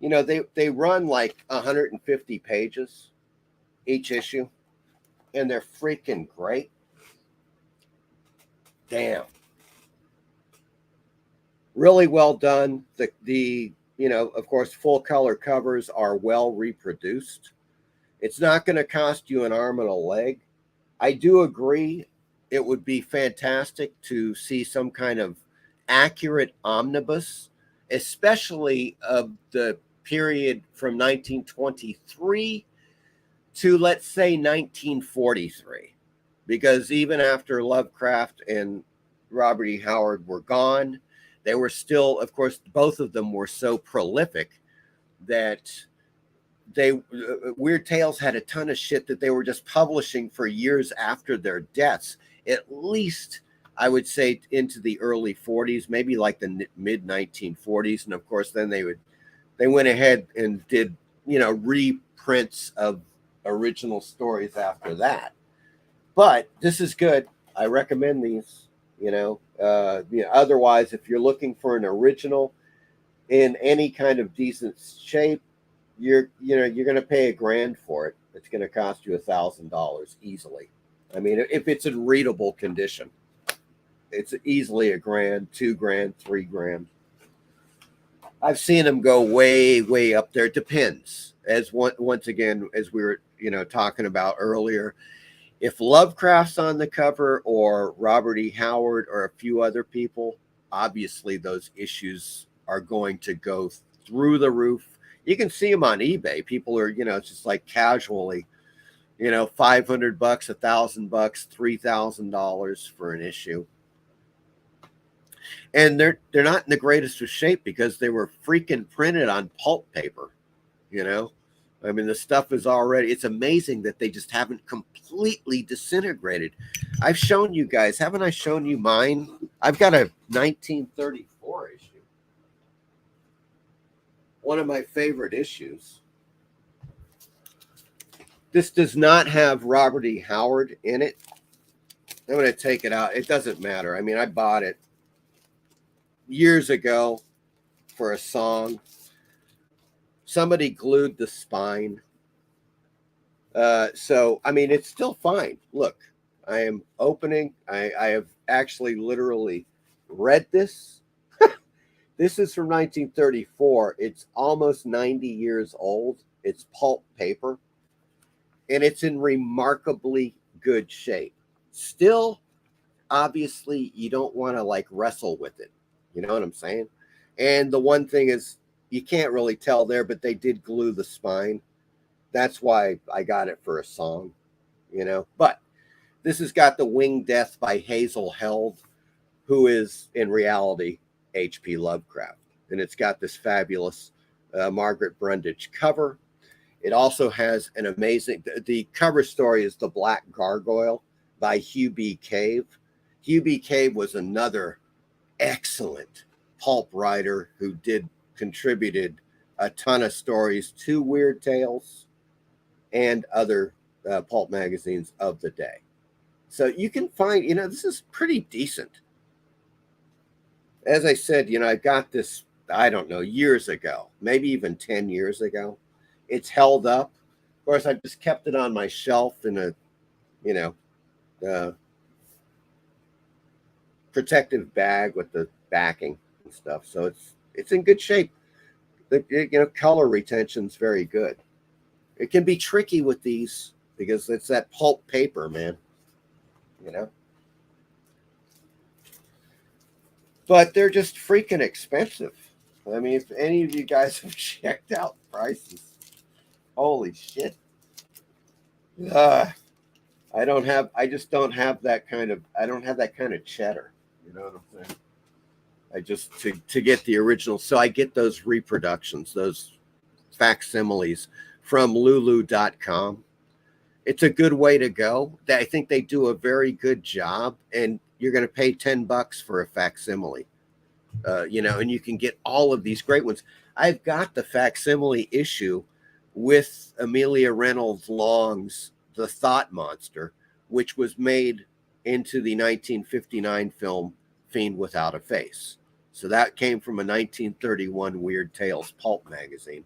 You know, they run like 150 pages each issue, and they're freaking great. Damn. Really well done. The you know, of course, full color covers are well reproduced. It's not going to cost you an arm and a leg. I do agree it would be fantastic to see some kind of accurate omnibus, especially of the period from 1923 to, let's say, 1943. Because even after Lovecraft and Robert E. Howard were gone, they were still, of course, both of them were so prolific that Weird Tales had a ton of shit that they were just publishing for years after their deaths. At least, I would say, into the early 40s, maybe like the mid 1940s. And of course, then they went ahead and did, you know, reprints of original stories after that. But this is good. I recommend these. You know, otherwise, if you're looking for an original in any kind of decent shape, you're going to pay $1,000 for it. It's going to cost you $1,000 easily. I mean, if it's in readable condition, it's easily $1,000, $2,000, $3,000. I've seen them go way, way up there. It depends. Once again, as we were, talking about earlier, if Lovecraft's on the cover or Robert E. Howard or a few other people, obviously those issues are going to go through the roof. You can see them on eBay. People are, just like casually, $500, $1,000, $3,000 for an issue. And they're not in the greatest of shape because they were freaking printed on pulp paper, I mean, the stuff is already, it's amazing that they just haven't completely disintegrated. I've shown you guys, haven't I shown you mine? I've got a 1934 issue. One of my favorite issues. This does not have Robert E. Howard in it. I'm going to take it out. It doesn't matter. I mean, I bought it years ago for a song. Somebody glued the spine. So, I mean, it's still fine. Look, I am opening. I have actually literally read this. This is from 1934. It's almost 90 years old. It's pulp paper. And it's in remarkably good shape. Still, obviously, you don't want to like wrestle with it. You know what I'm saying? And the one thing is, you can't really tell there, but they did glue the spine. That's why I got it for a song, But this has got the Winged Death by Hazel Held, who is in reality H.P. Lovecraft. And it's got this fabulous Margaret Brundage cover. It also has an amazing, the cover story is The Black Gargoyle by Hugh B. Cave. Hugh B. Cave was another excellent pulp writer who contributed a ton of stories to Weird Tales and other pulp magazines of the day. So you can find, this is pretty decent. As I said, I got this, I don't know, years ago, maybe even 10 years ago. It's held up. Of course, I just kept it on my shelf in a, protective bag with the backing and stuff. So it's in good shape. The color retention's very good. It can be tricky with these because it's that pulp paper, man. But they're just freaking expensive. I mean, if any of you guys have checked out prices, holy shit. I just don't have that kind of cheddar. You know what I'm saying? I just, to get the original. So I get those reproductions, those facsimiles from lulu.com. It's a good way to go. I think they do a very good job, and you're going to pay $10 for a facsimile, and you can get all of these great ones. I've got the facsimile issue with Amelia Reynolds Long's The Thought Monster, which was made into the 1959 film Fiend Without a Face. So that came from a 1931 Weird Tales pulp magazine.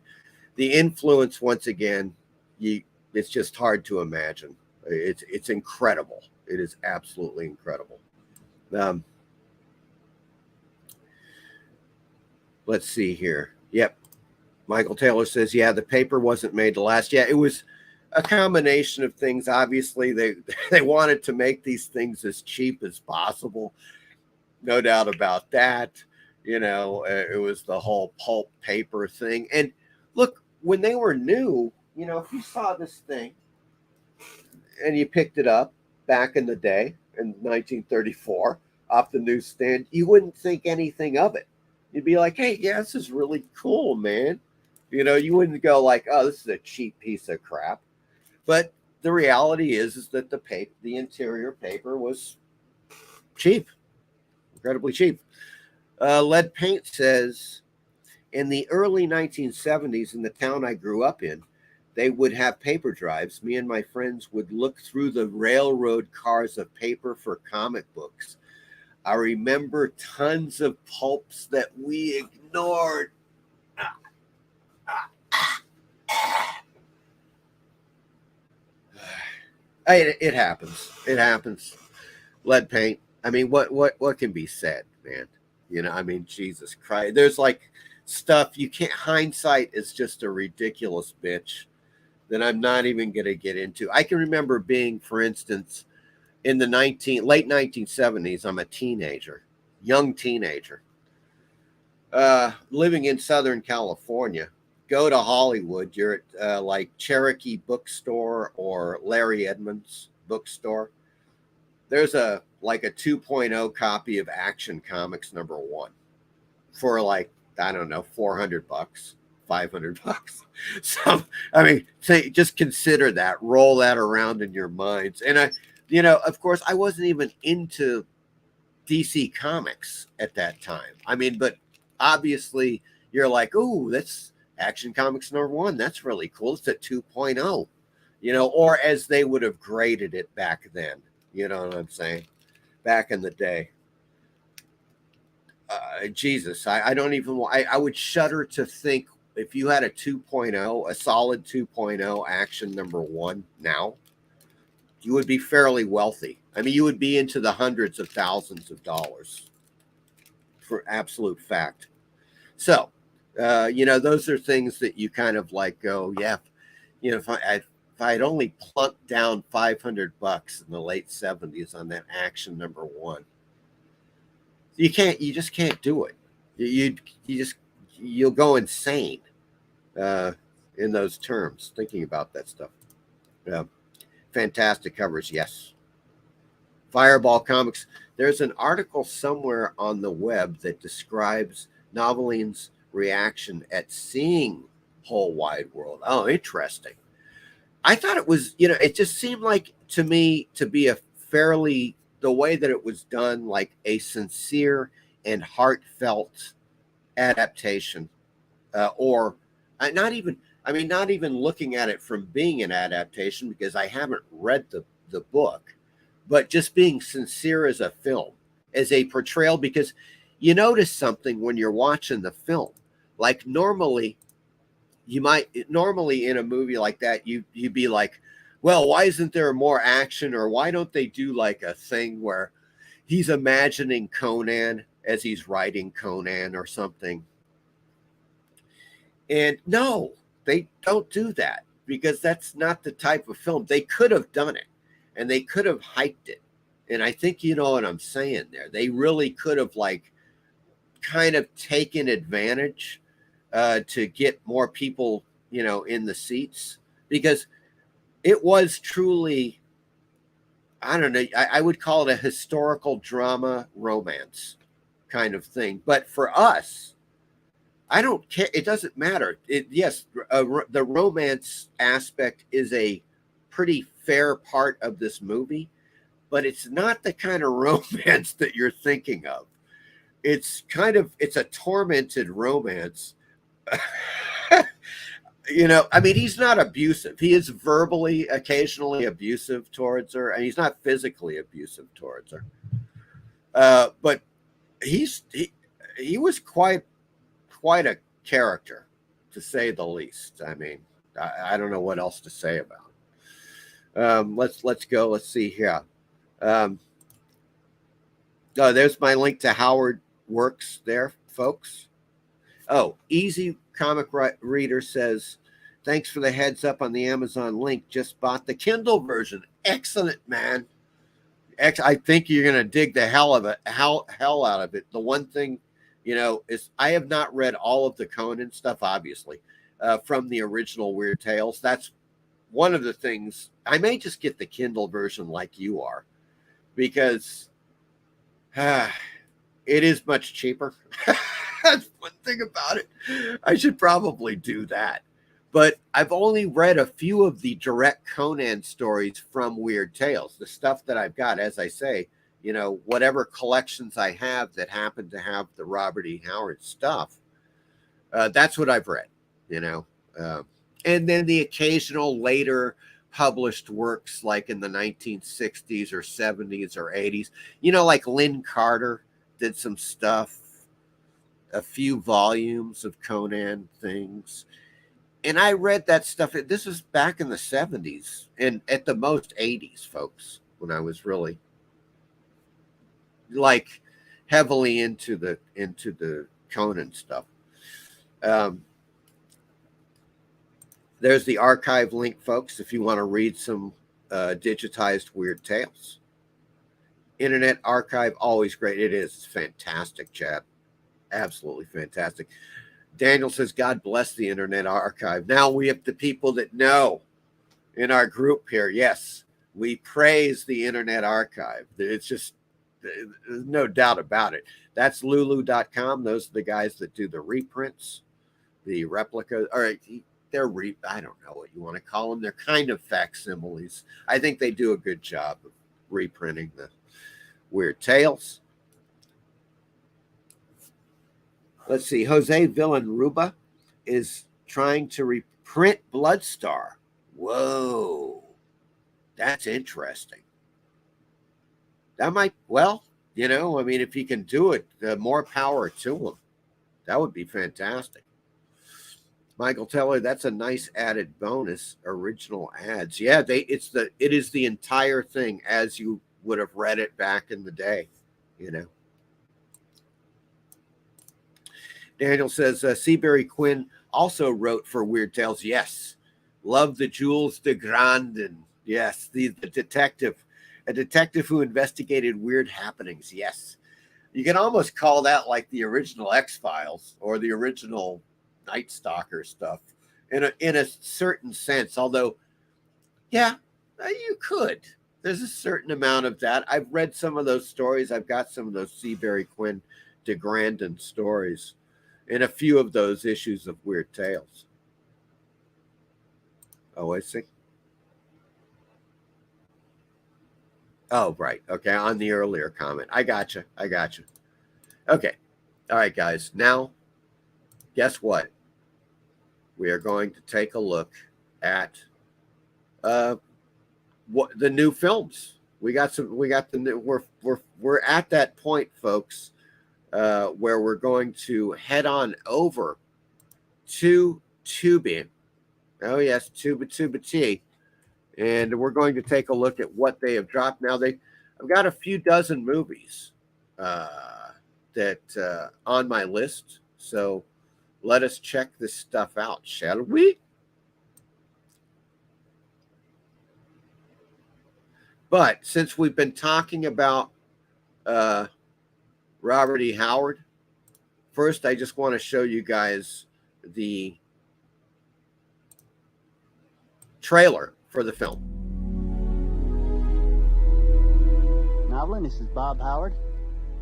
The influence, once again, it's just hard to imagine. It's incredible. It is absolutely incredible. Let's see here. Yep. Michael Taylor says, yeah, the paper wasn't made to last. Yeah, it was a combination of things. Obviously, they wanted to make these things as cheap as possible. No doubt about that. You know, it was the whole pulp paper thing. And look, when they were new, you know, if you saw this thing and you picked it up back in the day in 1934 off the newsstand, you wouldn't think anything of it. You'd be like, hey, yeah, this is really cool, man. You know, you wouldn't go like, oh, this is a cheap piece of crap. But the reality is that the interior paper was cheap, incredibly cheap. Lead Paint says, in the early 1970s in the town I grew up in, they would have paper drives. Me and my friends would look through the railroad cars of paper for comic books. I remember tons of pulps that we ignored. It happens. It happens. Lead Paint. I mean, what can be said, man? You know, I mean, Jesus Christ. There's like stuff you can't. Hindsight is just a ridiculous bitch that I'm not even going to get into. I can remember being, for instance, in the late 1970s. I'm a teenager, young teenager, living in Southern California. Go to Hollywood. You're at like Cherokee Bookstore or Larry Edmunds Bookstore. There's a 2.0 copy of Action Comics #1 for like, I don't know, $400, $500. So, I mean, just consider that, roll that around in your minds. And you know, of course, I wasn't even into DC Comics at that time. I mean, but obviously you're like, oh, that's Action Comics #1. That's really cool. It's a 2.0, you know, or as they would have graded it back then. You know what I'm saying? Back in the day. Jesus, I don't even, I would shudder to think if you had a 2.0, a solid 2.0 Action #1 now, you would be fairly wealthy. I mean, you would be into the hundreds of thousands of dollars for absolute fact. So, you know, those are things that you kind of like go, yeah, you know, if I'd only plunked down $500 in the late 70s on that Action #1, you just can't do it. You'll go insane in those terms, thinking about that stuff. Yeah. Fantastic covers, yes. Fireball Comics. There's an article somewhere on the web that describes Noveline's reaction at seeing Whole Wide World. Oh, interesting. I thought it was, you know, it just seemed like to me to be a fairly, the way that it was done, like a sincere and heartfelt adaptation, or not even looking at it from being an adaptation, because I haven't read the book, but just being sincere as a film, as a portrayal, because you notice something when you're watching the film. Like normally in a movie like that, you'd be like, well, why isn't there more action? Or why don't they do like a thing where he's imagining Conan as he's writing Conan or something? And no, they don't do that, because that's not the type of film. They could have done it, and they could have hyped it. And I think you know what I'm saying there. They really could have like kind of taken advantage to get more people, you know, in the seats, because it was truly, I don't know, I would call it a historical drama romance kind of thing. But for us, I don't care. It doesn't matter. Yes, the romance aspect is a pretty fair part of this movie, but it's not the kind of romance that you're thinking of. It's a tormented romance. You know, I mean, he's not abusive. He is verbally, occasionally abusive towards her, and he's not physically abusive towards her. But he was quite a character, to say the least. I mean, I don't know what else to say about it. Let's go. Let's see here. Oh, there's my link to Howard Works there, folks. Oh, Easy Comic Reader says, thanks for the heads up on the Amazon link. Just bought the Kindle version. Excellent, man. I think you're going to dig the hell out of it. The one thing, is I have not read all of the Conan stuff, obviously, from the original Weird Tales. That's one of the things. I may just get the Kindle version like you are, because it is much cheaper. That's one thing about it. I should probably do that. But I've only read a few of the direct Conan stories from Weird Tales. The stuff that I've got, as I say, whatever collections I have that happen to have the Robert E. Howard stuff, that's what I've read, and then the occasional later published works like in the 1960s or 70s or 80s, like Lynn Carter did some stuff, a few volumes of Conan things. And I read that stuff. This was back in the 70s and at the most 80s, folks, when I was really like heavily into the Conan stuff. There's the archive link, folks, if you want to read some digitized Weird Tales. Internet Archive, always great. It is. It's fantastic, Chad. Absolutely fantastic. Daniel says, God bless the Internet Archive. Now we have the people that know in our group here. Yes, we praise the Internet Archive. It's just, there's no doubt about it. That's lulu.com. Those are the guys that do the reprints, the replica, or I don't know what you want to call them. They're kind of facsimiles. I think they do a good job of reprinting the Weird Tales. Let's see. Jose Villanruba is trying to reprint Bloodstar. Whoa. That's interesting. That might, if he can do it, more power to him. That would be fantastic. Michael Teller, that's a nice added bonus. Original ads. Yeah, it is the entire thing as you would have read it back in the day, Daniel says, Seabury Quinn also wrote for Weird Tales. Yes. Love the Jules de Grandin. Yes. The detective. A detective who investigated weird happenings. Yes. You can almost call that like the original X-Files or the original Night Stalker stuff in a certain sense. Although, yeah, you could. There's a certain amount of that. I've read some of those stories. I've got some of those Seabury Quinn de Grandin stories in a few of those issues of Weird Tales. Oh, I see. Oh, right. Okay, on the earlier comment. I gotcha. Okay. All right, guys. Now, guess what? We are going to take a look at what the new films. We're at that point, folks, where we're going to head on over to Tubi. Oh, yes, Tubi. And we're going to take a look at what they have dropped. Now, I've got a few dozen movies that on my list. So let us check this stuff out, shall we? But since we've been talking about Robert E. Howard, first I just want to show you guys the trailer for the film. Novelin, this is Bob Howard.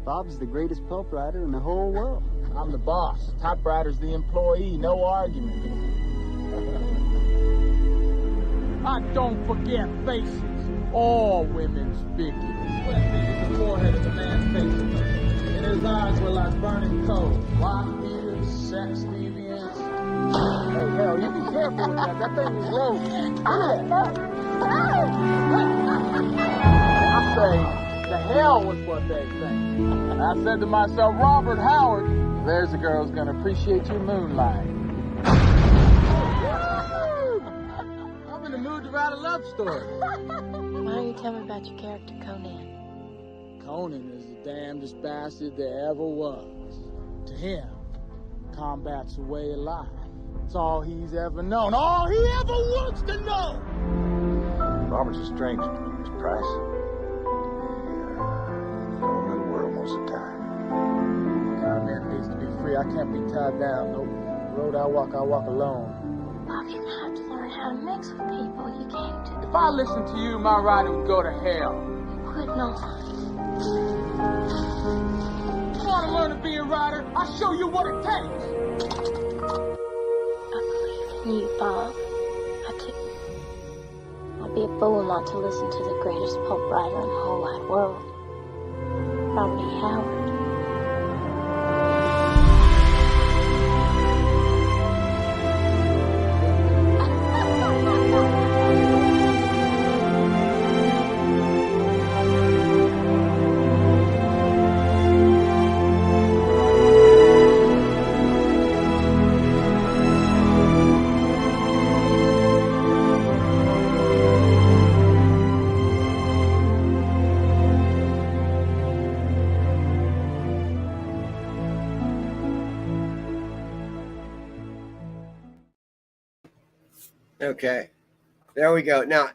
Bob's the greatest pulp writer in the whole world. I'm the boss. Typewriter's the employee. No argument. I don't forget faces. All women's figures. The forehead of a man's face. And his eyes were like burning coal. Lock ears, sex deviants. Hey, hell, you be careful with that. That thing is low. I say, The hell with what they think. I said to myself, Robert Howard, there's a girl who's gonna appreciate your moonlight. I'm in the mood to write a love story. Why don't you tell me about your character, Conan? Conan is the damnedest bastard there ever was. To him, combat's a way of life. It's all he's ever known. All he ever wants to know! Robert's a stranger to me, Miss Price. He's on the world most of the time. Kind of man needs to be free. I can't be tied down. No road I walk alone. Bob, you have to learn how to mix with people. You can't. If I listened to you, my writing would go to hell. You would not. You want to learn to be a writer? I'll show you what it takes. I believe in you, Bob. I do. I'd be a fool not to listen to the greatest pulp writer in the whole wide world, Robert E. Howard. Okay, there we go. Now,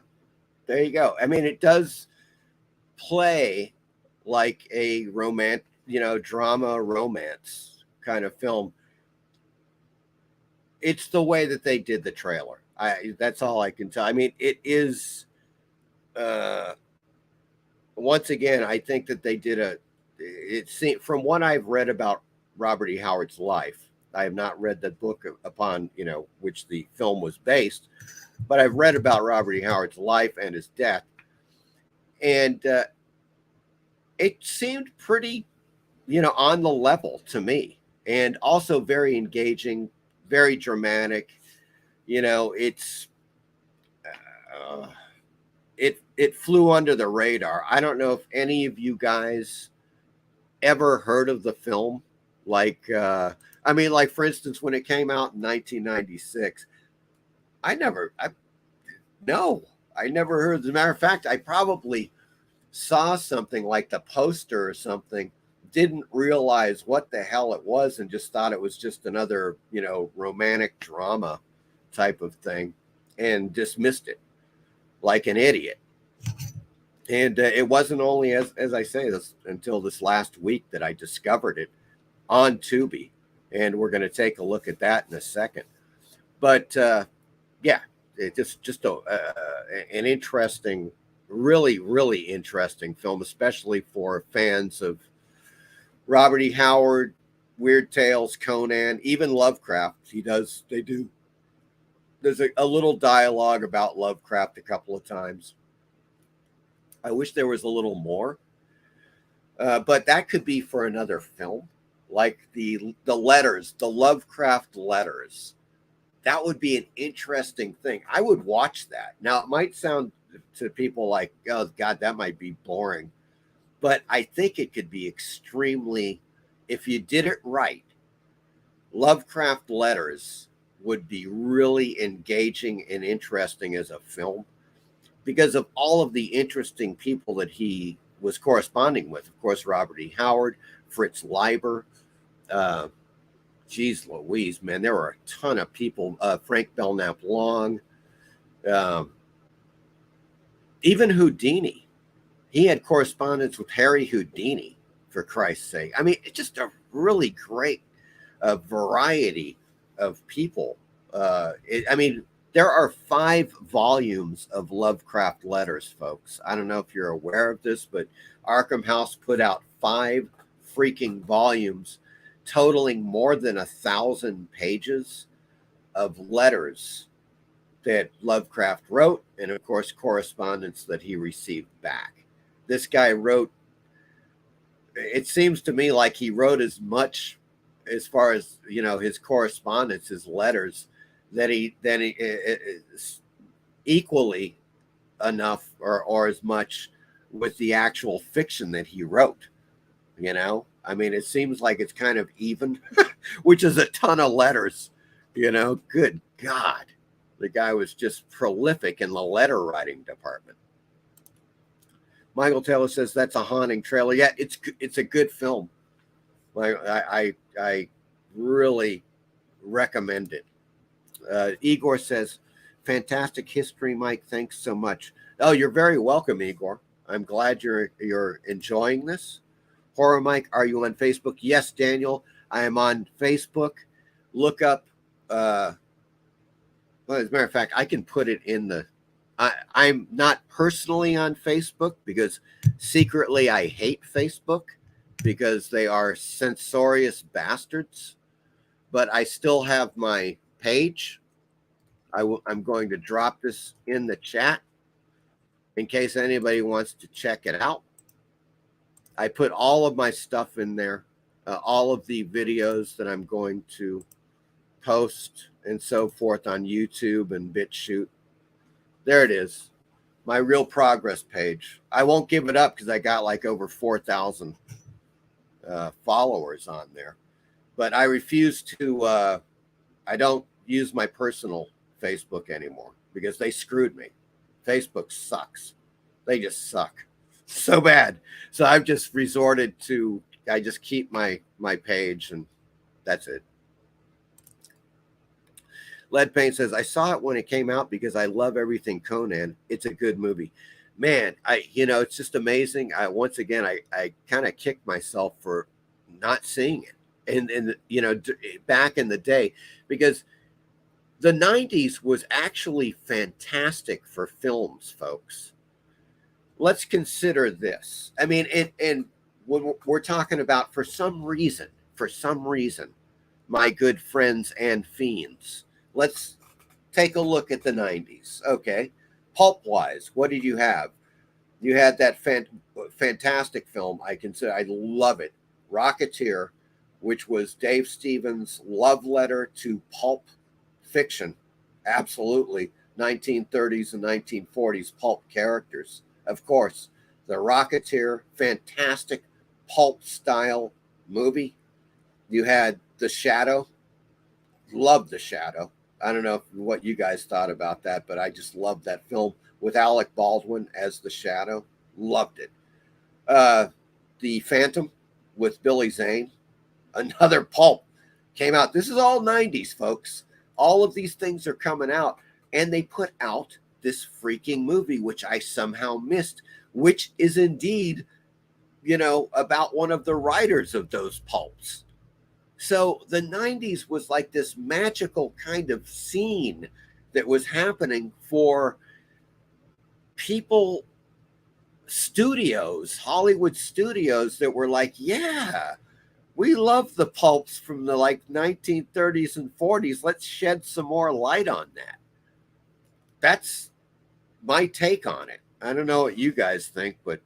there you go. I mean, it does play like a drama romance kind of film. It's the way that they did the trailer. That's all I can tell. I mean, it is, once again, I think that they did from what I've read about Robert E. Howard's life. I have not read the book upon, which the film was based, but I've read about Robert E. Howard's life and his death. And it seemed pretty, on the level to me, and also very engaging, very dramatic. It flew under the radar. I don't know if any of you guys ever heard of the film. Like, for instance, when it came out in 1996, I never heard. As a matter of fact, I probably saw something like the poster or something, didn't realize what the hell it was, and just thought it was just another, romantic drama type of thing, and dismissed it like an idiot. And it wasn't only, as I say, until this last week that I discovered it on Tubi, and we're going to take a look at that in a second. But it's just an interesting, really, really interesting film, especially for fans of Robert E. Howard, Weird Tales, Conan, even Lovecraft. There's a little dialogue about Lovecraft a couple of times. I wish there was a little more, but that could be for another film. Like the letters, the Lovecraft letters. That would be an interesting thing. I would watch that. Now, it might sound to people like, oh, God, that might be boring. But I think it could be extremely, if you did it right, Lovecraft letters would be really engaging and interesting as a film because of all of the interesting people that he was corresponding with. Of course, Robert E. Howard, Fritz Leiber, geez Louise, man, there were a ton of people. Frank Belknap Long, even Houdini. He had correspondence with Harry Houdini, for Christ's sake. I mean, it's just a really great variety of people. There are 5 volumes of Lovecraft letters, folks. I don't know if you're aware of this, but Arkham House put out 5 freaking volumes totaling more than 1,000 pages of letters that Lovecraft wrote, and of course correspondence that he received back. This guy wrote, it seems to me like he wrote as much as far as, his correspondence, his letters, that he equally enough or as much with the actual fiction that he wrote. You know, I mean, it seems like it's kind of even, which is a ton of letters. You know, good God, the guy was just prolific in the letter writing department. Michael Taylor says that's a haunting trailer. Yeah, it's a good film. I really recommend it. Igor says, fantastic history, Mike. Thanks so much. Oh, you're very welcome, Igor. I'm glad you're enjoying this. Horror Mike, are you on Facebook? Yes, Daniel, I am on Facebook. Look up. Well, as a matter of fact, I can put it in the. I'm not personally on Facebook because secretly I hate Facebook because they are censorious bastards. But I still have my page. I'm going to drop this in the chat in case anybody wants to check it out. I put all of my stuff in there, all of the videos that I'm going to post and so forth on YouTube and BitChute. There it is, my Real Progress page. I won't give it up because I got like over 4,000 followers on there. But I refuse to, I don't use my personal Facebook anymore because they screwed me. Facebook sucks. They just suck so bad. So I've just resorted to, I just keep my page and that's it. Lead Paint says, I saw it when it came out because I love everything Conan. It's a good movie. Man, it's just amazing. Once again, I kind of kicked myself for not seeing it. And back in the day, because the 90s was actually fantastic for films, folks. Let's consider this. I mean, and when we're talking about for some reason, my good friends and fiends, let's take a look at the 90s. Okay. Pulp-wise, what did you have? You had that fantastic film. I love it. Rocketeer, which was Dave Stevens' love letter to pulp fiction. Absolutely. 1930s and 1940s pulp characters. Of course, The Rocketeer, fantastic pulp style movie. You had The Shadow. Loved The Shadow. I don't know what you guys thought about that, but I just loved that film with Alec Baldwin as the Shadow. Loved it. The Phantom with Billy Zane. Another pulp came out. This is all 90s, folks. All of these things are coming out, and they put out this freaking movie, which I somehow missed, which is indeed, about one of the writers of those pulps. So the 90s was like this magical kind of scene that was happening for people, studios, Hollywood studios that were like, yeah, we love the pulps from the 1930s and 40s. Let's shed some more light on that. That's my take on it. I don't know what you guys think, but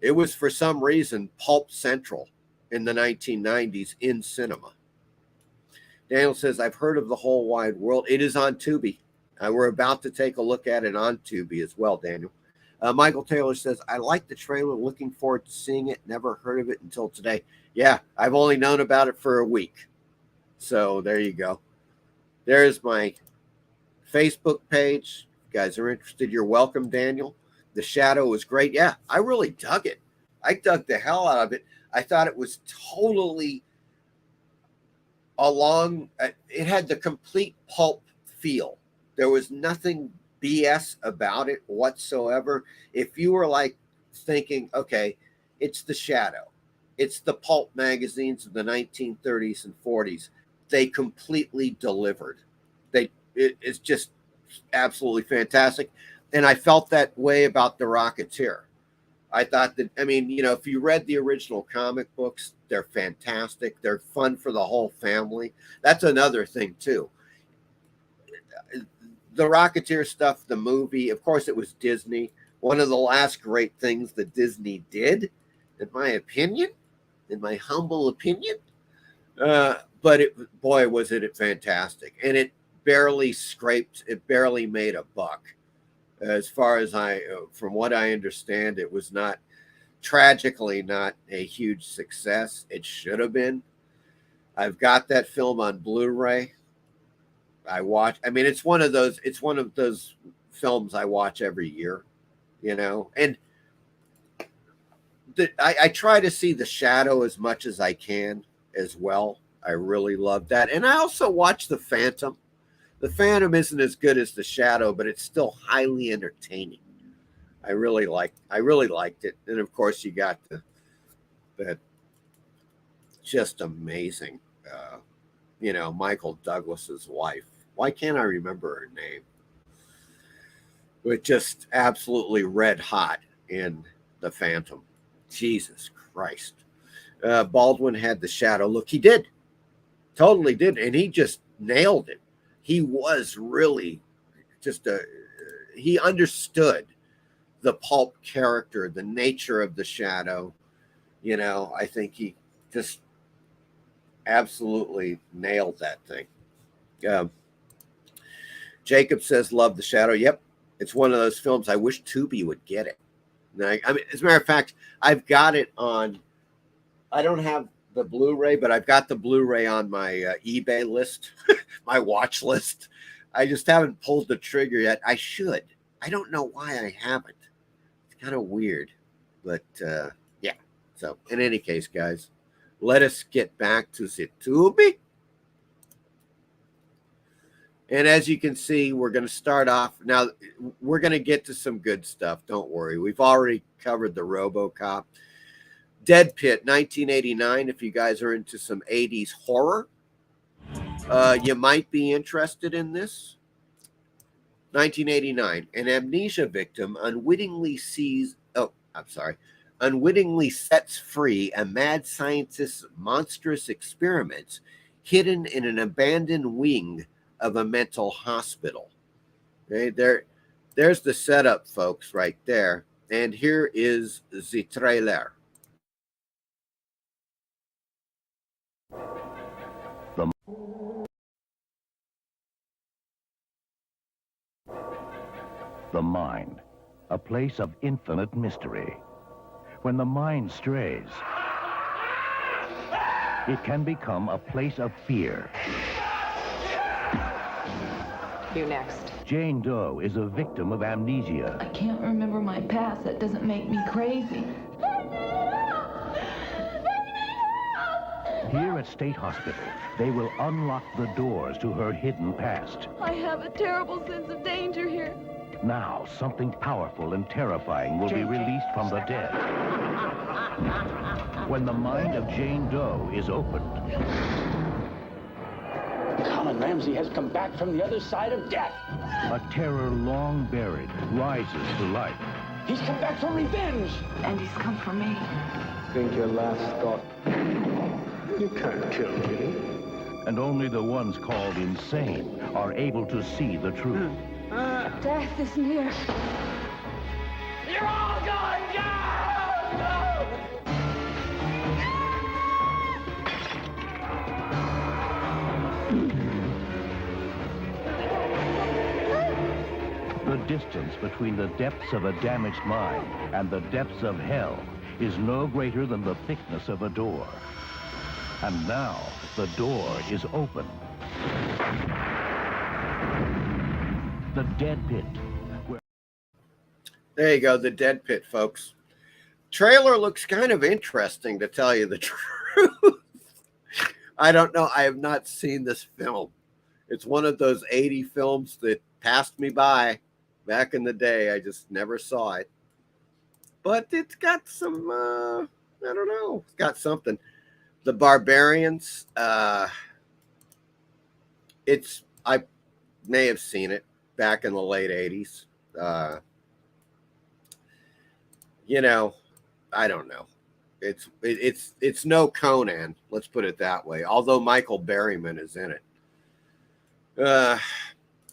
it was for some reason Pulp Central in the 1990s in cinema. Daniel says, I've heard of The Whole Wide World. It is on Tubi. We're about to take a look at it on Tubi as well, Daniel. Michael Taylor says, I like the trailer. Looking forward to seeing it. Never heard of it until today. Yeah, I've only known about it for a week. So there you go. There's my Facebook page. If you guys are interested, you're welcome, Daniel. The Shadow was great. Yeah, I really dug it. I dug the hell out of it. I thought it was totally it had the complete pulp feel. There was nothing BS about it whatsoever. If you were thinking, okay, it's The Shadow, it's the pulp magazines of the 1930s and 40s, they completely delivered. It's just absolutely fantastic. And I felt that way about The Rocketeer. I thought that, if you read the original comic books, they're fantastic. They're fun for the whole family. That's another thing, too. The Rocketeer stuff, the movie, of course, it was Disney. One of the last great things that Disney did, in my humble opinion. But boy, was it fantastic. And it barely made a buck. As far as from what I understand, it was not. tragically not a huge success. It should have been. I've got that film on Blu-ray. It's one of those films I watch every year, and I try to see The Shadow as much as I can as well. I really love that. And I also watch The Phantom. The Phantom isn't as good as The Shadow, but it's still highly entertaining. I really liked it. And of course you got that just amazing, Michael Douglas's wife. Why can't I remember her name? But just absolutely red hot in The Phantom. Jesus Christ. Baldwin had The Shadow. Look, he did. Totally did. And he just nailed it. He was really he understood the pulp character, the nature of The Shadow. I think he just absolutely nailed that thing. Jacob says, love The Shadow. Yep. It's one of those films. I wish Tubi would get it. As a matter of fact, I've got it on, I don't have the Blu-ray, but I've got the Blu-ray on my eBay list, my watch list. I just haven't pulled the trigger yet. I should. I don't know why I haven't. It's kind of weird, but yeah. So in any case, guys, let us get back to the Tubi. And as you can see, we're going to start off. Now, we're going to get to some good stuff. Don't worry. We've already covered the RoboCop. Dead Pit, 1989. If you guys are into some 80s horror, you might be interested in this. 1989. An amnesia victim unwittingly sets free a mad scientist's monstrous experiments hidden in an abandoned wing of a mental hospital. Okay, there's the setup, folks, right there. And here is the trailer. The mind, a place of infinite mystery. When the mind strays, it can become a place of fear. You next. Jane Doe is a victim of amnesia. I can't remember my past. That doesn't make me crazy. Here at State Hospital, they will unlock the doors to her hidden past. I have a terrible sense of danger here. Now, something powerful and terrifying will be released from the dead. When the mind of Jane Doe is opened, Colin Ramsey has come back from the other side of death. a terror long buried rises to life. He's come back for revenge. And he's come for me. Think your last thought. You can't kill me. And only the ones called insane are able to see the truth. Death is near. You're all going down! The distance between the depths of a damaged mind and the depths of hell is no greater than the thickness of a door. And now the door is open. The Dead Pit. There you go, The Dead Pit, folks. Trailer looks kind of interesting, to tell you the truth. I don't know. I have not seen this film. It's one of those 80 films that passed me by back in the day. I just never saw it. But it's got some, I don't know. It's got something. The Barbarians. I may have seen it back in the late 80s. I don't know. It's no Conan, let's put it that way, although Michael Berryman is in it.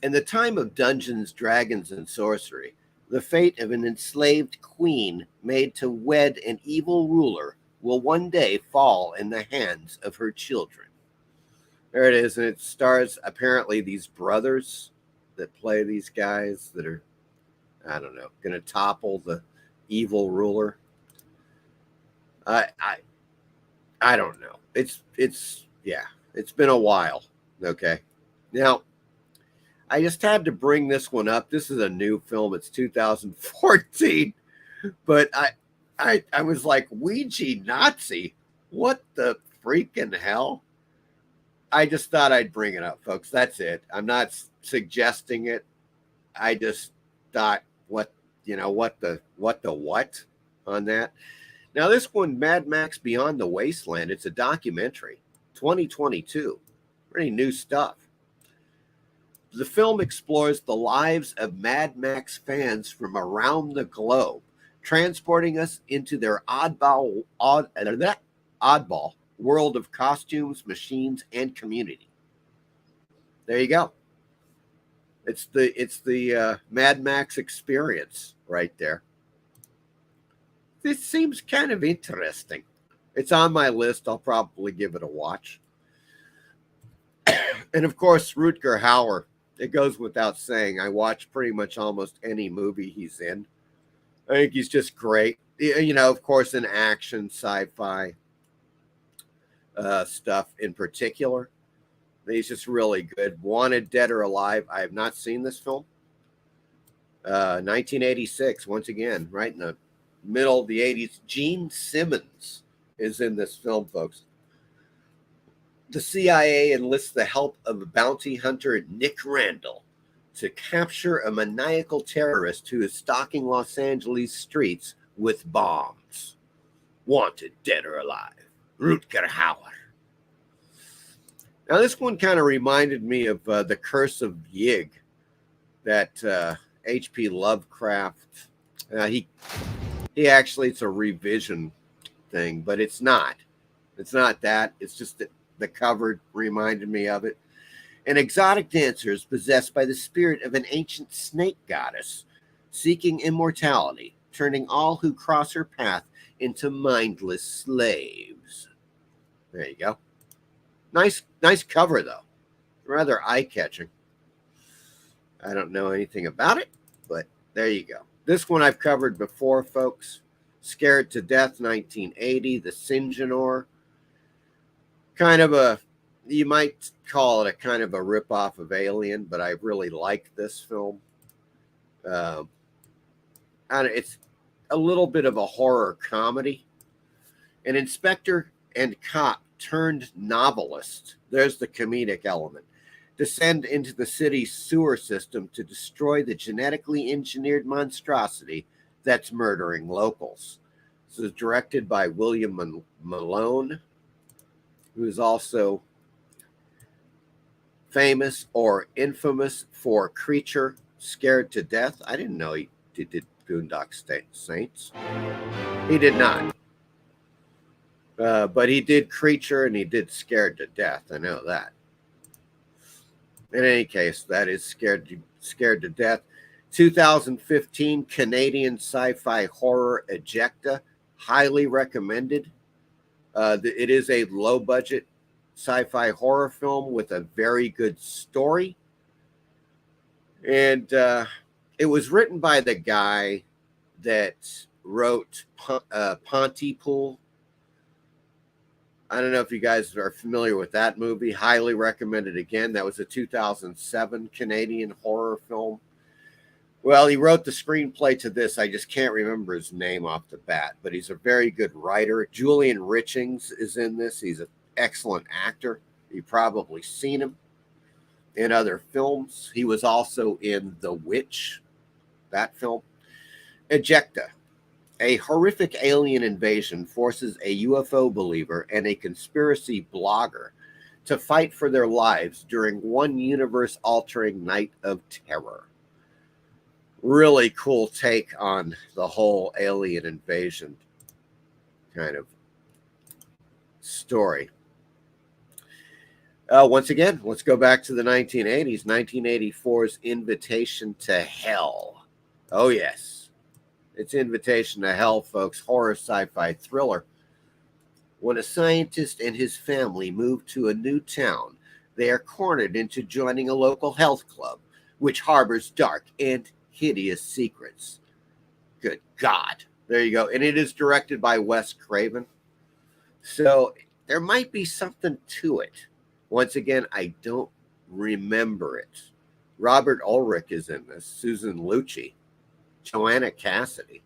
In the time of Dungeons, Dragons, and Sorcery, the fate of an enslaved queen made to wed an evil ruler will one day fall in the hands of her children. There it is, and it stars apparently these brothers that play these guys that are, I don't know, going to topple the evil ruler. I don't know. It's been a while. Okay. Now, I just had to bring this one up. This is a new film. It's 2014. But I was like, Ouija Nazi? What the freaking hell? I just thought I'd bring it up, folks. That's it. I'm not suggesting it. I just thought, what the what on that? Now, this one, Mad Max Beyond the Wasteland, it's a documentary, 2022. Pretty new stuff. The film explores the lives of Mad Max fans from around the globe, transporting us into their oddball world of costumes, machines, and community. There you go. It's the Mad Max experience right there. This seems kind of interesting. It's on my list. I'll probably give it a watch. And of course, Rutger Hauer. It goes without saying, I watch pretty much almost any movie he's in. I think he's just great. You know, of course, in action, sci-fi stuff in particular. He's just really good. Wanted, Dead or Alive. I have not seen this film. 1986, once again, right in the middle of the 80s. Gene Simmons is in this film, folks. The CIA enlists the help of bounty hunter Nick Randall to capture a maniacal terrorist who is stalking Los Angeles streets with bombs. Wanted, Dead or Alive. Rutger Hauer. Now, this one kind of reminded me of The Curse of Yig, that H.P. Lovecraft. He actually, it's a revision thing, but it's not. It's not that. It's just that the cover reminded me of it. An exotic dancer is possessed by the spirit of an ancient snake goddess, seeking immortality, turning all who cross her path into mindless slaves. There you go. Nice cover, though. Rather eye-catching. I don't know anything about it, but there you go. This one I've covered before, folks. Scared to Death, 1980, The Sinjanor. Kind of a, you might call it a kind of a ripoff of Alien, but I really like this film. It's a little bit of a horror comedy. An inspector and cop turned novelist, there's the comedic element, descend into the city's sewer system to destroy the genetically engineered monstrosity that's murdering locals. This is directed by William Malone, who is also famous or infamous for Creature, Scared to Death. I didn't know he did Boondock Saints. He did not. But he did Creature and he did Scared to Death. I know that. In any case, that is Scared to Death. 2015 Canadian sci-fi horror Ejecta. Highly recommended. It is a low-budget sci-fi horror film with a very good story. And it was written by the guy that wrote Pontypool. I don't know if you guys are familiar with that movie. Highly recommended again. That was a 2007 Canadian horror film. Well, he wrote the screenplay to this. I just can't remember his name off the bat, but he's a very good writer. Julian Richings is in this. He's an excellent actor. You've probably seen him in other films. He was also in The Witch, that film. Ejecta. A horrific alien invasion forces a UFO believer and a conspiracy blogger to fight for their lives during one universe-altering night of terror. Really cool take on the whole alien invasion kind of story. Once again, let's go back to the 1980s. 1984's Invitation to Hell. Oh, yes. It's Invitation to Hell, folks. Horror sci-fi thriller. When a scientist and his family move to a new town, they are cornered into joining a local health club, which harbors dark and hideous secrets. Good God. There you go. And it is directed by Wes Craven. So there might be something to it. Once again, I don't remember it. Robert Ulrich is in this, Susan Lucci, Joanna Cassidy.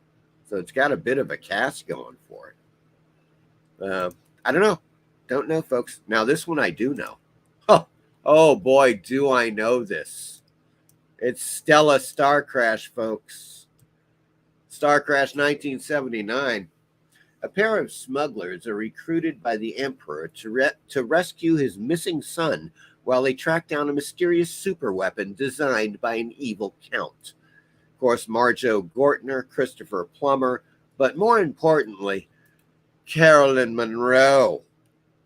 So it's got a bit of a cast going for it. I don't know. Don't know, folks. Now, this one I do know. Oh boy, do I know this. It's Stella Star Crash, folks. Star Crash 1979. A pair of smugglers are recruited by the Emperor to rescue his missing son while they track down a mysterious superweapon designed by an evil count. Of course, Marjo Gortner, Christopher Plummer, but more importantly, Carolyn Monroe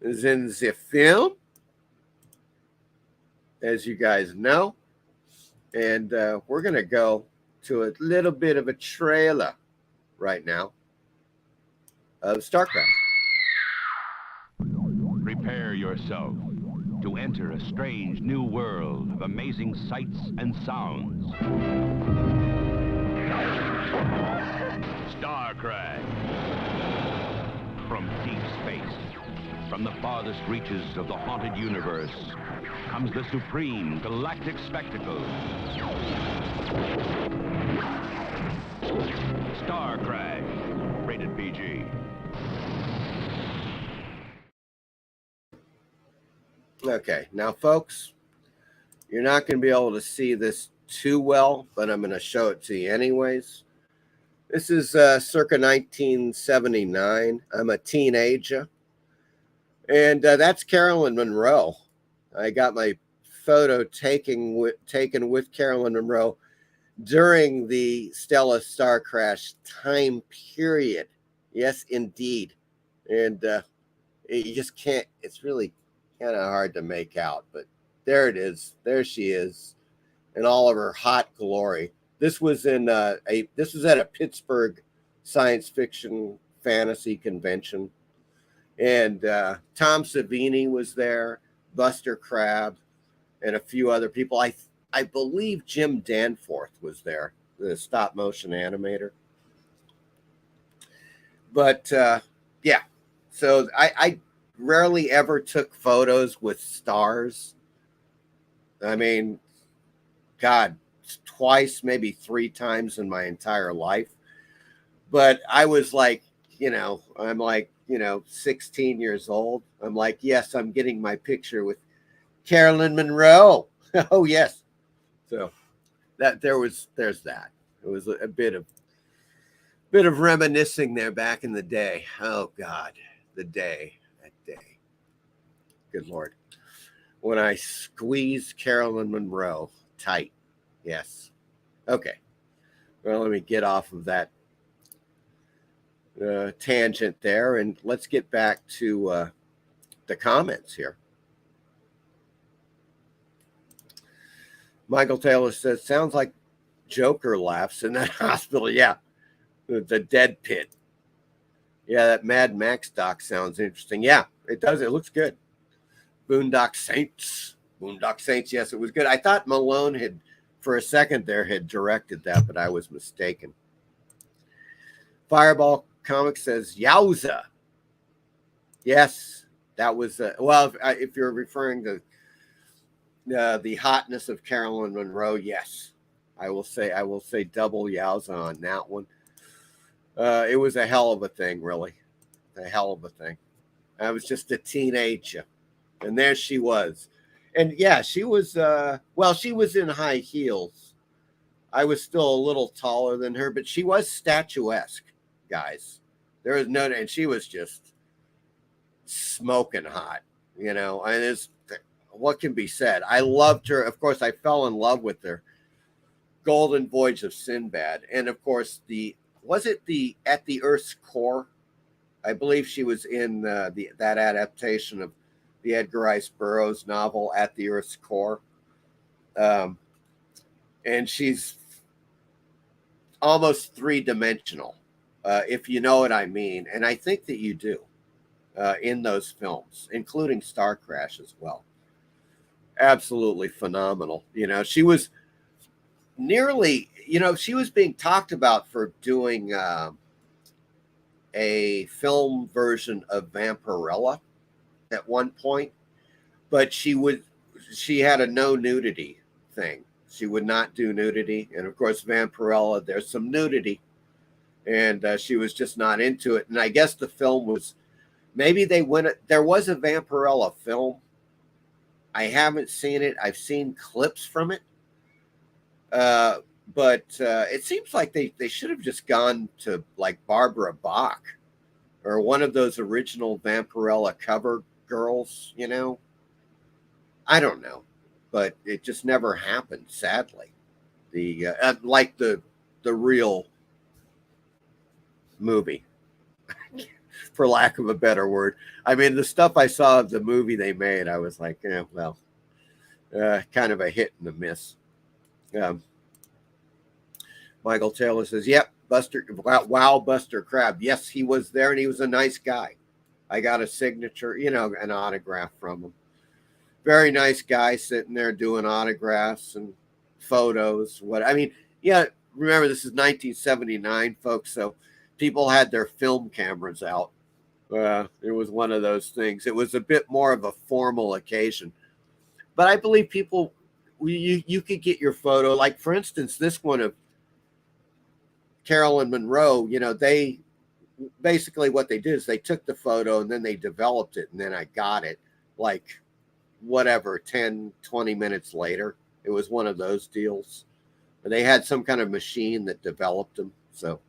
is in the film, as you guys know. And we're going to go to a little bit of a trailer right now of StarCraft. Prepare yourself to enter a strange new world of amazing sights and sounds. StarCraft. From deep space, from the farthest reaches of the haunted universe, comes the supreme galactic spectacle. StarCraft. Rated PG. Okay, now folks, you're not going to be able to see this too well, but I'm going to show it to you anyways. This is circa 1979. I'm a teenager, and that's Carolyn Monroe. I got my photo taken with Carolyn Monroe during the Stella Star Crash time period. Yes, indeed. And you just can't, it's really kind of hard to make out, but there it is. There she is in all of her hot glory. This was in this was at a Pittsburgh science fiction fantasy convention, and Tom Savini was there, Buster Crabbe, and a few other people. I believe Jim Danforth was there, the stop motion animator. But yeah, so I rarely ever took photos with stars. I mean, God, twice, maybe 3 times in my entire life. But I was like, I'm like, 16 years old. I'm like, yes, I'm getting my picture with Carolyn Monroe. Oh, yes. So there's that. It was a bit of reminiscing there back in the day. Oh, God, that day. Good Lord. When I squeezed Carolyn Monroe tight. Yes. Okay. Well, let me get off of that tangent there, and let's get back to the comments here. Michael Taylor says, sounds like Joker laughs in that hospital. Yeah. The dead pit. Yeah, that Mad Max doc sounds interesting. Yeah, it does. It looks good. Boondock Saints. Yes, it was good. I thought Malone had, for a second there, had directed that, but I was mistaken. Fireball Comics says, yowza. Yes, that was, well, if you're referring to the hotness of Carolyn Monroe, yes. I will say double yowza on that one. It was a hell of a thing, really. A hell of a thing. I was just a teenager. And there she was. And yeah, she was, she was in high heels. I was still a little taller than her, but she was statuesque, guys. There was no, and she was just smoking hot, and what can be said? I loved her. Of course, I fell in love with her. Golden Voyage of Sinbad. And of course, was it At the Earth's Core? I believe she was in that adaptation of the Edgar Rice Burroughs novel At the Earth's Core. And she's almost 3-dimensional, if you know what I mean. And I think that you do in those films, including Star Crash as well. Absolutely phenomenal. She was nearly, she was being talked about for doing a film version of Vampirella at one point, but she had a no nudity thing. She would not do nudity. And of course, Vampirella, there's some nudity, and she was just not into it. And I guess the film was, maybe there was a Vampirella film. I haven't seen it. I've seen clips from it. But it seems like they should have just gone to like Barbara Bach or one of those original Vampirella cover girls, you know. I don't know, but it just never happened, sadly. The like the real movie, for lack of a better word. I mean, the stuff I saw of the movie they made, I was like, yeah, well, kind of a hit and a miss. Michael Taylor says, yep, wow, Buster Crabbe. Yes, he was there, and he was a nice guy. I got a signature, you know, an autograph from him. Very nice guy sitting there doing autographs and photos. Yeah, remember, this is 1979, folks, so people had their film cameras out. It was one of those things. It was a bit more of a formal occasion. But I believe people, you could get your photo. Like, for instance, this one of Carolyn Monroe, you know, they basically what they did is they took the photo and then they developed it, and then I got it like whatever 10 20 minutes later. It was one of those deals. They had some kind of machine that developed them, so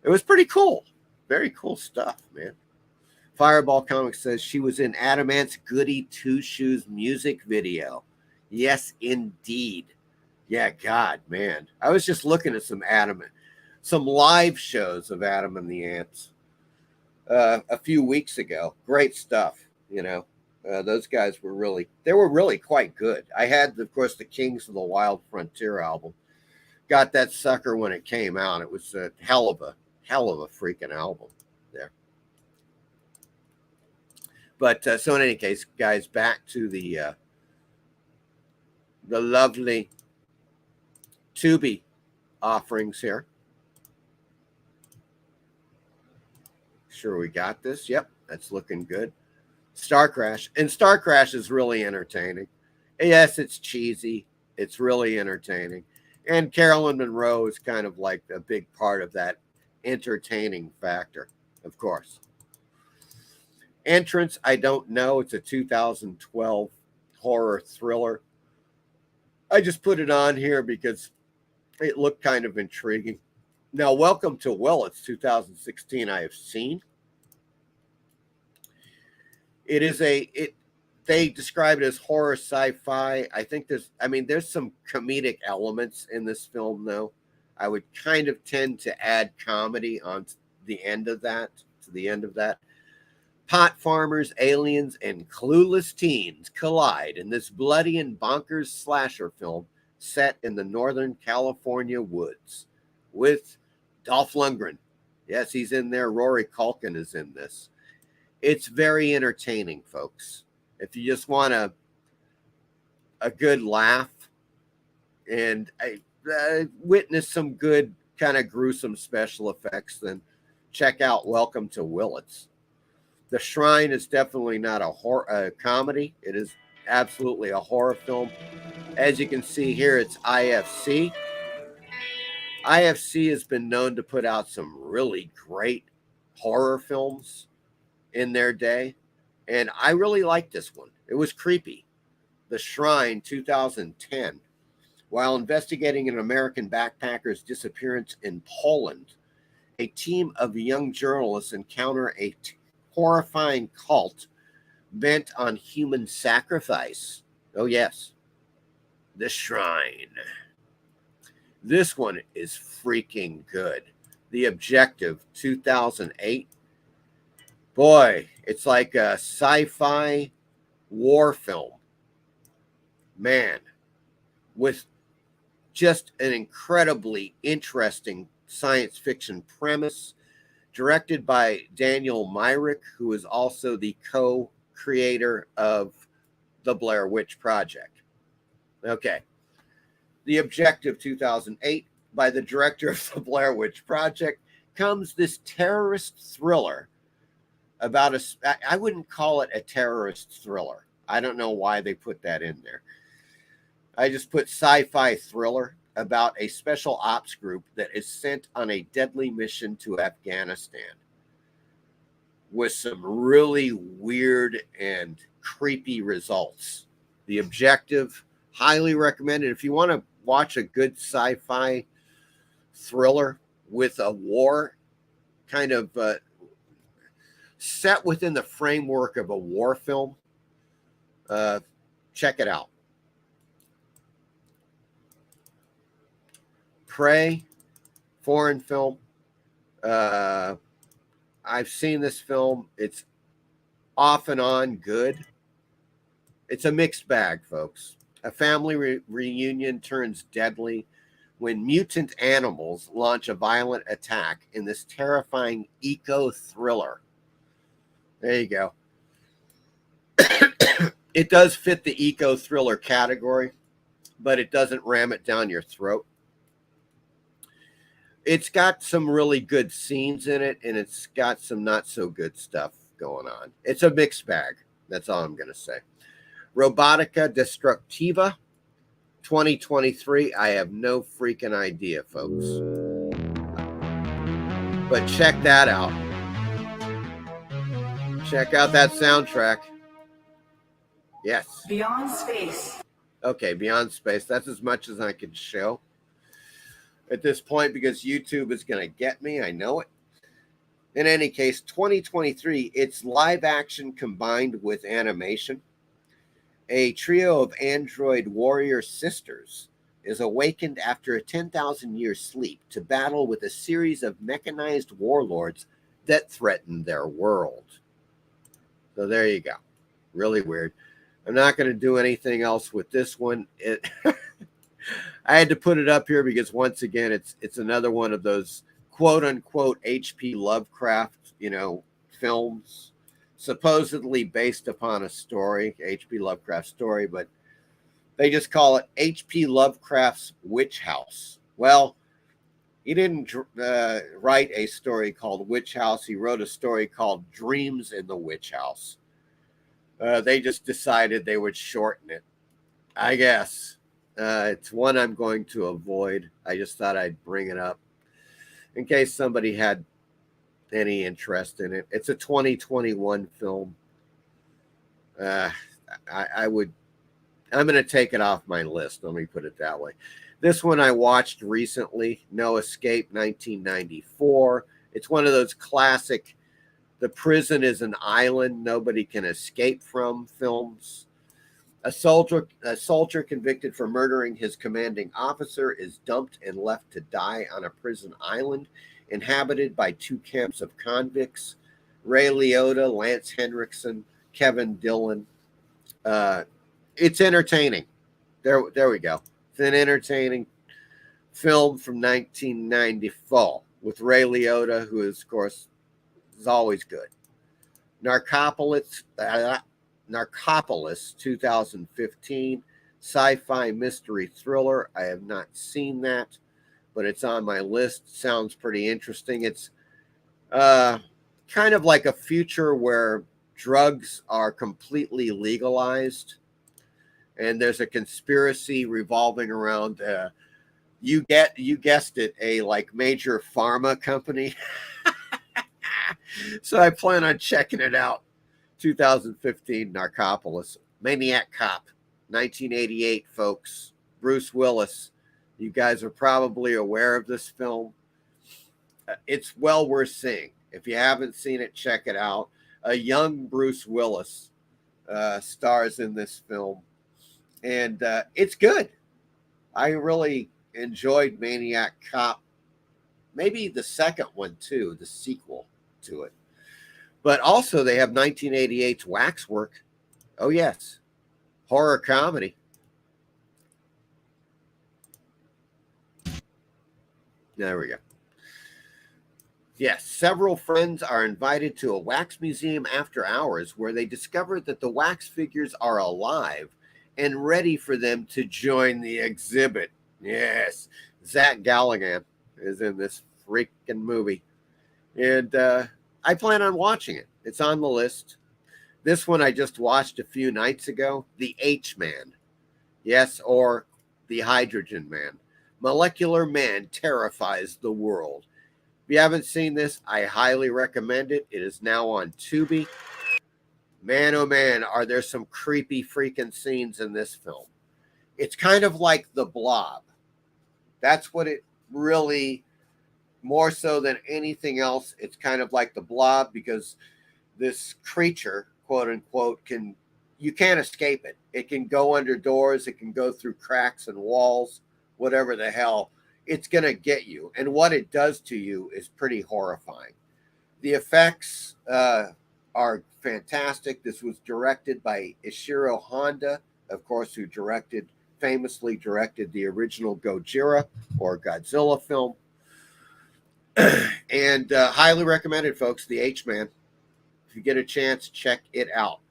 it was pretty cool. Very cool stuff, man. Fireball Comics says she was in Adamant's Goody Two Shoes music video. Yes, indeed. Yeah, God, man. I was just looking at some live shows of Adam and the Ants a few weeks ago. Great stuff, you know. Those guys were really quite good. I had, of course, the Kings of the Wild Frontier album. Got that sucker when it came out. It was a hell of a freaking album there. But so in any case, guys, back to the lovely Tubi offerings here. Sure, we got this. Yep, that's looking good. Star Crash. And Star Crash is really entertaining. Yes, it's cheesy. It's really entertaining. And Carolyn Monroe is kind of like a big part of that entertaining factor, of course. Entrance, I don't know. It's a 2012 horror thriller. I just put it on here because it looked kind of intriguing. Now, Welcome to Willits 2016, I have seen. It is they describe it as horror sci-fi. I think there's some comedic elements in this film, though. I would kind of tend to add comedy on the end of that, Pot farmers, aliens, and clueless teens collide in this bloody and bonkers slasher film set in the Northern California woods with Dolph Lundgren. Yes, he's in there. Rory Culkin is in this. It's very entertaining, folks. If you just want a good laugh and witness some good kind of gruesome special effects, then check out Welcome to Willits. The Shrine is definitely not a comedy. It is absolutely a horror film. As you can see here, it's IFC. IFC has been known to put out some really great horror films in their day, and I really liked this one. It was creepy. The Shrine, 2010. While investigating an American backpacker's disappearance in Poland, a team of young journalists encounter a horrifying cult bent on human sacrifice. Oh, yes. The Shrine. This one is freaking good. The Objective, 2008. Boy, it's like a sci-fi war film. Man, with just an incredibly interesting science fiction premise, directed by Daniel Myrick, who is also the co-creator of the Blair Witch Project. Okay. The Objective, 2008, by the director of the Blair Witch Project, comes this terrorist thriller about I wouldn't call it a terrorist thriller. I don't know why they put that in there. I just put sci-fi thriller about a special ops group that is sent on a deadly mission to Afghanistan with some really weird and creepy results. The Objective, highly recommended. If you want to watch a good sci-fi thriller with a war kind of set within the framework of a war film, check it out. Prey, foreign film. I've seen this film. It's off and on good. It's a mixed bag, folks. A family reunion turns deadly when mutant animals launch a violent attack in this terrifying eco-thriller. There you go. It does fit the eco-thriller category, but it doesn't ram it down your throat. It's got some really good scenes in it, and it's got some not so good stuff going on. It's a mixed bag. That's all I'm going to say. Robotica Destructiva 2023. I have no freaking idea, folks. But check that out. Check out that soundtrack. Yes. Beyond Space. Okay, Beyond Space. That's as much as I can show at this point because YouTube is going to get me. I know it. In any case, 2023, it's live action combined with animation. A trio of android warrior sisters is awakened after a 10,000-year sleep to battle with a series of mechanized warlords that threaten their world. So there you go. Really weird. I'm not going to do anything else with this one. I had to put it up here because once again, it's another one of those quote unquote H.P. Lovecraft, films, supposedly based upon a story, H.P. Lovecraft story, but they just call it H.P. Lovecraft's Witch House. Well, he didn't write a story called Witch House. He wrote a story called Dreams in the Witch House. They just decided they would shorten it, I guess. It's one I'm going to avoid. I just thought I'd bring it up in case somebody had any interest in it. It's a 2021 film. I'm going to take it off my list. Let me put it that way. This one I watched recently, No Escape, 1994. It's one of those classic, the prison is an island nobody can escape from films. A soldier convicted for murdering his commanding officer is dumped and left to die on a prison island inhabited by two camps of convicts, Ray Liotta, Lance Henriksen, Kevin Dillon. It's entertaining. There we go. It's an entertaining film from 1994 with Ray Liotta, who is, of course, is always good. Narcopolis 2015, sci-fi mystery thriller. I have not seen that, but it's on my list. Sounds pretty interesting. It's kind of like a future where drugs are completely legalized, and there's a conspiracy revolving around you guessed it, a like major pharma company. So I plan on checking it out. 2015, Narcopolis, Maniac Cop, 1988, folks. Bruce Willis. You guys are probably aware of this film. It's well worth seeing. If you haven't seen it, check it out. A young Bruce Willis stars in this film, and it's good. I really enjoyed Maniac Cop. Maybe the second one, too, the sequel to it. But also they have 1988's Waxwork. Oh, yes. Horror comedy. There we go. Yes, several friends are invited to a wax museum after hours where they discover that the wax figures are alive and ready for them to join the exhibit. Yes. Zach Galligan is in this freaking movie. And I plan on watching it. It's on the list. This one I just watched a few nights ago, The H-Man. Yes, or The Hydrogen Man. Molecular Man terrifies the world. If you haven't seen this, I highly recommend it. It is now on Tubi. Man, oh man, are there some creepy freaking scenes in this film. It's kind of like The Blob. That's what it really, more so than anything else, it's kind of like The Blob, because this creature, quote unquote, you can't escape it. It can go under doors. It can go through cracks and walls, whatever the hell. It's going to get you. And what it does to you is pretty horrifying. The effects are fantastic. This was directed by Ishiro Honda, of course, who famously directed the original Gojira or Godzilla film. And highly recommended, folks, The H-Man. If you get a chance, check it out.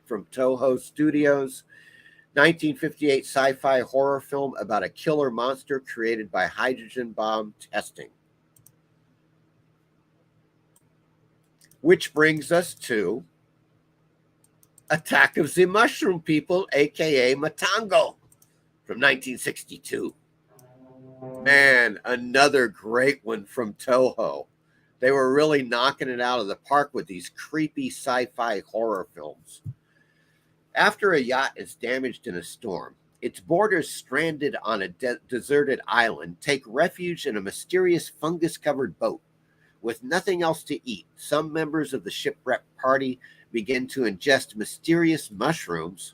From Toho Studios, 1958 sci-fi horror film about a killer monster created by hydrogen bomb testing. Which brings us to Attack of the Mushroom People, aka Matango, from 1962. Man, another great one from Toho. They were really knocking it out of the park with these creepy sci-fi horror films. After a yacht is damaged in a storm, its boarders stranded on a deserted island take refuge in a mysterious fungus-covered boat. With nothing else to eat, some members of the shipwrecked party begin to ingest mysterious mushrooms,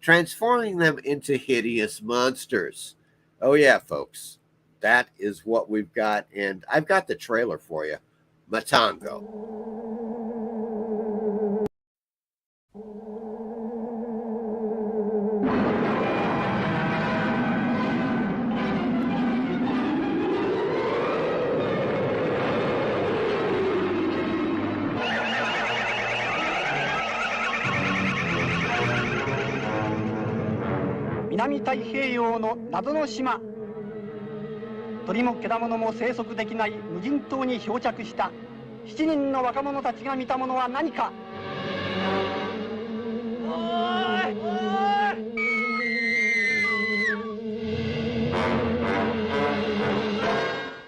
transforming them into hideous monsters. Oh yeah, folks, that is what we've got, and I've got the trailer for you. Matango. 南太平洋の謎の島。鳥も獣も生息できない無人島に漂着した7人の若者たちが見たものは何か。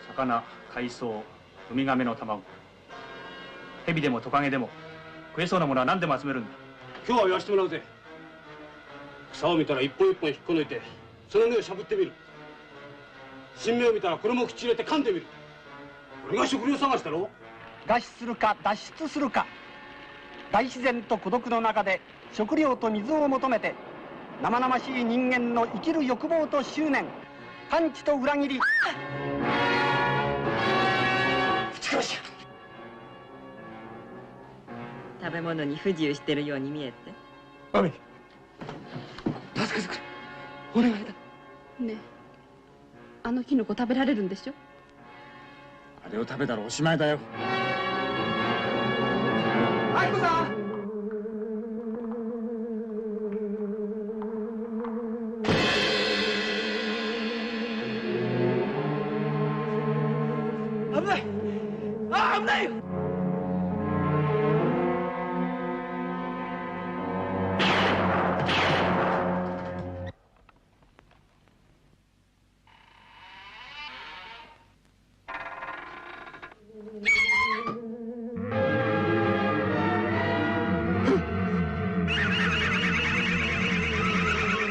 魚、海藻、ウミガメの卵、ヘビでもトカゲでも食えそうなものは何でも集めるんだ。今日は言わせてもらうぜ。草を見たら一本一本引っこ抜いてその根をしゃぶってみる。新芽を見たらこれも口入れて噛んでみる。これが食料探しだろ。脱出するか脱出するか。大自然と孤独の中で食料と水を求めて生々しい人間の生きる欲望と執念、パンチと裏切り。食べ物に不自由してるように見えて。アミ、助けてくれ。お願いだ。ねえ、あのキノコ食べられるんでしょ？あれを食べたらおしまいだよ。愛子さん。危ない。ああ、危ないよ。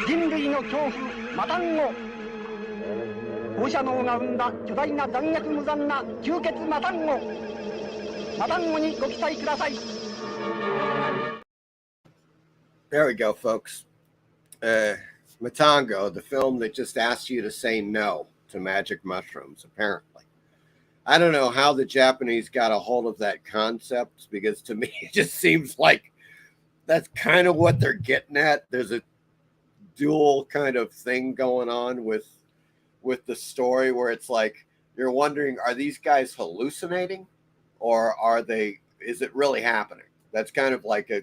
人類の恐怖、マタンゴ。放射能が生んだ巨大な残虐無残な吸血マタンゴ。マタンゴにご期待ください。There we go, folks. Matango, the film that just asks you to say no to magic mushrooms, apparently. I don't know how the Japanese got a hold of that concept, because to me it just seems like that's kind of what they're getting at. There's a dual kind of thing going on with the story where it's like you're wondering, are these guys hallucinating or is it really happening? That's kind of like a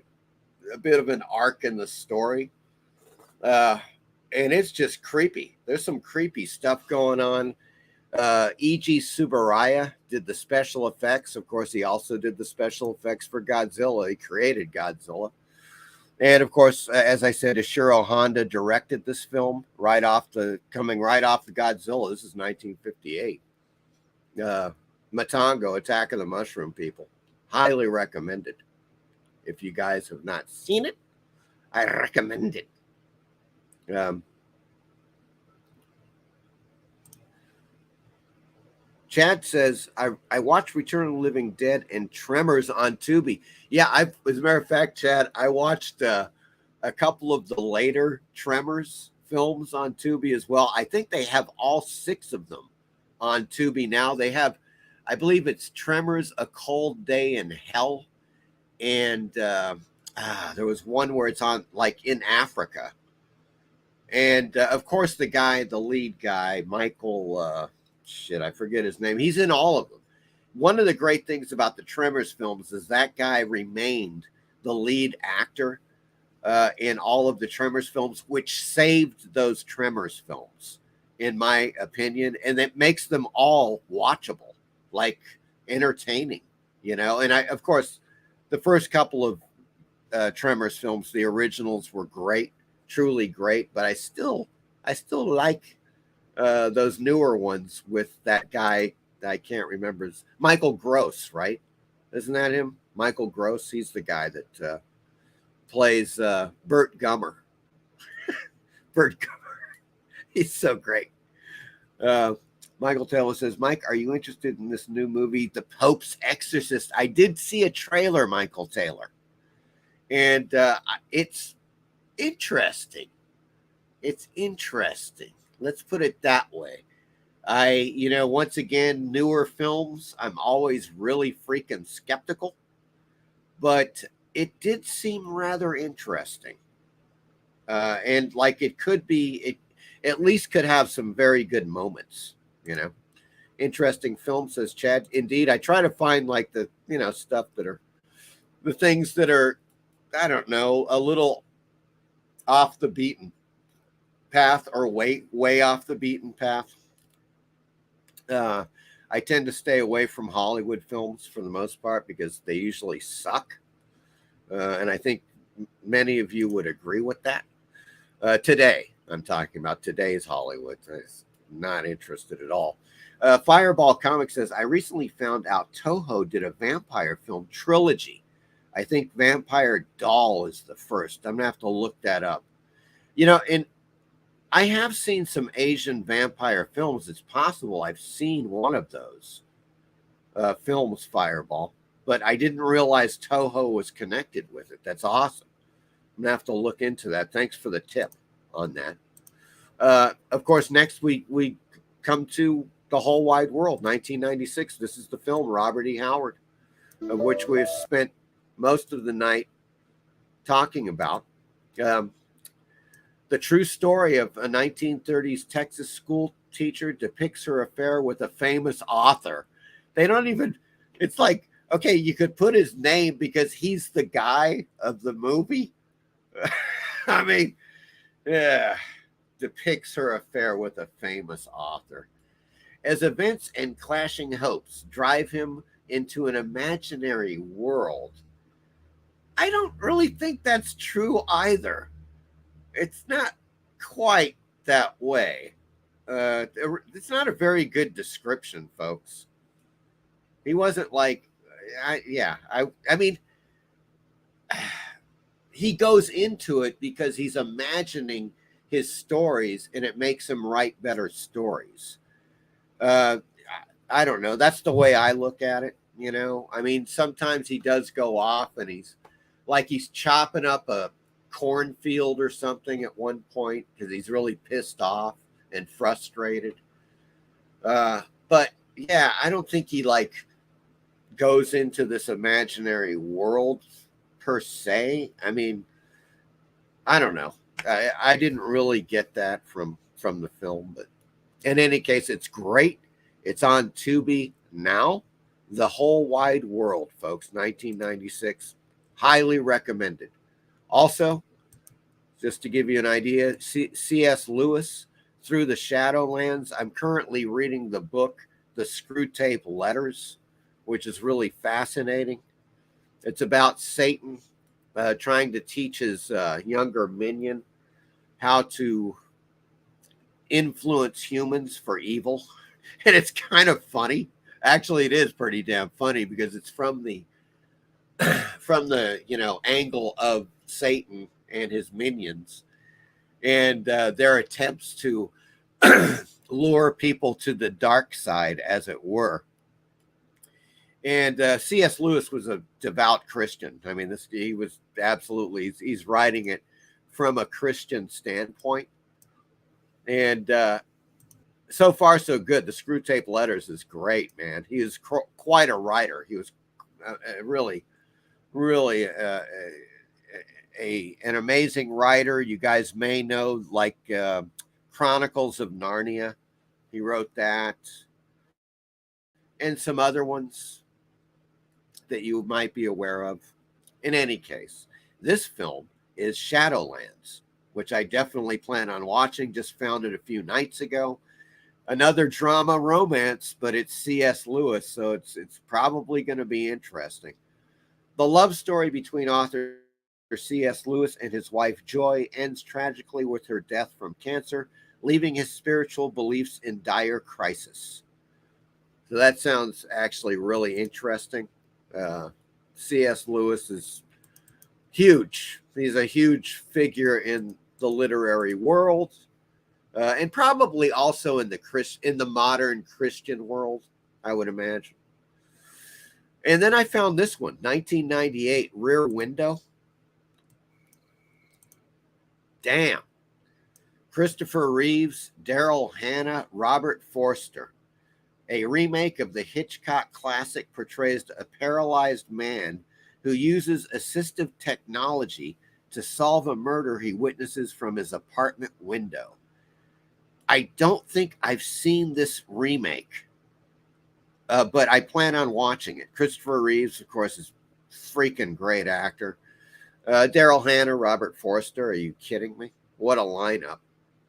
bit of an arc in the story. And it's just creepy. There's some creepy stuff going on. E.G. Tsuburaya did the special effects. Of course, he also did the special effects for Godzilla. He created Godzilla. And of course, as I said, Ishiro Honda directed this film coming right off the Godzilla. This is 1958. Matango, Attack of the Mushroom People. Highly recommended. If you guys have not seen it, I recommend it. Chad says, I watched Return of the Living Dead and Tremors on Tubi. Yeah, as a matter of fact, Chad, I watched a couple of the later Tremors films on Tubi as well. I think they have all 6 of them on Tubi now. They have, I believe it's Tremors, A Cold Day in Hell. And there was one where it's on, like, in Africa. And, of course, the lead guy, Michael... I forget his name. He's in all of them. One of the great things about the Tremors films is that guy remained the lead actor in all of the Tremors films, which saved those Tremors films, in my opinion. And it makes them all watchable, like entertaining, And of course, the first couple of Tremors films, the originals, were great, truly great. But I still like those newer ones with that guy that I can't remember. Is Michael Gross, right? Isn't that him? Michael Gross. He's the guy that plays Bert Gummer. Bert Gummer. He's so great. Michael Taylor says, Mike, are you interested in this new movie, The Pope's Exorcist? I did see a trailer, Michael Taylor. And it's interesting. It's interesting. Let's put it that way. Once again, newer films, I'm always really freaking skeptical, but it did seem rather interesting. And like it could be, it at least could have some very good moments, Interesting film, says Chad. Indeed, I try to find like the, stuff that are, the things that are, I don't know, a little off the beaten path or way off the beaten path. I tend to stay away from Hollywood films for the most part because they usually suck. And I think many of you would agree with that. Today, I'm talking about today's Hollywood. I'm not interested at all. Fireball Comics says, I recently found out Toho did a vampire film trilogy. I think Vampire Doll is the first. I'm going to have to look that up. And I have seen some Asian vampire films. It's possible I've seen one of those films, Fireball, but I didn't realize Toho was connected with it. That's awesome. I'm going to have to look into that. Thanks for the tip on that. Of course, next week we come to The Whole Wide World, 1996. This is the film, Robert E. Howard, of which we've spent most of the night talking about. The true story of a 1930s Texas school teacher depicts her affair with a famous author. They don't even, it's like, okay, you could put his name because he's the guy of the movie. I mean, yeah, depicts her affair with a famous author. As events and clashing hopes drive him into an imaginary world, I don't really think that's true either. It's not quite that way. It's not a very good description, folks. He wasn't like, I mean, he goes into it because he's imagining his stories and it makes him write better stories. I don't know. That's the way I look at it. I mean, sometimes he does go off and he's chopping up a cornfield or something at one point because he's really pissed off and frustrated. But yeah, I don't think he goes into this imaginary world per se. I mean, I don't know. I didn't really get that from the film, but in any case, it's great. It's on Tubi now. The Whole Wide World, folks, 1996. Highly recommended. Also, just to give you an idea, C.S. Lewis, Through the Shadowlands. I'm currently reading the book the screw tape letters, which is really fascinating. It's about Satan trying to teach his younger minion how to influence humans for evil. And it's kind of funny. Actually, it is pretty damn funny because it's from the angle of Satan and his minions and their attempts to lure people to the dark side, as it were. And C.S. Lewis was a devout Christian. I mean, he was absolutely, he's writing it from a Christian standpoint. And so far, so good. The Screw Tape Letters is great, man. He is quite a writer. He was really an amazing writer. You guys may know, like Chronicles of Narnia. He wrote that. And some other ones that you might be aware of. In any case, this film is Shadowlands, which I definitely plan on watching. Just found it a few nights ago. Another drama romance, but it's C.S. Lewis, so it's probably going to be interesting. The love story between author C.S. Lewis and his wife Joy ends tragically with her death from cancer, leaving his spiritual beliefs in dire crisis. So that sounds actually really interesting. C.S. Lewis is huge. He's a huge figure in the literary world, and probably also in the modern Christian world, I would imagine. And then I found this one, 1998, Rear Window. Damn. Christopher Reeves, Daryl Hannah, Robert Forster. A remake of the Hitchcock classic portrays a paralyzed man who uses assistive technology to solve a murder he witnesses from his apartment window. I don't think I've seen this remake, but I plan on watching it. Christopher Reeves, of course, is a freaking great actor. Daryl Hannah, Robert Forster, are you kidding me? What a lineup.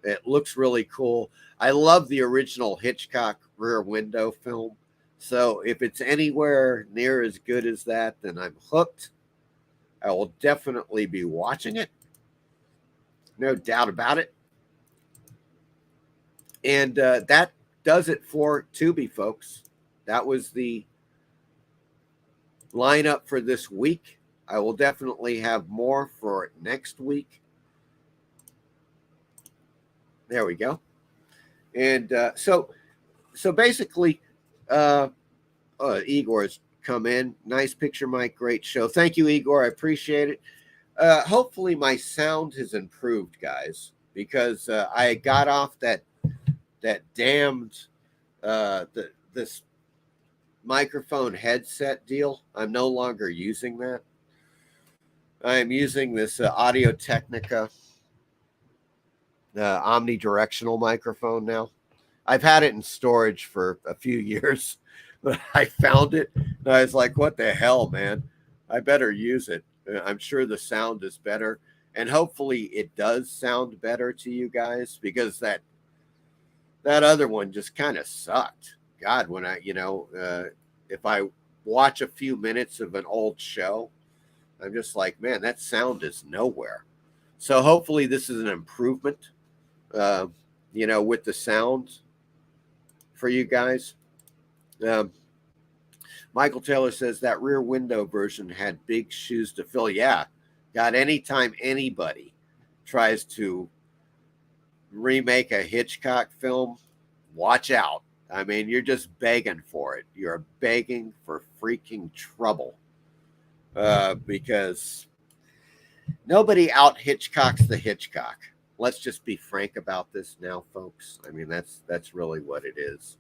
It looks really cool. I love the original Hitchcock Rear Window film. So if it's anywhere near as good as that, then I'm hooked. I will definitely be watching it. No doubt about it. And that does it for Tubi, folks. That was the lineup for this week. I will definitely have more for next week. There we go. And so basically, Igor's come in. Nice picture, Mike. Great show. Thank you, Igor. I appreciate it. Hopefully my sound has improved, guys, because I got off that damned this microphone headset deal. I'm no longer using that. I am using this Audio Technica omnidirectional microphone now. I've had it in storage for a few years, but I found it and I was like, what the hell, man? I better use it. I'm sure the sound is better, and hopefully it does sound better to you guys, because that other one just kind of sucked. God, when I, if I watch a few minutes of an old show, I'm just like, man, that sound is nowhere. So hopefully this is an improvement, with the sound for you guys. Michael Taylor says that Rear Window version had big shoes to fill. Yeah. God, anytime anybody tries to remake a Hitchcock film, watch out. I mean, you're just begging for it. You're begging for freaking trouble. Because nobody out Hitchcocks the Hitchcock. Let's just be frank about this now, folks. I mean, that's really what it is.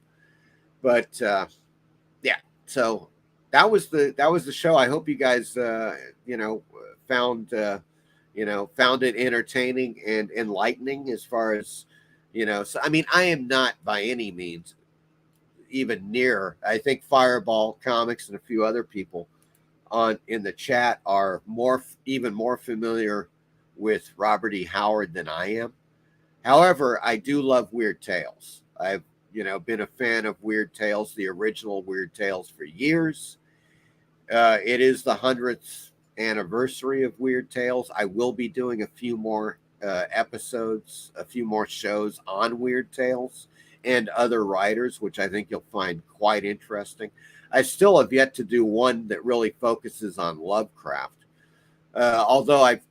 But yeah, so that was the show. I hope you guys found it entertaining and enlightening, as far as so I mean, I am not by any means even near. I think Fireball Comics and a few other people in the chat are even more familiar with Robert E. Howard than I am. However, I do love Weird Tales. I've been a fan of Weird Tales, the original Weird Tales, for years. It is the 100th anniversary of Weird Tales. I will be doing a few more episodes, a few more shows on Weird Tales and other writers, which I think you'll find quite interesting. I still have yet to do one that really focuses on Lovecraft. Although I've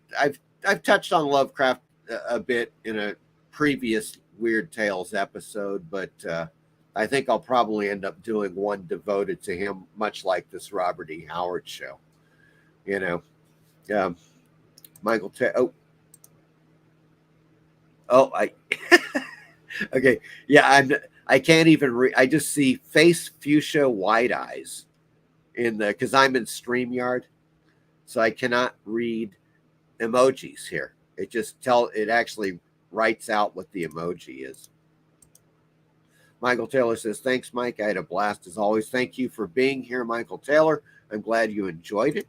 touched on Lovecraft a bit in a previous Weird Tales episode, but I think I'll probably end up doing one devoted to him, much like this Robert E. Howard show. Michael I okay, yeah, I can't even read. I just see face fuchsia wide eyes because I'm in StreamYard, so I cannot read emojis here. It actually writes out what the emoji is. Michael Taylor says, thanks, Mike. I had a blast as always. Thank you for being here, Michael Taylor. I'm glad you enjoyed it.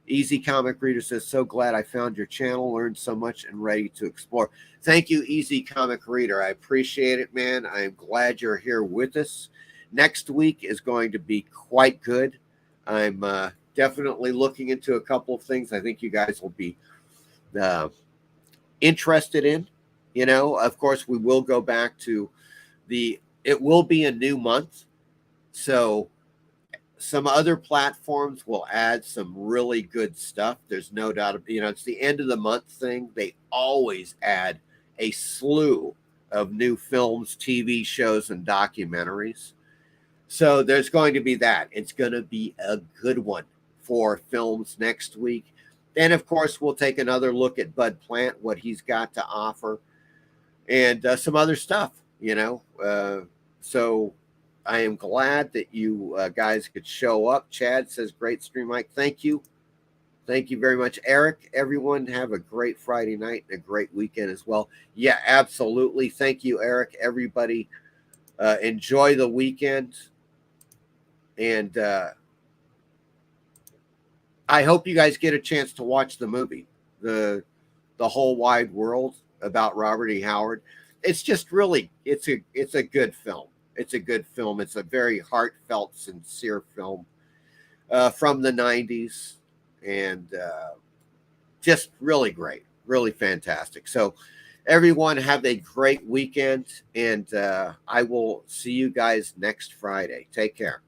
Easy Comic Reader says, so glad I found your channel, learned so much, and ready to explore. Thank you, Easy Comic Reader. I appreciate it, man. I'm glad you're here with us. Next week is going to be quite good. I'm definitely looking into a couple of things I think you guys will be interested in. Of course, we will go back to it will be a new month. So some other platforms will add some really good stuff. There's no doubt. It's the end of the month thing. They always add a slew of new films, TV shows, and documentaries. So there's going to be that. It's going to be a good one for films next week. Then, of course, we'll take another look at Bud Plant, what he's got to offer, and some other stuff, So I am glad that you guys could show up. Chad says, great stream, Mike. Thank you. Thank you very much, Eric. Everyone have a great Friday night and a great weekend as well. Yeah, absolutely. Thank you, Eric. Everybody enjoy the weekend. And I hope you guys get a chance to watch the movie, the Whole Wide World, about Robert E. Howard. It's just really, it's a good film. It's a good film. It's a very heartfelt, sincere film from the 90s, and just really great, really fantastic. So everyone have a great weekend, and I will see you guys next Friday. Take care.